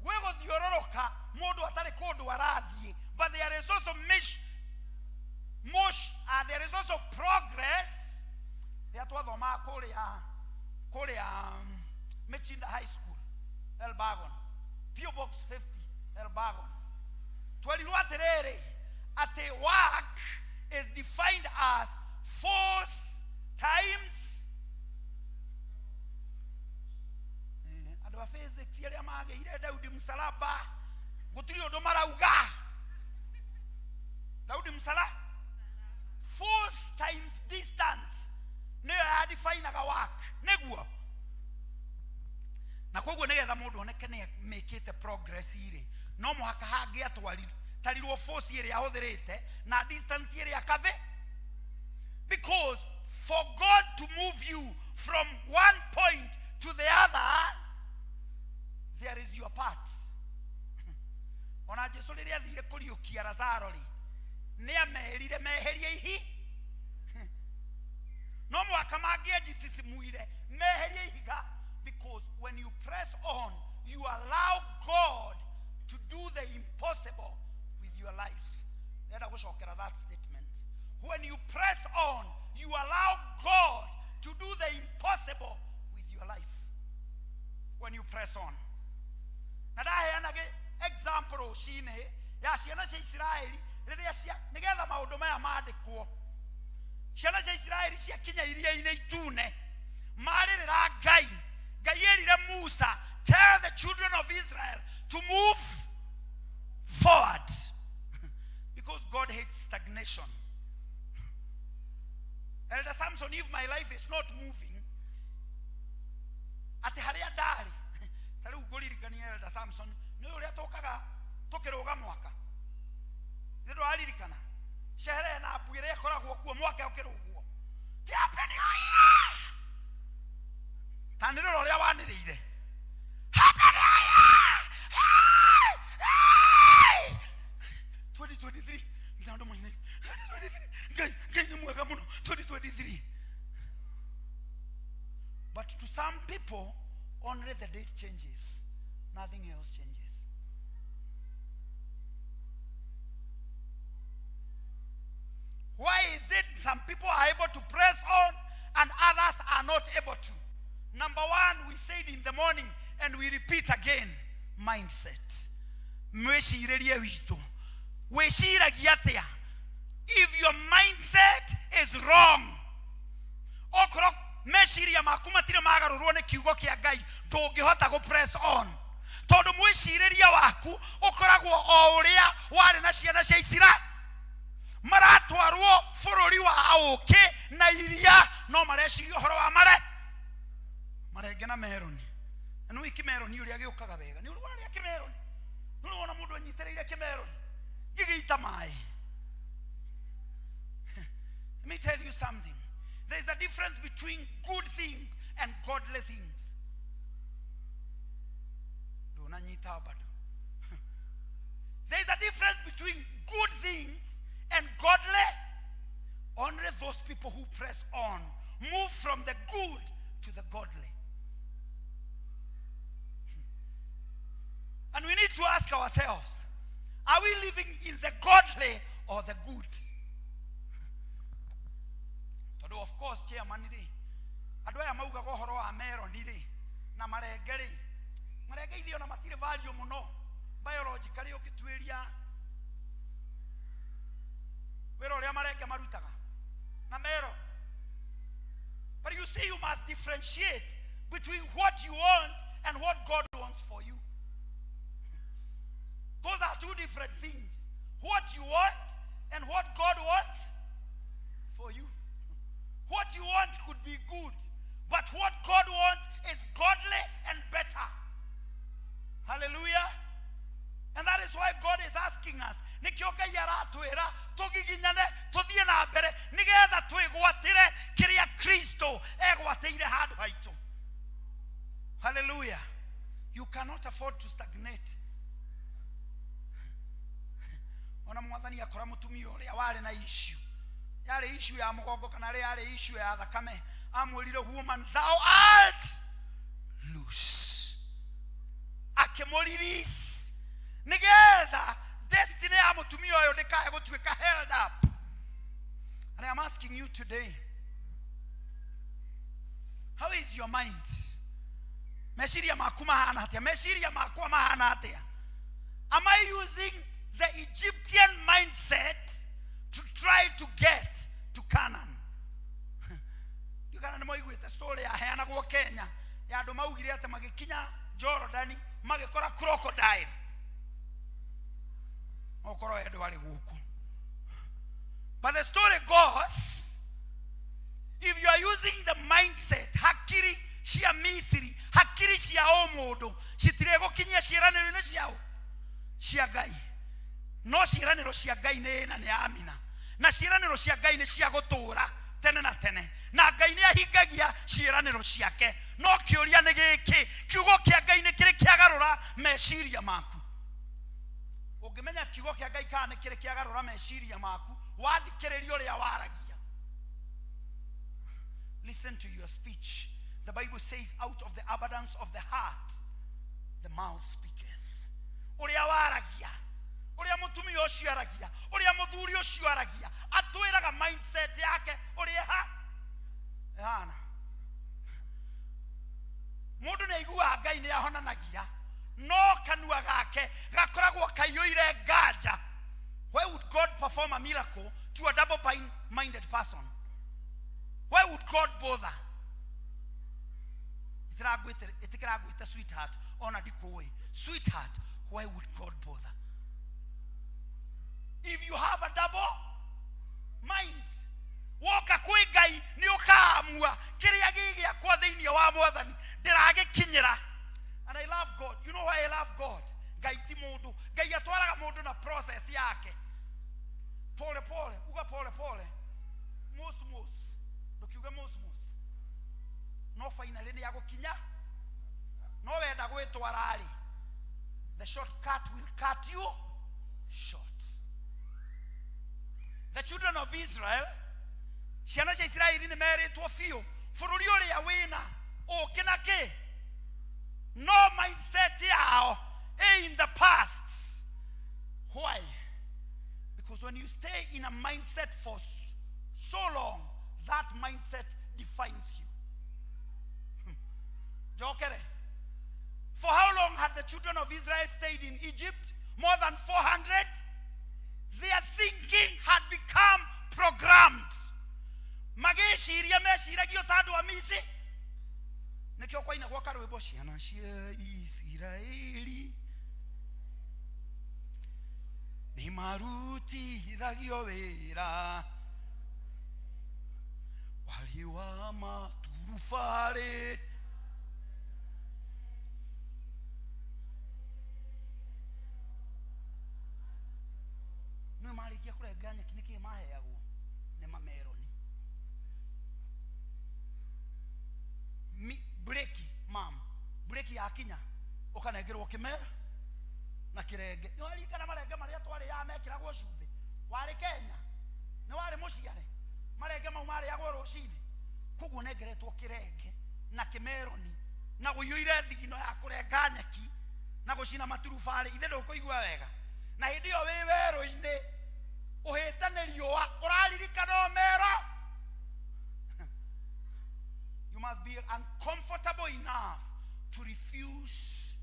We guthiororoka mundu atari kundu arathie, but there is also there is also progress. Ria twathoma kuria Mechinda High School Elbagon, P.O. Box 50 Elbagon, twarirwo atiriri ati work is defined as force times adu physics iria mageire Daudi msalaba gutiri undu marauga Daudi msalaba force times distance ne ya define aga work neguo. Na koguo nigetha mundu oneke ne make it progress ire no muhaka hangi tarirwo force ire ahuthirite na distance ire akave, because for God to move you from one point to the other there is your part. Ona Jesu riria athire kuriukia Lazaro ri ni amerire meherie ihi no muhaka mangie jisisimuire meherie ihiga, because when you press on you allow God to do the impossible with your life. Let us go that statement. When you press on you allow God to do the impossible with your life. When you press on. Na daheana example shine ya ciana cia Israeli riria cia nigetha maundu maya maandikwo. Ciana cia Israeli cia kinya iria-ini itune maririra Ngai erire Musa, tell the children of Israel to move forward because God hates stagnation. Elder Samson, if my life is not moving ati haria ndari tariu nguririkania Elder Samson ni uria tukaga tukiruga mwaka ndio aririkana sherehe na abuire koragwo kuo mwaka ukirugwo ti hapeni oya taniro uria waniriire hapeni oya 2023 ndio mwenye 2023 ngai mwaka muno 2023. But to some people only the date changes, nothing else changes. Why is it some people are able to press on and others are not able to? Number one, we said in the morning and we repeat again, mindset. Mweshiririe witu. Weshiragia atia. If your mindset is wrong, okoro meshiria makumatire magarurwo ne kiugo kia Ngai ndungihota go press on. Tondu mweshiriria waku ukoragwo o uria wari na ciana cia Isiraeli maratwarwo bururi wa auke na iria no mareciria horo wa marenge na meroni. Anu ikimeroni uria giukaga wega ni uri wari akimeroni nuri wona mundu anyitereire kimeroni gigiita mai. Let me tell you something. There is a difference between good things and godly things. There is a difference between good things and godly. Only those people who press on move from the good to the godly. And we need to ask ourselves, are we living in the godly or the good? Of course, chairman ri adu aya mauga go horo wa meroni ri na marenge ri marenge ithio na matire value muno biologically ukitwiria wero ria marenge marutaga Namero. But you see, you must differentiate between what you want and what God wants for you. Those are two different things. What you want and what God wants for you. What you want could be good, but what God wants is godly and better. Hallelujah. And that is why God is asking us, nikioka yaratwira tugiginyane tuthie na mbere nigetha twigwatire kiria Kristo egwateire handu haitu. Hallelujah. You cannot afford to stagnate. Ona mwathani akora mutumia uria wari na issue. Yale issue ya mugongo kana yale issue ya thakame. Amwirire woman, thou art loose. Akemoririce. Nigetha destiny ya mutumia uyo ndikae gutwika held up. And I am asking you today, how is your mind? Meshiria maku mahana atia? Meshiria maku mahana atia? Am I using the Egyptian mindset to try to get to Canaan? You can know the story ya heana go Kenya. Ya ndo maugire ate magikinya Jordan magikora crocodile. Okoro edo wali guku. But the story goes, if you are using the mindset hakiri shia Misiri, hakiri shia omodo, shitirego kinya shiraniro ne shiao. Shia gai. No shiraniro shia gai ne na ne amina. Na shiraniro shia gai ne shia gotura tene na tene. Na gai ne ahigagia shiraniro shiake. No kioria ne giki, kiugo kia gai ne kire kiagarura meshiria maku. Ogimenya kiugo kia gai kana kire kiagarura meshiria maku, wathikiririo ria waragia. Listen to your speech. The Bible says, out of the abundance of the heart, the mouth speaketh. Uria waragia, uria mutumi ucio aragia, uria muthuri ucio aragia, atwiraga mindset yake uria hana. Mundu ne igua Ngai ne ahonanagia, no kanua gake gakoragwo kaiyuire nganja. Why would God perform a miracle to a double-minded person? Why would God bother? Sweetheart, sweetheart, why would God bother? If you have a double mind, woka kwi Ngai ni ukaamua kiria gigia kwa thiini wa mwathani ndiragikinyira. And I love God. You know why I love God? Ngai ti mundu. Ngai atwaraga mundu na process yake. Pole pole, uga pole pole. Mos. Ndukiuga mos. No finally ni yagukinya. No wenda gwitwara ri. The shortcut will cut you short. The children of Israel, ciana cia Israeli ni meritwo fiu. Fururi uria wina okinake. No mindset yao in the past. Why? Because when you stay in a mindset for so long, that mindset defines you. Jokere. For how long had the children of Israel stayed in Egypt? More than 400. Their thinking had become programmed. Mageshiria meshiragio tadu amisi. Nekio kwa ina gwaka rwimbo ciana cia Isiraeli ni marutithagio wira wali wa maturubari. No malikia kurenganya kiniki maheagwo ne mameroni breki mam breki ya kinya ukanengerwo kimera na kirenge no ari kana marenge maria twari ya mekiragwo cumbi wari Kenya ni wari muciare marenge mau mari agwo rucini kuguo nengeretwo kirenge na kimeroni na guyuire thigino ya kurenga nyeki na gucina maturubari ithe ndukuigua wega na hindi yo wi weru-ini uhitane riua uraririkana omero. You must be uncomfortable enough to refuse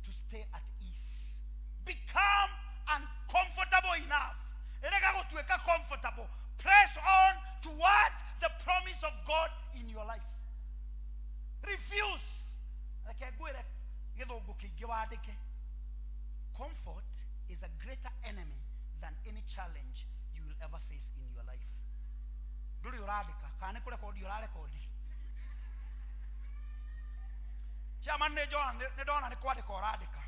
to stay at ease. Become uncomfortable enough. Lega gutweka comfortable press on towards the promise of God in your life. Refuse. Comfort is a greater enemy than any challenge you will ever face in your life. Nduri uradika kane kule kodi urale kodi. Chairman ne dona ne kwade koradika.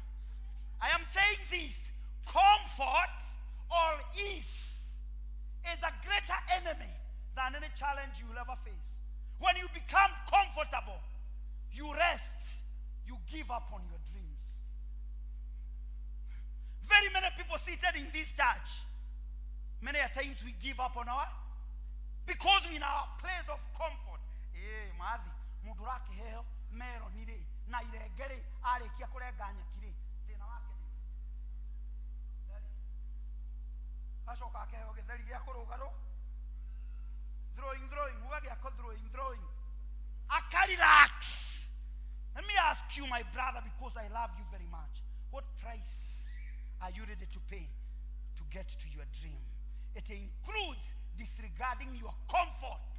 I am saying this: comfort or ease is a greater enemy than any challenge you will ever face. When you become comfortable, you rest, you give up on your dreams. Very many people seated in this church, many a times we give up on our, because we're in our place of comfort. Madhi, muduraki heo, mero nire, na iregere, are kia kureganya kiri. Tena wake ni. Ashoka keo githeri ya kurugaro. Drawing, ugagia ko drawing. Aka relax. Let me ask you, my brother, because I love you very much. What price are you ready to pay to get to your dream? It includes disregarding your comfort,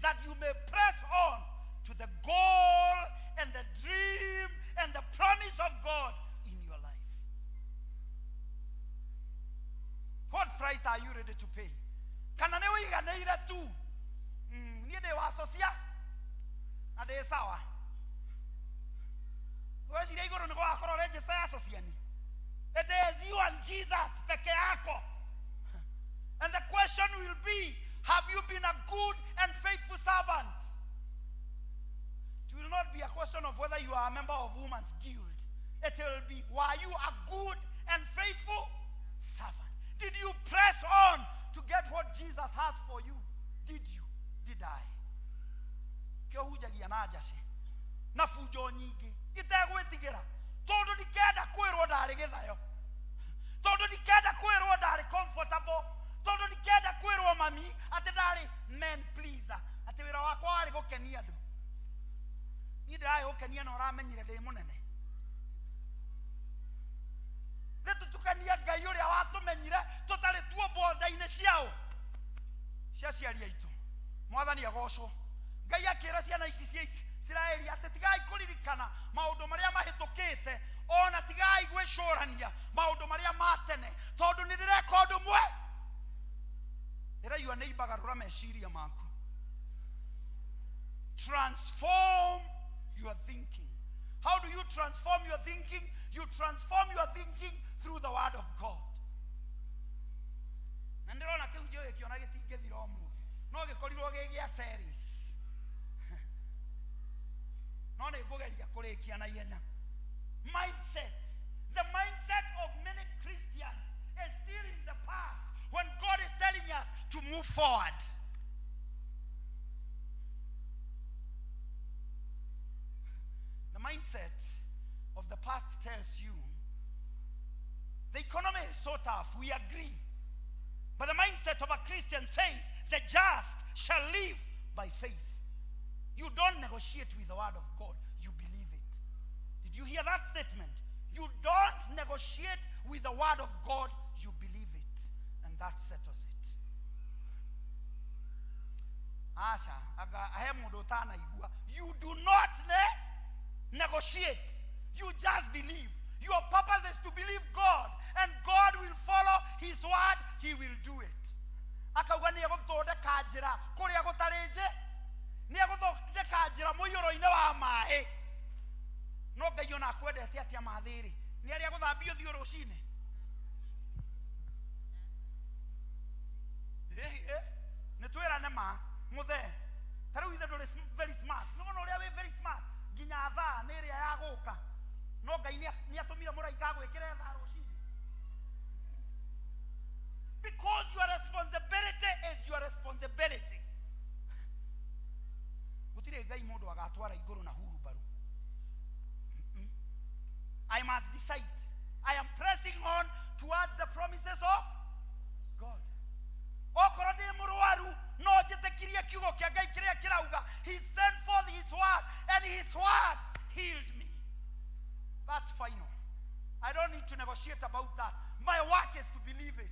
that you may press on to the goal and the dream and the promise of God in your life. What price are you ready to pay? Kananewe iganeira tu. Niede wa sosia. Ade sawa. Wewe shida igoro ngo akoro register association. It is you and Jesus peke yako. And the question will be, have you been a good and faithful servant? It will not be a question of whether you are a member of Women's Guild. It will be, were you a good and faithful servant? Did you press on to get what Jesus has for you? Did you? Did I? Kyo hujagia na ajase. Na fujo nyingi. Itegwetigira. Todo dikenda kwirwo ndari githayo. Todo dikenda kwirwo ndari comfortable. Todo dikenda kwirwo mami ati ndari men pleaser. Ati wira wakwa ari gukenia ndu. Ni ndai gukenia na uramenyire ndi munene. Netutukania Ngai uria watumenyire tutari tuo bonda-ini ciao. Ciaciaria itu. Mwathani agocwo. Ngai akira ciana ici cia Israeli ati tigai kuririkana maundu maria mahitukite, ona tigai gwicurania maundu maria matene, tondu ni ndireka undu mwe. Ira ne ibagarura meciria maku. Transform your thinking. How do you transform your thinking? You transform your thinking through the word of God. Na ndirona kiu njoe kiona gitingithira umuthi. No gikorirwo gigia series. No ne gogeria kurikia na yenya. Mindset. The mindset of many Christians is still in the past when God is telling us to move forward. The mindset of the past tells you the economy is so tough, we agree. But the mindset of a Christian says the just shall live by faith. You don't negotiate with the word of God, you believe it. Did you hear that statement? You don't negotiate with the word of God, you believe it. And that settles it. Asha, you do not negotiate. You just believe. Your purpose is to believe God, and God will follow his word, he will do it. Akauga ni eguthodeka njira kuria gutari nje, ni eguthodeka njira muiyuro-ini wa maaĩ. No Ngai ona akwendete atia mathiri, ni aria guthambia ũthiũ rũcinĩ. Nĩ twĩrane ma mũthee. Ta rĩu ithe ndũrĩ very smart. No ũrĩa wĩ very smart nginya thaa nĩ ĩrĩa ya gũka. No Ngai nĩ atũmire mũraika agwĩkĩre thaa rũcinĩ. Because your responsibility is your responsibility. Gũtirĩ Ngai mũndũ agatwara igũrũ na hurubaru. I must decide. I am pressing on towards the promises of God. Okorwo ndĩ mũrwaru no njĩtĩkirie kiugo kĩa Ngai kĩrĩa kĩrauga he sent forth his word and his word healed me. That's final. I don't need to negotiate about that. My work is to believe it.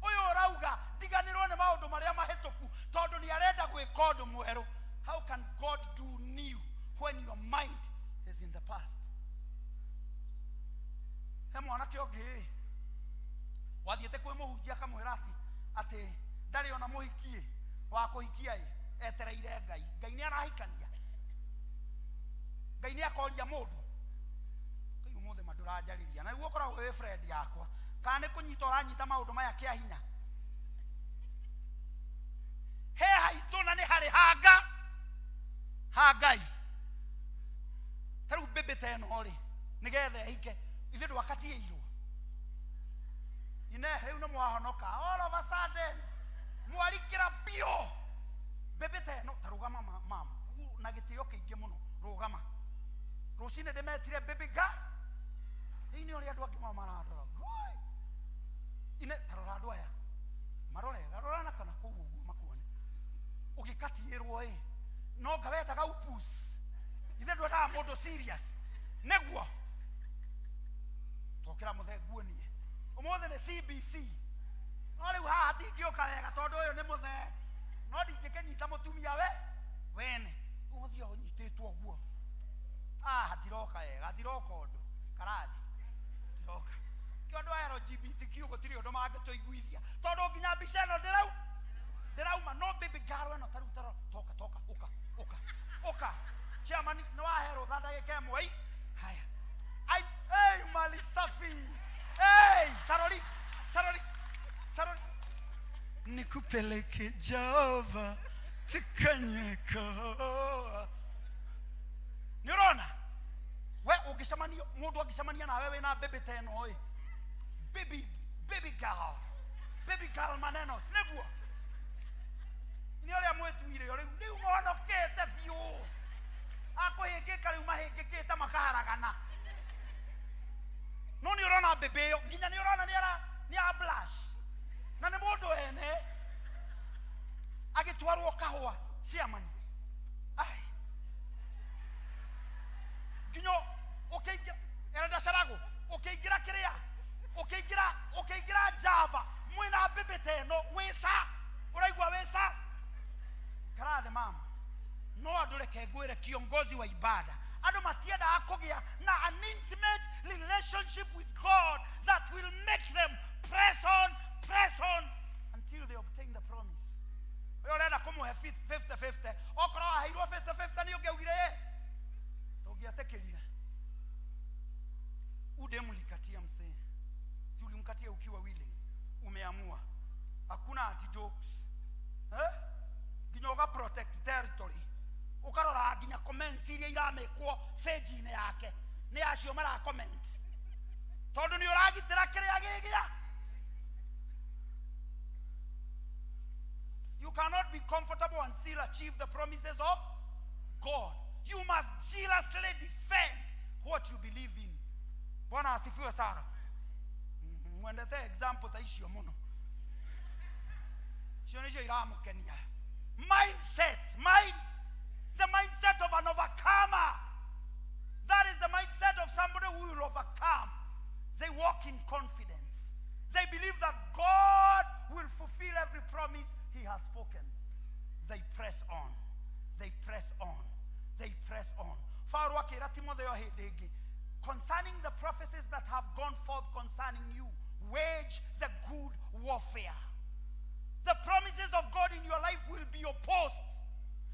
Uyu urauga ndiganirwo ni maundu maria mahituku tondu ni arenda gwika undu mweru. How can God do new when your mind is in the past? He mwanake ungi wathiete kwi muhunjia kamwira ati ndari ona muhikie wa kuhikia etereire Ngai ni arahikania. Ngai ni akoria mundu kayu mothe madurajariria na guo koragwo we friend yakwa kana ni kunyita uranyita maundu maya kia hinya. He haitu na ni hari hanga Ngai taru bebe teno ri nigethe hike ithe ndwakatie irwo ine riu no mwahonoka all of a sudden mwarikira bio bebe teno tarugama mama na gitio kiingi muno rugama rucine ndemetire bebe ga ini uri andu angi maradora ine tarora andu aya marore garorana kana kugu makuone ugikatirwo no ngawendaga upus ithe ndwenda mundu serious neguo tokira muthenguo nie umothe ni CBC no riu haha ndingĩũka wega tondu uyu ni muthe no ndingĩkĩnyita mutumia wene uthio unyitĩtwo guo hatiroka wega hatiroka undu karathi tiroka kĩondu wa LGBTQ gũtirĩ ũndũ mangĩtũiguithia tondu nginya mbica ĩno ndĩrauma no baby girl ĩno tarĩu toka uka chairman no ahero thanda gĩkemwe haya hey mali safi hey tarori nikupeleke Java tikanyeka. Nirona we ukishamania mundu akishamania na wewe na bebe teno baby girl maneno sineguo ni ole amwetuire ole riu monokete biu akuhingika riu mahingikite makaharagana no ni urona bebe yo nginya ni urona ni a blush na ni mundu ene agitwarwo kahwa ciamani ai ginyo ukiingira erenda sharago ukiingira kiria ukiingira Java mwina bebe teno wisa uraigwa wisa karathe mama no andureke ngwire kiongozi wa ibada andu matienda akugia na an intimate relationship with God that will make them press on until they obtain the promise. We urenda kumuhe 50-50 okoro aheirwo 50-50 ni ungeugire yes ungeatekelira udemulikatia msee si ulimkatia ukiwa willing umeamua hakuna anti jokes ginyoga protect territory ukarora ginya comments iria iramekwo page ine yake ni acio mara comment tondu ni uragitira kiria gigia. You cannot be comfortable and still achieve the promises of God. You must jealously defend what you believe in. Bwana asifiwe sana. Mwendete example taishio muno. Shionisho iramu Kenya. The mindset of an overcomer. That is the mindset of somebody who will overcome. They walk in confidence. They believe that God will fulfill every promise He has spoken. They press on. Faru akira Timotheo hindingi concerning the prophecies that have gone forth concerning you, wage the good warfare. The promises of God in your life will be opposed.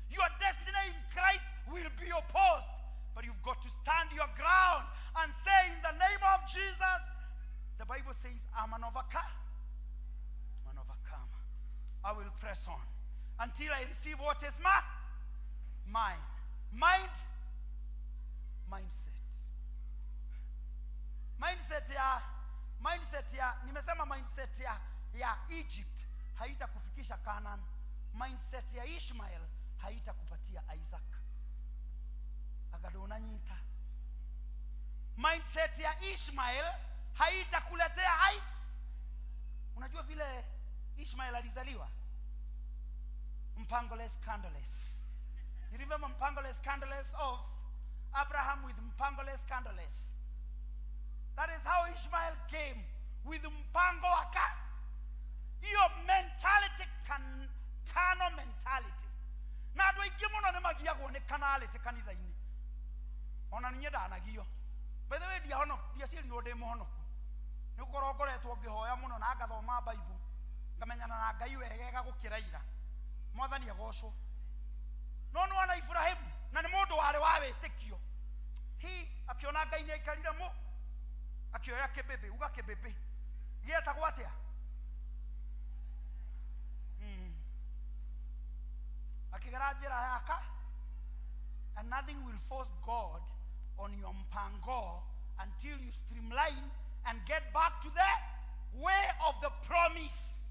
Your destiny in Christ will be opposed. But you've got to stand your ground and say, in the name of Jesus, the Bible says, I'm an overcomer. I will press on until I receive what is mine. Mindset ya nimesema mindset ya Egypt haitakufikisha Canaan. Mindset ya Ishmael haitakupatia Isaac. Agadona nyita. Mindset ya Ishmael haitakuletea unajua vile Ishmael alizaliwa? Mpangoless candleless. You remember Mpangoless candleless of Abraham with Mpangoless candleless? That is how Ishmael came, with Mpango Hiyo mentality carnal mentality. Na andũ aingĩ mũno nĩ magiagwo nĩ carnality kanitha-inĩ. Ona niĩ ndanagio. By the way, ndiaciarirwo ndĩ mũhonoku. Nĩ gũkorwo ngoretwo ngĩhoya mũno na ngathoma Bible. Ngamenyana na Ngai wegega gũkĩra ira. Mwathani agocwo. No nĩ wana Ibrahimu na nĩ mũndũ warĩ wa wĩtĩkio. Akiona Ngai nĩ aikarire mu. Akioya kĩbĩbĩ, uga kĩbĩbĩ. Gĩetagwo atĩa? Akigera njĩra yaka. And nothing will force God on your mpango until you streamline and get back to the way of the promise.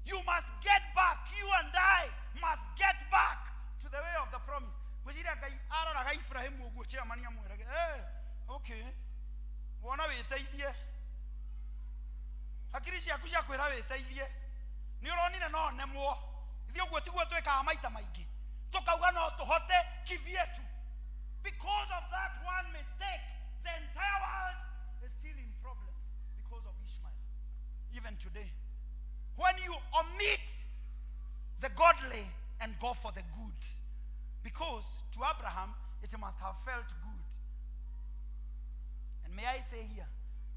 You must get back. You and I must get back to the way of the promise. Mujira Ngai aroraga Ibrahimu uguo chairman amwiraga okay. Wona wĩteithie. Hakiri ciaku cia kwĩra wĩteithie. Nĩ ũronire no nemwo. Ithuĩ ũguo tiguo twĩkaga maita maingĩ. Tukauga no tũhote kivyetu. Because of that one mistake, the entire world is still in problems because of Ishmael. Even today. When you omit the godly and go for the good. Because to Abraham, it must have felt good. And may I say here,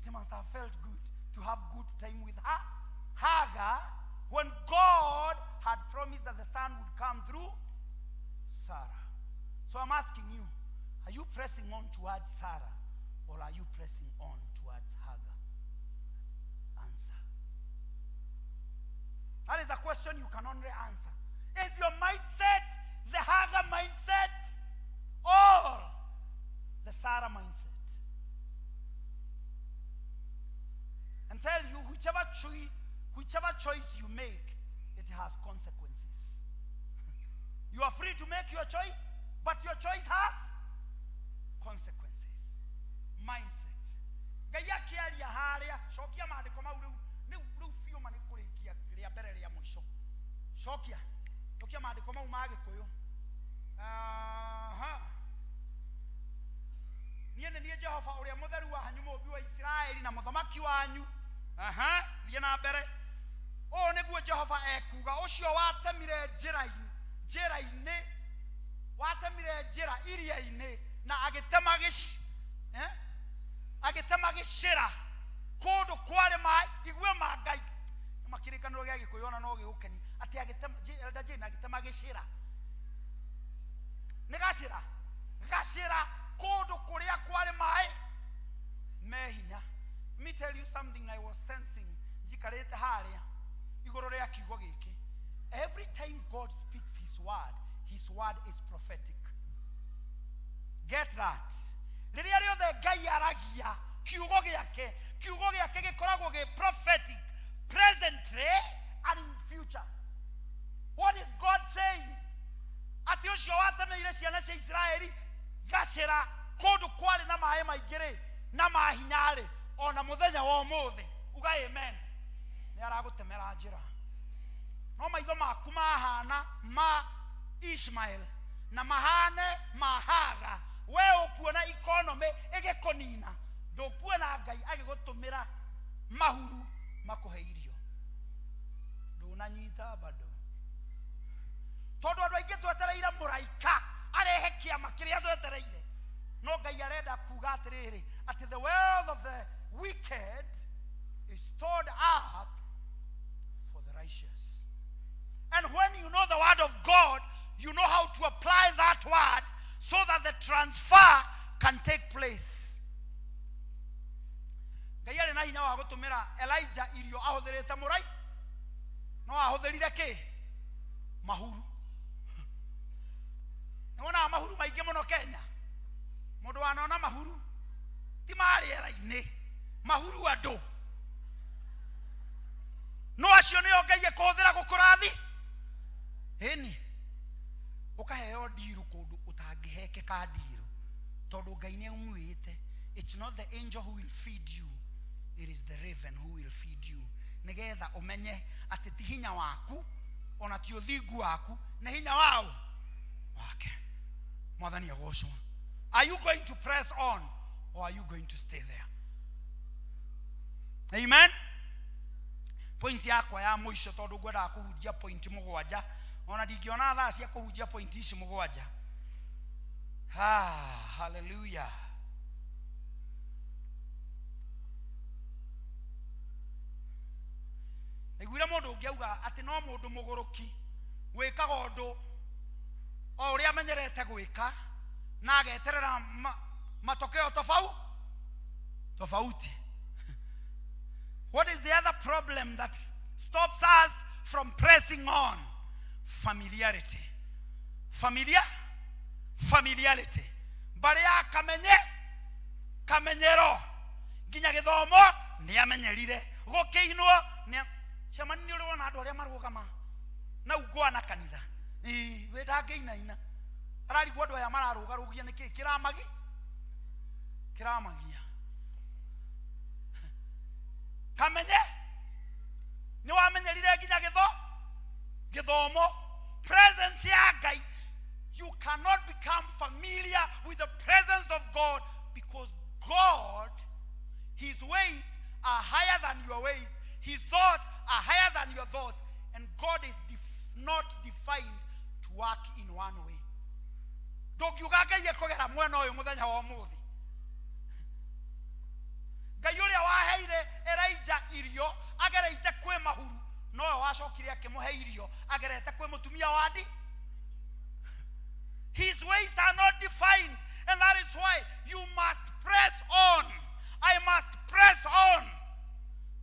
it must have felt good to have good time with her, Hagar, when God had promised that the son would come through Sarah. So I'm asking you, are you pressing on towards Sarah or are you pressing on towards Hagar? Answer. That is a question you can only answer. Is your mindset the Hagar mindset or the Sarah mindset? And tell you, whichever choice you make, it has consequences. You are free to make your choice, but your choice has consequences. Mindset. Gaya kiaria haria, shokia maandiko mau riu fiu manikurikia ria mbere ria mwisho. Shokia. Shokia maandiko mau ma Gikuyu. Niĩ nĩ Jehova ũrĩa mũtheru wa hanyu mũmbi wa Isiraeli na mũthamaki wanyu. Thiĩ na mbere. O nĩguo Jehova ekuga ũcio watemire njĩra-inĩ watemire njĩra iria-inĩ na agĩtema gĩcĩra kũndũ kwarĩ maĩ igue ma Ngai makĩrĩkanĩro gĩa Gĩkũyũ ona no gĩgũkeni atĩ agĩtema gĩcĩra nĩ gacĩra kũndũ kũrĩa kwarĩ maĩ mehinya. Let me tell you something I was sensing njikarĩte harĩa igũrũ rĩa kiugo gĩkĩ. Every time God speaks his word is prophetic. Get that? Rĩrĩa rĩothe Ngai aragia kiugo gĩake gĩkoragwo gĩ prophetic, presently and in future. What is God saying? Atĩ ũcio watemeire ciana cia Isiraeli gacĩra kũndũ kwarĩ na maĩ maingĩ na mahinya ona mũthenya wa ũmũthĩ. Uga amen. Nĩ aragũtemera njĩra. No maitho maku mahana ma Ishmael na mahane ma Hagar. We ukuona economy ĩgĩkũnina. Ndũkuona Ngai agĩgũtũmĩra mahuru makũhe irio. Ndũnanyita bado. Tondũ andũ aingĩ twetereire mũraika arehe kĩama kĩrĩa twetereire. No Ngai arenda kuga atĩrĩrĩ atĩ the wealth of the wicked is stored up for the righteous. And when you know the word of God, you know how to apply that word so that the transfer can take place. Ngai arĩ na hinya wa gũtũmĩra Elijah irio ahũthĩrĩte mũrai. No ahũthĩrire kĩ? Mahuru. Nĩ wona mahuru maingĩ mũno Kenya. Mũndũ wanaona mahuru ti marĩera-inĩ. Mahuru andũ. No acio nĩo Ngai ekũhũthĩra gũkũrathi. Ĩni. Ũkaheo ndiru kũndũ ũtangĩhekeka ndiru. Tondũ Ngai nĩ umwĩte. It's not the angel who will feed you. It is the raven who will feed you. Nĩgetha ũmenye atĩ ti hinya waku ona ti ũthingu waku nĩ hinya wao wake. Mwathani agocwo. Are you going to press on or are you going to stay there? Amen. point yakwa ya muico tondu ngwenda kuhunjia point mugwanja ona ndingiona thaa cia kuhunjia point ici mugwanja. Hallelujah. Niguire mundu ungiauga ati no mundu muguruki gwikaga undu o uria amenyerete gwika na ageterera matokeo tofauti. What is the other problem that stops us from pressing on? Familiarity. Familiarity. Bari ya kamenyero nginya githomo ni amenyerire gukiinwo ni chamani ni urona andu aria marugama na ugwana kanitha we ndangeinaina arari gwa andu aya mararugarugia niki kiramagia kamenye ni wamenyerire nginya githomo presence ya Ngai. You cannot become familiar with the presence of God because God, his ways are higher than your ways, his thoughts are higher than your thoughts, and God is not defined to work in one way. Ndugiuga Ngai ekogera mwena uyu muthenya wa umuthi. Ngai uria waheire Elijah irio agereite kwi mahuru no wacokire akimuhe irio agerete kwi mutumia wadi. His ways are not defined, and that is why you must press on. I must press on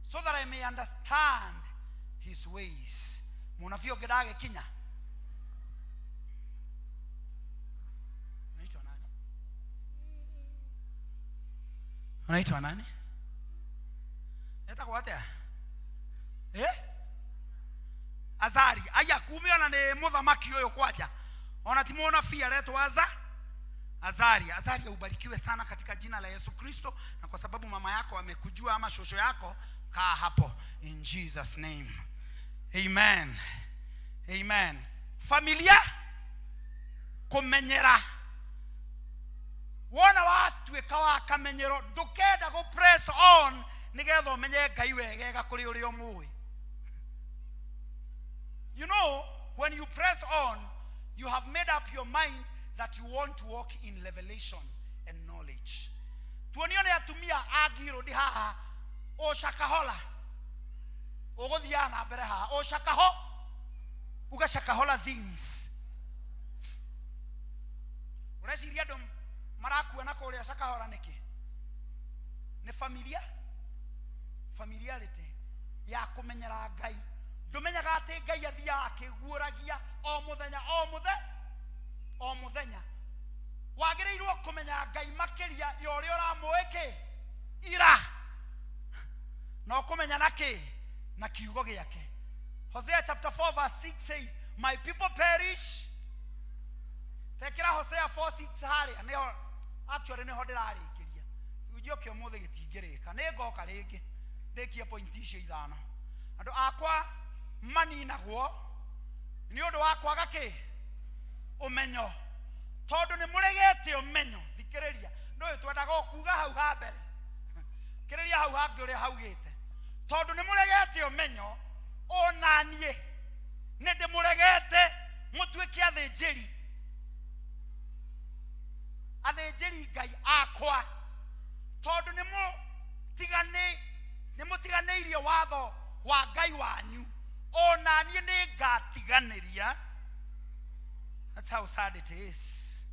so that I may understand his ways. Munafio gedage kinya. Unaitwa nani? Eta kwa watea? Azari. Aya kumiona ni muthamaki uyu kwaja. Ona timuona fia letu Azari. Azari ubarikiwe sana katika jina la Yesu Kristo, na kwa sababu mama yako amekujua ama shosho yako, kaa hapo in Jesus name. Amen. Amen. Familia kumenyera. Wona watu ekawa kamenyero ndukenda go press on nigetha umenye Ngai wegega kuri uri omwe. You know, when you press on, you have made up your mind that you want to walk in revelation and knowledge. Tuonione atumia agiro di haha o shakahola ogothiana mbere haha o shakaho ugashakahola things. Ureciria andũ marakuona kũrĩa shakahola nĩkĩ? Nĩ familiarity ya kũmenyera Ngai. Ndumenyaga atĩ Ngai athiaga akĩguũragia o muthenya. Wagĩrĩirwo kũmenya Ngai makĩria ya ũrĩa ũramũĩ ira. No kũmenya na kiugo gĩake. Hosea chapter 4 verse 6 says, my people perish. Tekera Hosea 4:6 harĩa nĩho actually nĩho ndĩrarĩkĩria. Ujio kĩ ũmũthĩ gĩtingĩrĩka. Nĩ ngoka rĩngĩ ndĩkie point icio ithano. Andũ akwa maninagwo ni ũndũ wa kwaga umenyo. Tondu nĩ mũregete umenyo. Thikĩrĩria. Ndũĩ twendaga kuuga hau ha mbere. Kĩrĩria hau hangĩ ũrĩa haugĩte. Tondu nĩ mũregete umenyo, ona niĩ nĩ ndĩmũregete mũtuĩke athĩnjĩri Ngai akwa. Tondu nĩ mũtiganĩirie watho wa Ngai wanyu, ona niĩ nĩ ngatiganĩria. That's how sad it is.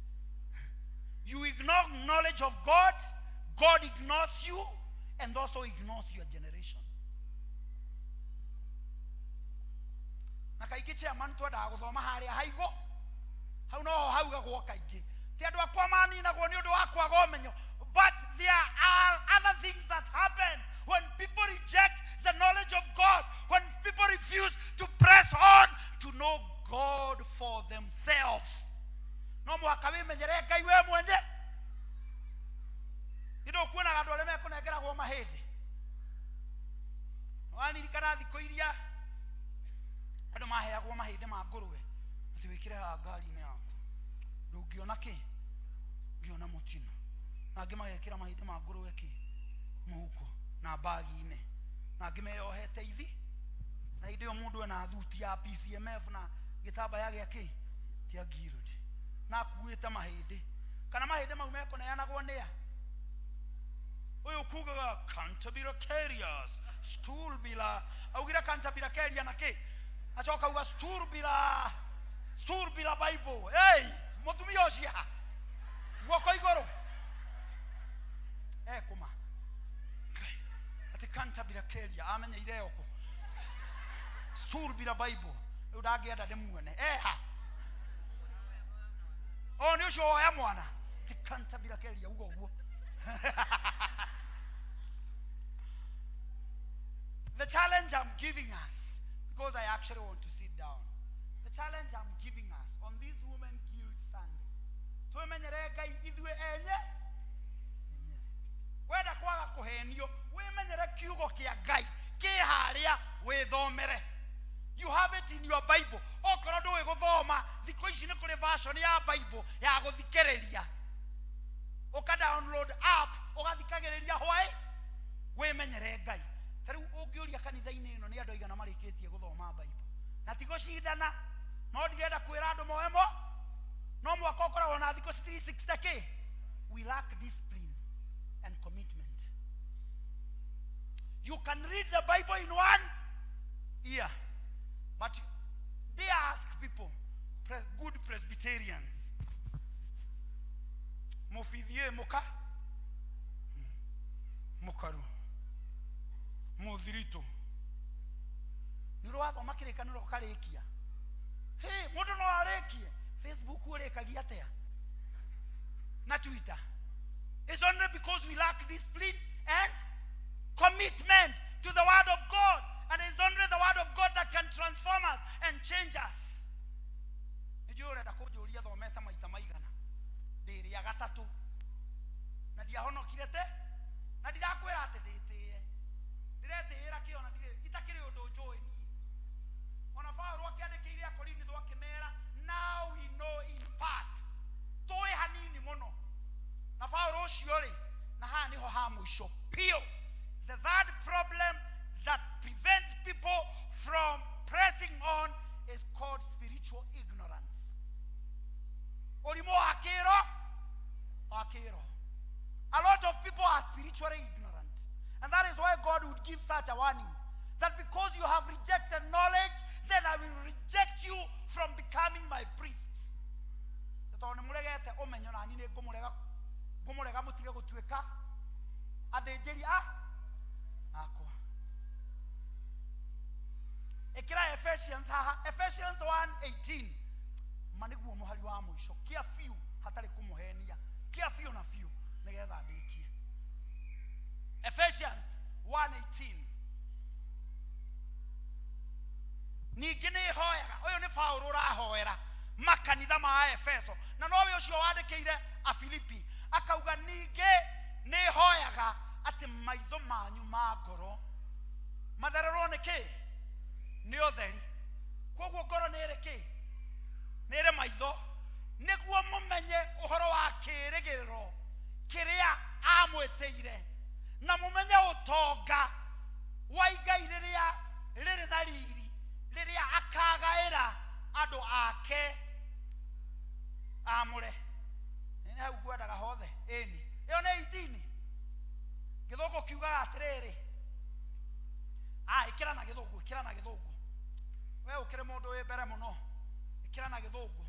You ignore knowledge of God, God ignores you, and also ignores your generation. Na kaingĩ chairman twendaga gũthoma harĩa haigo. Hau no haugagwo kaingĩ. Ti andũ akwa maninagwo nĩ ũndũ wa kwaga ũmenyo. But there are other things that happen when people reject the knowledge of God, when people refuse to press on to know God for themselves. No mwaka wimenyere Ngai we mwenye. Ndio kuona andũ arĩa mekunengeragwo mahĩndĩ. Wanirikana thikũ iria andũ maheagwo mahĩndĩ ma ngũrũwe. Ati wĩkĩre ha ngari-inĩ yaku. Ndũngĩona ngiona mũtino. Na angĩ magekĩra mahĩndĩ ma ngũrũwe mũhuko na bagi-inĩ. Na angĩ meyohete na ndio mundu ena thuti ya PCMF na gitambaya gĩake kĩa girod na kuĩte mahĩndĩ kana mahĩndĩ mau mekoneanagwo nĩa uyu kugaga cantabira carriers stool bila augira cantabira carrier na ke acoka uga stool bila bible hey mutumia ucia guoko iguru kuma ati cantabira carrier amenya ire yoko stool bila bible udagienda ndimuone ha ni ucio ya mwana ati cantabira carrier ugo ugo. The challenge I'm giving us, because I actually want to sit down, the challenge I'm giving us on this Women Guild Sunday, tumenyere Ngai ithue enye wenda kwaga kuhenio wimenyere kiugo kia Ngai ki haria withomere. You have it in your Bible. Okorwo ndũĩ gũthoma thikũ ici nĩ kũrĩ version ya Bible ya gũthikĩrĩria uka download app ugathikagĩrĩria hwai wimenyere Ngai. Tarĩu ũngĩũria kanitha-inĩ ĩno nĩ andũ aigana marĩkĩtie gũthoma Bible na tigo cindana no ndirenda kwĩra andũ moemo no mwaka ũkoragwo na thikũ 360 k. We lack discipline and commitment. You can read the Bible in one year, but they ask people, good Presbyterians, mufithie mukaru muthirito niro wathoma kĩrĩkanĩro ũkarĩkia. Hey, mũndũ no arĩkie Facebook ũrĩkagia atia na Twitter. It's only because we lack discipline and commitment to the word of God, and it's only the word of God that can transform us and change us. Nijue ũrenda kũnjũria thomete maita maigana ndĩrĩa gatatũ na ndiahonokire te na ndirakwĩra atĩ ndĩtĩe ndiretĩĩra kĩona itakĩrĩ ũndũ njũĩ niĩ. Ona Paulo akĩandĩkĩire Akorinitho akĩmera, now we know in part, tũĩ hanini mũno. Na Paulo ũcio rĩ na haha nĩho ha mũico piũ. The third problem that prevents people from pressing on is called spiritual ignorance. Ũrimũ wa kĩro. A lot of people are spiritually ignorant. And that is why God would give such a warning. That because you have rejected knowledge, then I will reject you from becoming my priests. Tondũ nĩmũregete ũmenyo na niĩ ngũmũrega mũtige gũtuĩka athĩnjĩri akwa. Ĩkĩra Ephesians 1:18. Manĩguo mũhari wa mũico kia fiu hatarĩ kũmũhenia kia fiu na fiu nĩgetha ndĩkie. Ephesians 1:18. Ningĩ nĩ hoyaga, ũyũ nĩ Paulo ũrahoera makanitha ma Efeso, na nowe ũcio wandĩkĩire Afilipi akauga ningĩ nĩ hoyaga atĩ maitho manyu ma ngoro mathererwo nĩ kĩ? Nĩ ũtheri. Koguo ngoro nĩ ĩrĩ kĩ? Nĩ ĩrĩ maitho nĩguo mũmenye ũhoro wa kĩĩrĩgĩrĩro kĩrĩa amwĩtĩire na mũmenye ũtonga wa Ngai rĩrĩa rĩrĩ na riri rĩrĩa akagaĩra andũ ake amũre. Nĩ hau ngwendaga hothe ĩni ĩyo nĩ 18. Gĩthũngũ kiugaga atĩrĩrĩ ĩkĩra na gĩthũngũ we ũkĩrĩ mũndũ wĩ mbere mũno ĩkĩra na gĩthũngũ.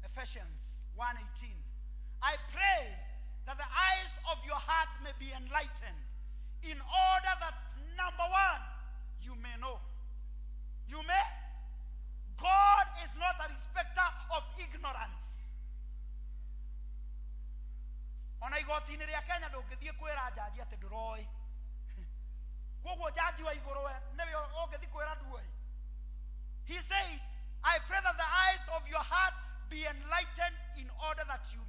Ephesians 1:18. I pray that the eyes of your heart may be enlightened in order that number one, you may know. God is not a respecter of ignorance. Ona igoti-inĩ rĩa Kenya ndũngĩthiĩ kwĩra jaji atĩ ndũroĩ. Koguo jaji wa igũrũ we nĩwe ũngĩthiĩ kwĩra nduoĩ. He says, I pray that the eyes of your heart be enlightened in order that you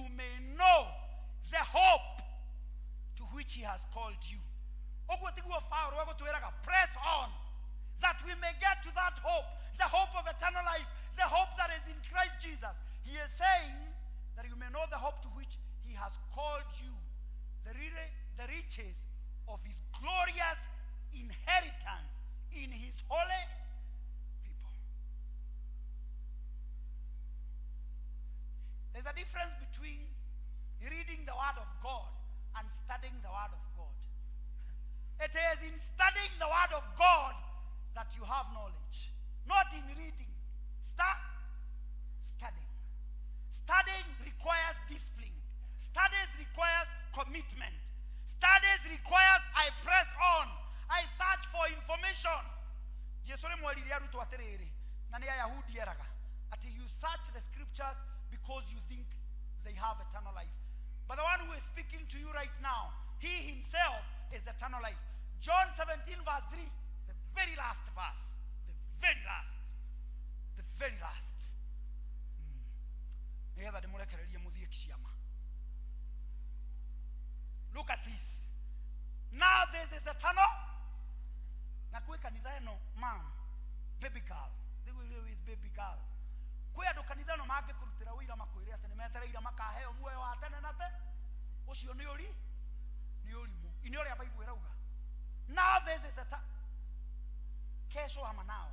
may know the hope to which he has called you. Oguo tiguo Paulo agũtwĩraga press on that we may get to that hope, the hope of eternal life, the hope that is in Christ Jesus. He is saying that you may know the hope to which he has called you, the riches of his glorious inheritance in his holy people. There's a difference between reading the word of God and studying the word of God. It is in studying the word of God that you have knowledge, not in reading. Studying. Studying requires discipline. Studies requires commitment. Studies requires I press on. I search for information. Until you search the scriptures because you think they have eternal life. But the one who is speaking to you right now, he himself is eternal life. John 17 verse 3, the very last verse. The very last. The very last. Look at this. Now this is eternal. Mom, baby girl. They will live with baby girl. Kuya do kanithano mage kurutira wira makwire atene metereira makaheo muoyo wa tene nate. Ucio ni uri mu. Ini uri abaibu irauga. Now this is eternal. Kesho ama now.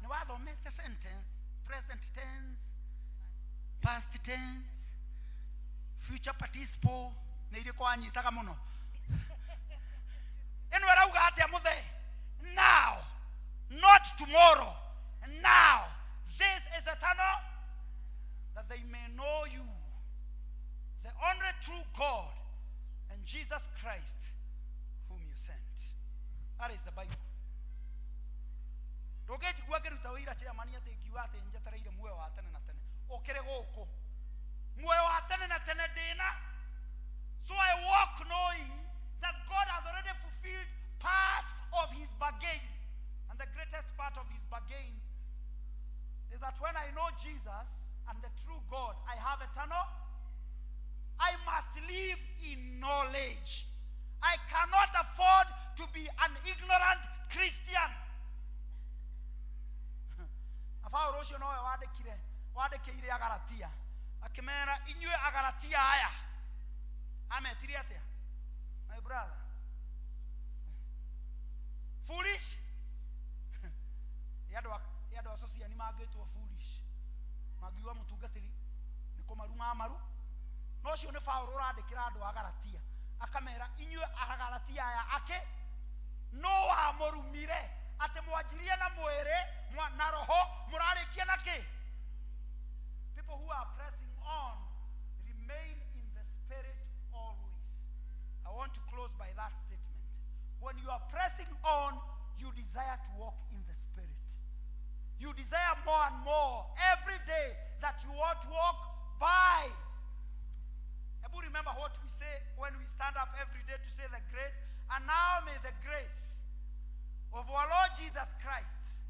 Ni wathomete sentence, present tense, past tense, future participle, na ile kwa anyitaga muno. Eno arauga atia muthe. Now, not tomorrow. Now, this is eternal, that they may know you, the only true God, and Jesus Christ, whom you sent. That is the Bible. Rogeji gwageruta wira cha mani ate giwate njetereire muoyo wa tene na tene. Okere goko. Muoyo wa tene na tene dina. So I walk knowing that God has already fulfilled part of his bargain. And the greatest part of his bargain is that when I know Jesus and the true God, I have eternal. I must live in knowledge. I cannot afford to be an ignorant Christian. Afao rosho no wadekire agaratia. Akimera inywe agaratia aya. Ametiri atia. My brother. Foolish. Yado asosia ni mageto foolish. Magiwa mutugatiri niko maruma amaru. No cio ne Paulo radikira andu agaratia. Akamera inywe agaratia ya ake no amorumire ate mwajirie na mwere na roho murarikia nake. People who are pressing on remain in the spirit always. I want to close by that statement. When you are pressing on, you desire to walk in the spirit. You desire more and more every day that you want to walk by. Ebu remember what we say when we stand up every day to say the grace. And now may the grace of our Lord Jesus Christ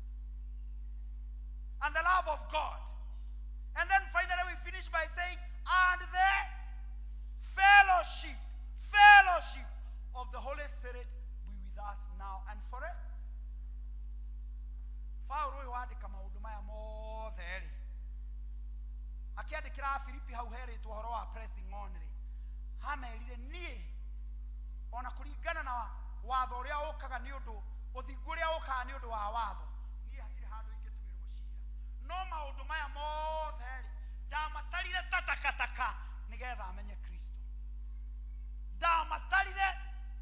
and the love of God. And then finally we finish by saying, and the fellowship of the Holy Spirit be with us now and forever. Paulo yoandika maundu maya mothe ri akiandikira Filipi hau heri tu horo wa pressing on ri hamerire nie ona kuringana na watho uria ukaga ni undu uthingu uria ukaga ni undu wa watho nie hatire handu ingitumirwo cira no maundu maya mothe ri ndamatarire tatakataka nigetha amenye Kristo ndamatarire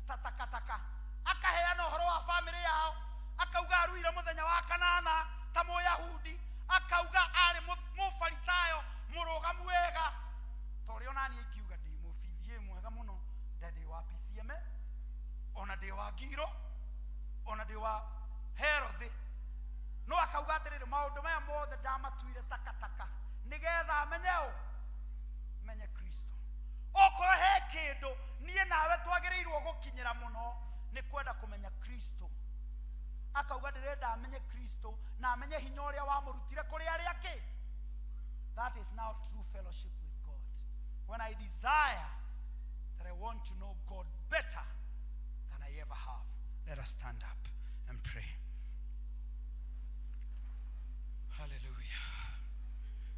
tatakataka akaheana uhoro wa family yao akauga aruire muthenya wa kanana ta Muyahudi akauga ari mufarisayo murugamu wega torio nani ingiuga ndi mufithie mwega muno ndadi wa P.C.E.A ona ndi wa Giro ona ndi wa Herod no akauga atiriri maundu maya mothe ndamatuire takataka nigetha menye Kristo okoro he kindu nie nawe twagirirwo gukinyira muno ni kwenda kumenya Kristo akauga ndirenda amenye Kristo na amenye hinya uria wamurutire kuri aria ke. That is now true fellowship with God. When I desire that I want to know God better than I ever have. Let us stand up and pray. Hallelujah.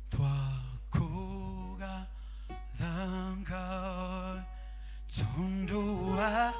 Twakuga thanga tundua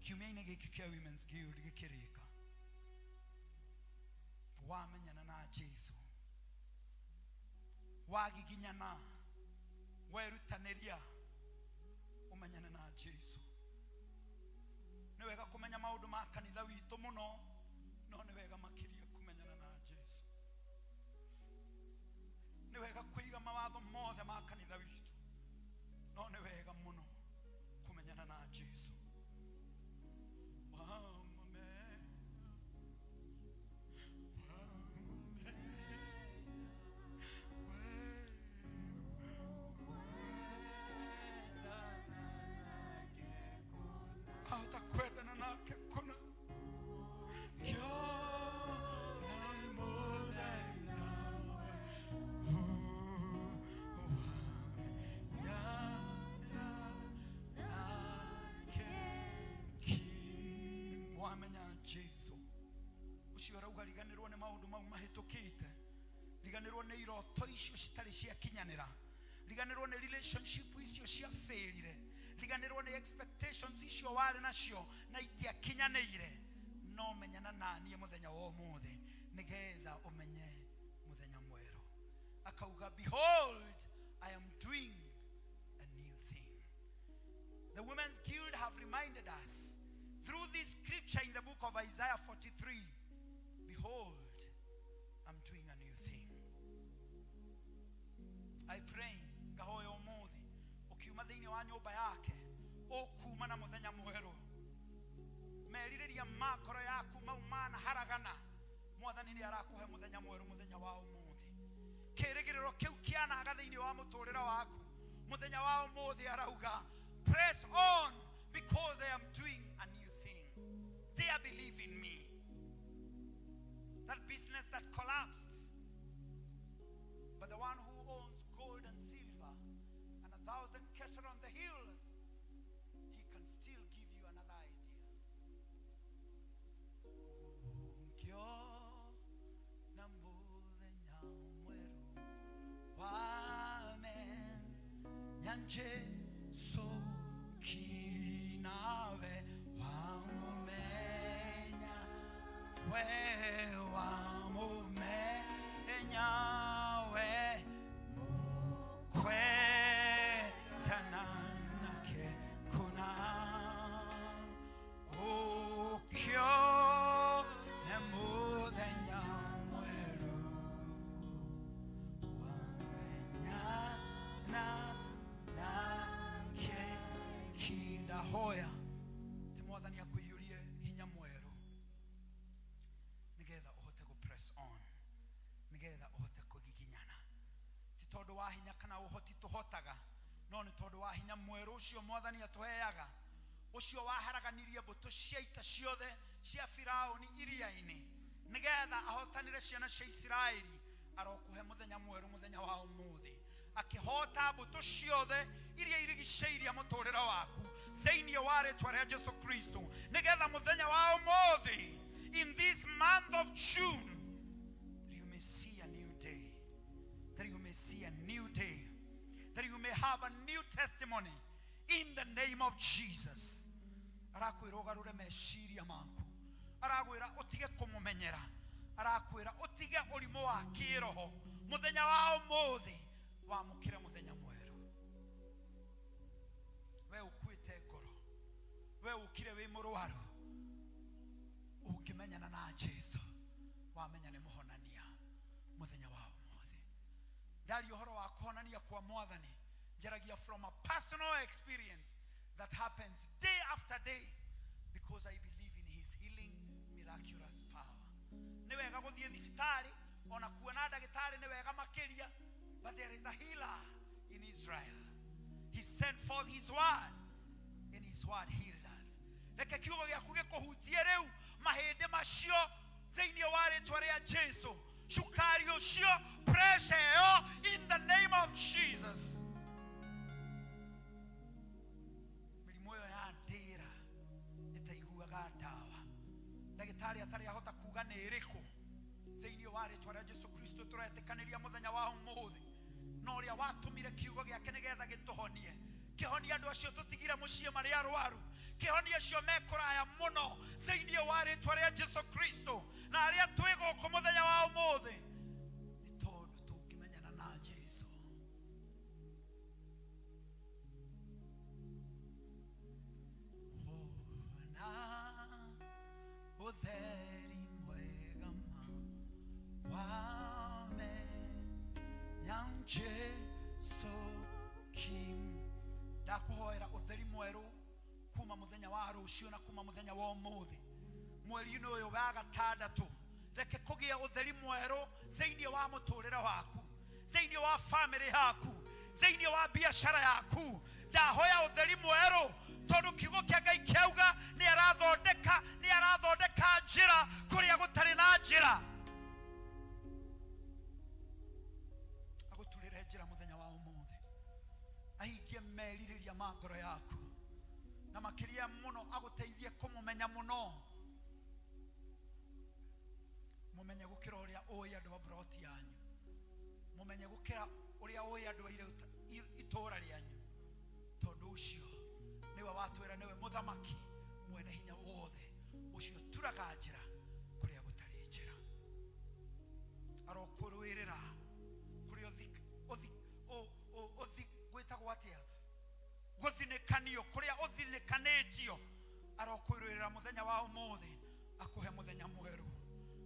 kiumia-inĩ gĩkĩ kĩa Women's Guild gĩkĩrĩka, wamenyana na Jesu, wagiginyana, werutanĩria ũmenyane na Jesu. Nĩ wega kũmenya maũndũ ma kanitha witũ mũno, no nĩ wega makĩria kũmenyana na Jesu. Nĩ wega kũiga mawatho mothe ma kanitha witũ, no nĩ wega mũno kũmenyana na Jesu. Kwendana nake kuna wamenya Jesu ucio raugariganirwo nĩ maũndũ mau mahĩtũkĩte, riganirwo nĩ iroto icio citarĩ ciakinyanĩra, riganirwo nĩ relationship icio ciafĩrire, riganirwo nĩ expectations icio warĩ nacio na itiakinyanĩire. No menyana naniĩ mũthenya wa ũmũthĩ nĩgetha ũmenye mũthenya mwerũ. Akauga, behold, I am doing a new thing. The Women's Guild have reminded us through this scripture in the book of Isaiah 43, behold, I'm doing a new thing. I pray ngahoya ũmũthĩ ukiuma thĩinĩ wa nyũmba yake ũkuma na mũthenya mwerũ, merirĩria makoro yaku maumana haragana, Mwathani nĩ arakũhe mũthenya mwerũ, mũthenya wa ũmũthĩ. Kĩrĩgĩrĩro kĩu kĩanaga thĩinĩ wa mũtũũrĩre waku, mũthenya wa ũmũthĩ arauga, press on because I am doing a new thing. They believe in me. That business that collapsed, but the one who owns gold and silver and 1,000 cattle on the hills, he can still give you another idea. Jesu kinawe wamumenya, we wamumenya, we mukwetana nake kuna ukyo ne muthenya mweru wamenyana nake kindahoya ti Mwathani akũiyũrie hinya mwerũ nigetha ũhote go press on, nigetha ũhote kũgiginyana. Ti tondũ wa hinya kana ũhoti tũhotaga, no nĩ tondũ wa hinya mwerũ ũcio Mwathani atũheaga, ũcio waharaganirie mbũtũ cia ita ciothe cia Firaũni iria-inĩ nigetha ahotanire ciana cia Isiraeli. Arokũhe mũthenya mwerũ, mũthenya wa ũmũthĩ, akĩhota mbũtũ ciothe iria irigicĩirie mũtũũrĩre waku thĩinĩ wa rĩĩtwa rĩa Jesu Kristo, nigetha mũthenya wa ũmũthĩ, in this month of June, that you may see a new day, that you may see a new day, that you may have a new testimony in the name of Jesus. Arakwĩra ũgarũre meciria maku, aragwĩra ũtige kũmũmenyera, arakwĩra ũtige ũrimũ wa kĩroho. Mũthenya wa ũmũthĩ wamũkĩre mũthenya mwerũ. We ũkuĩte ngoro, we ũkire wĩ mũrwaru, ũngĩmenyana na Jesu wamenya nĩ mũhonania mũthenya wa ũmũthĩ. Ndari ũhoro wa kũhonania kwa Mwathani, Jaragia from a personal experience that happens day after day because I believe in his healing miraculous power. Niwega guthie thibitari ona kuona ndagitari niwega makiria, but there is a healer in Israel. He sent forth his word and his word healed us. Reke kiugo giaku gikuhutie riu mahinde macio thiini wa ritwa ria Jesu. Shukari ucio pressure yo in the name of Jesus. Milimoyo ya ndira itaiguaga ndawa. Ndagitari atari ahota kuga ni iriku thiini wa ritwa ria Jesu Kristo turetikaniria muthenya wa umuthi. No ria watumire kiugo giake nigetha gituhonie. Kihonie andu acio tutigire mucie mari arwaru. Kihonie acio mekuraya muno thiini wa ritwa ria Jesu Kristo. Na aria twigo ku muthenya wa umuthi ni tondu tungimenyana na Jesu. Utheri mwega wame yang Jesu King. Ndakuhoera utheri mweru kuma muthenya wa rucio na kuma muthenya wa umuthi. Mweri uyu wa gatandatu reke kugia utheri mweru thiini wa muturire waku, thiini wa family yaku, thiini wa biashara yaku. Ndahoya utheri mweru tondu kiugo kia Ngai kiauga ni arathondeka njira kuria gutari na njira. Aguturire njira muthenya wa umuthi, ahingie meririria mangoro yaku, na makiria muno aguteithie kumumenya muno. Mumenye gukira uria oya andu abroti yanyu, mumenye gukira uria oya andu aire itora ryanyu. Tondu ucio niwe watwira niwe muthamaki mwene hinya wothe, ucio turaga njira kuria gutari njira. Arokurwirira kuria othi gwitagwo atia guthinikanio kuria uthinikanitio. Arokurwirira muthenya wa umuthi akuhe muthenya mweru.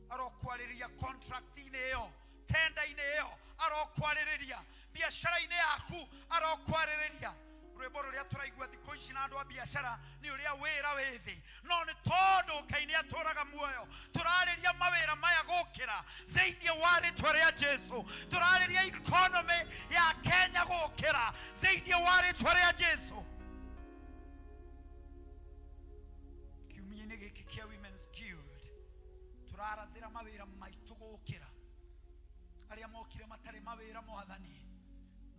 Arokwariria contract iyo, tender iyo, arokwariria biashara ine yaku, arokwariria. Rwimbo ruria turaigua thikũ ici na andu a biashara ni uria wira withi, no ni tondu Ngai aturaga muoyo. Turariria mawira maya gukira thiini wa ritwa ria Jesu. Turariria economy ya Kenya gukira thiini wa ritwa ria Jesu. Kiumia-ini giki kia Women's Guild turarathira mawira maitu gukira. Aria mokire matari mawira mwathani,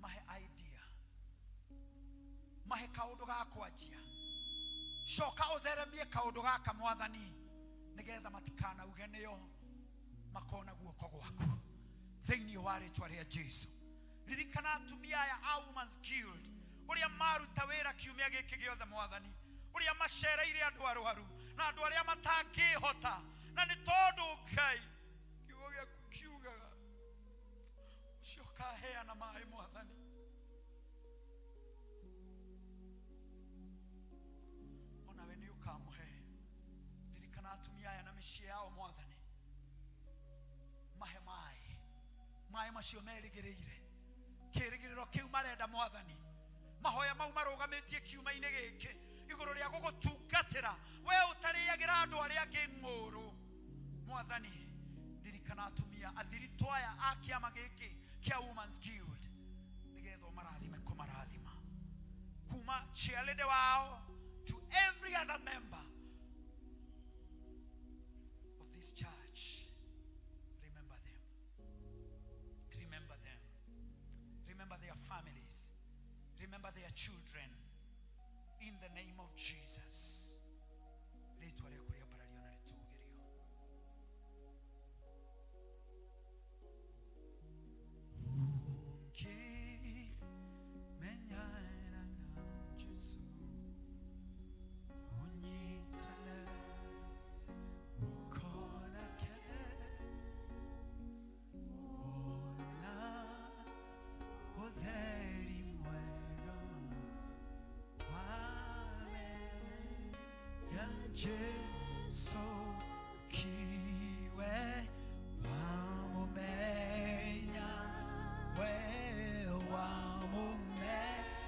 mahe idea, mahe kaundu ga kwanjia. Coka utheremie kaundu gaka mwathani nigetha matikana uge niyo makona guoko gwaku thiini wa ritwa ria Jesu. Ririkana atumia aya a Women's Guild uria maruta wira kiumia giki giothe mwathani, uria macereire andu arwaru na andu aria matangihota. Na ni tondu Ngai kiugo giaku kiugaga ucio kaheana mai mwathani. Ona we ni ukamuhe. Ririkana atumia aya na mĩciĩ yao mwathani, mahe mai macio merigĩrĩire. Kĩrĩgĩrĩro kĩu marenda mwathani, mahoya mau marũgamĩtie kiuma-inĩ gĩkĩ igũrũ rĩa gũgũtungatĩra we ũtarĩagĩra andũ arĩa angĩ ng'ũrũ mwathani. Ririkana atumia athiritũ aya a kĩama gĩkĩ kia Women's Guild nigetha ũmarathime kũmarathima, kuma cheerleader wao to every other member of this church. Remember them, remember their families, remember their children, in the name of Jesus. Ritwa ria kuria barario na ritugirio. Menyana na Jesu unyitane ukona ke ona utheri mwega wame ya Jesu kiwe wamumenya we wamumenya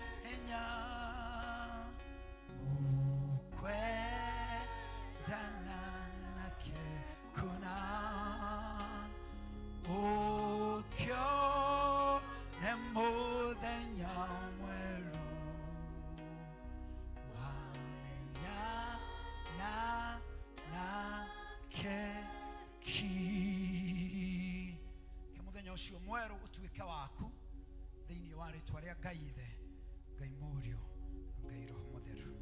tuĩke waku thĩinĩ wa rĩtwa rĩa Ngai Ithe, Ngai Mũriũ, na Ngai Roho Mũtheru.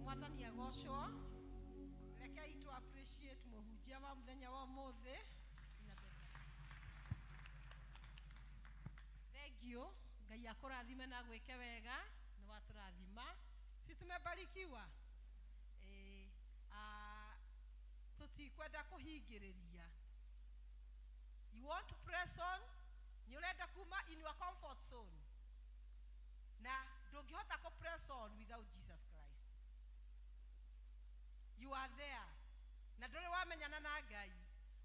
Mwathani agocwo. Rekei tu appreciate mũhunjia wa mũthenya wa ũmũthĩ. Thank you. Ngai akũrathime na gwĩke wega, nĩ watũrathima. Si tumebarikiwa. Tutikwenda kũhingĩrĩria. You want to press on, nĩ ũrenda kuma in your comfort zone. Na ndũngĩhota kũ press on without Jesus Christ. You are there. Na ndũrĩ wamenyana na Ngai.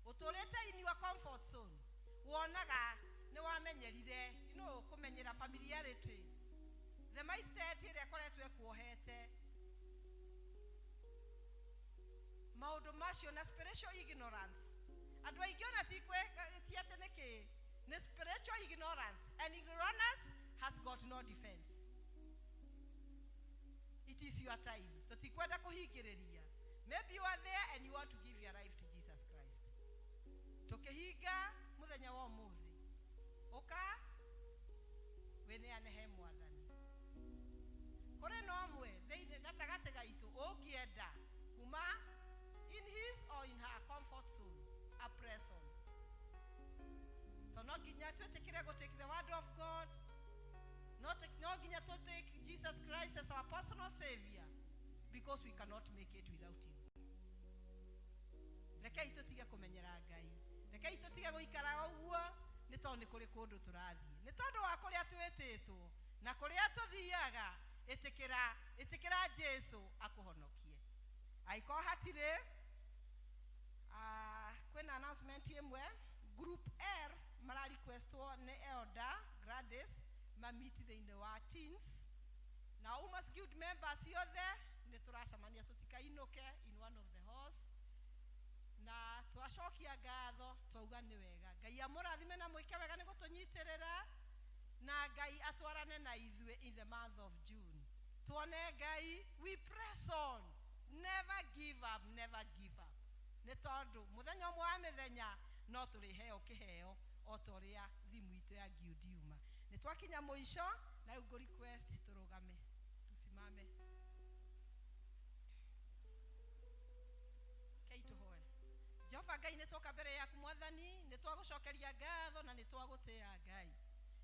Ũtũrĩte in your comfort zone. Wonaga nĩ wamenyerire, kũmenyera familiarity. The mindset ĩrĩa ĩkoretwo ĩkuohete. Maũndũ macio na spiritual ignorance. Andũ aingĩ ona ti atĩ nĩkĩ, nĩ spiritual ignorance. And ignorance has got no defense. It is your time. Tũtikwenda kũhingĩrĩria. Maybe you are there and you want to give your life to Jesus Christ. Tũkĩhinga mũthenya wa ũmũthĩ. Ũka wĩneane he Mwathani. Kũrĩ na ũmwe thĩinĩ gatagatĩ gaitũ ũngĩenda kuma in his or in her comfort zone, a press on. So no nginya twĩtĩkĩre go take the word of God. No nginya to take Jesus Christ as our personal savior, because we cannot make it without him. Rekei tũtige kũmenyera Ngai. Rekei tũtige gũikara ũguo nĩ tondũ nĩ kũrĩ kũndũ tũrathiĩ. Nĩ tondũ wa kũrĩa twĩtĩtwo na kũrĩa tũthiaga, ĩtĩkĩra Jesu akũhonokie. Aiko hatirĩ kwĩna announcement ĩmwe. Group R mara requestwo nĩ Elder Gladys meet thĩinĩ wa teens. Na Umas Guild members yothe nĩ tũracemania tũtikainũke in one of the halls. Na twacokia ngatho twauga nĩ wega. Ngai amũrathime na mwĩke wega nĩ gũtũnyitĩrĩra. Na Ngai atwarane na ithuĩ in the month of June. Tuone Ngai, we press on. Never give up, never give up. Nĩ tondũ mũthenya ũmwe wa mĩthenya no tũrĩheo kĩheo o ta ũrĩa thimũ itũ ya Guild yuma. Nĩ twakinya mũico na rĩu ngũ request tũrũgame. Tusimame. Kei tũhoe. Jehova Ngai nĩ twoka mbere yaku Mwathani, nĩ twagũcokeria ngatho na nĩ twagũtĩĩa Ngai.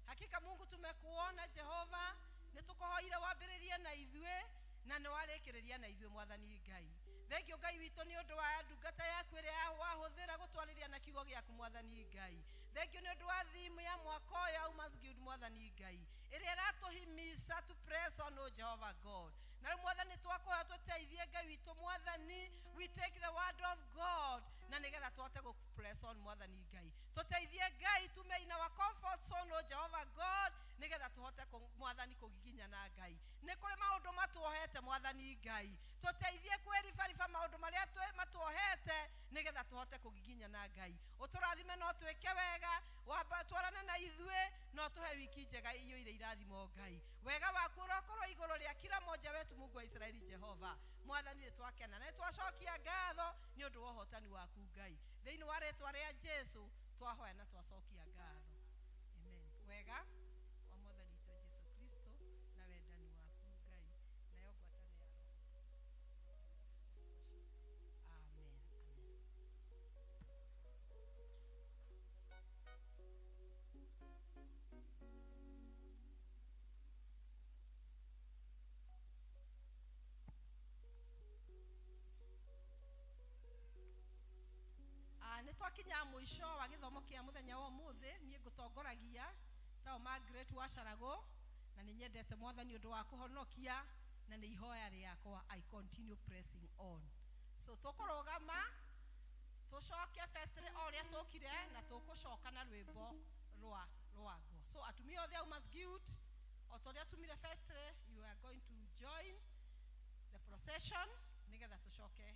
Hakika Mungu tumekuona Jehova, nĩ tũkũhoire wambĩrĩrie na ithuĩ na nĩ warĩkĩrĩria na ithuĩ Mwathani Ngai. Thengio Ngai witũ nĩ ũndũ wa ndungata yaku ĩrĩa wahũthĩra gũtwarĩria na kiugo gĩaku Mwathani Ngai. Thengio nĩ ũndũ wa thimu ya mwaka ũyũ ya Umas Guild Mwathani Ngai, ĩrĩa ĩratũhimica to press on, O Jehovah God. Na rĩu Mwathani twakũhoya tũteithie Ngai witũ Mwathani, we take the word of God na nĩgetha tũhote gũ press on Mwathani Ngai. Tũteithie Ngai tume in our comfort zone, O Jehovah God, nĩgetha tũhote Mwathani kũgiginya na Ngai. Nĩ kũrĩ maũndũ matuohete Mwathani Ngai. Tũteithie kwĩribariba maũndũ marĩa matuohete nĩgetha tũhote kũgiginya na Ngai. Ũtũrathime no twĩke wega, twarane na ithuĩ no tũhe wiki njega iyo iria irathimo Ngai. Wega waku ũrokorwo igũrũ rĩa kila mmoja wetu Mungu wa Israeli Jehova. Mwathani nĩ twakena na nĩ twacokia ngatho nĩ ũndũ wa ũhotani waku Ngai. Thĩinĩ wa rĩĩtwa rĩa Jesu twahoya na twacokia ngatho. Amen. Wega wa Mwathani witũ Jesu Kristo na wendani waku Ngai nayo ngwatanĩro ya Roho. Amen. Nĩ twakinya mũico wa gĩthomo kĩa mũthenya wa ũmũthĩ. Niĩ ngũtongoragia ta Margaret wa Carago na nĩ nyendete Mwathani ũndũ wa kũhonokia na nĩ ihoya rĩakwa, I continue pressing on. So tũkũrũgama tũcoke firstly o ũrĩa tũkire na tũkũcoka na rwĩmbo rwago. So atumia othe a Umas Guild o ta ũrĩa tumire firstly, you are going to join the procession nĩgetha tũcoke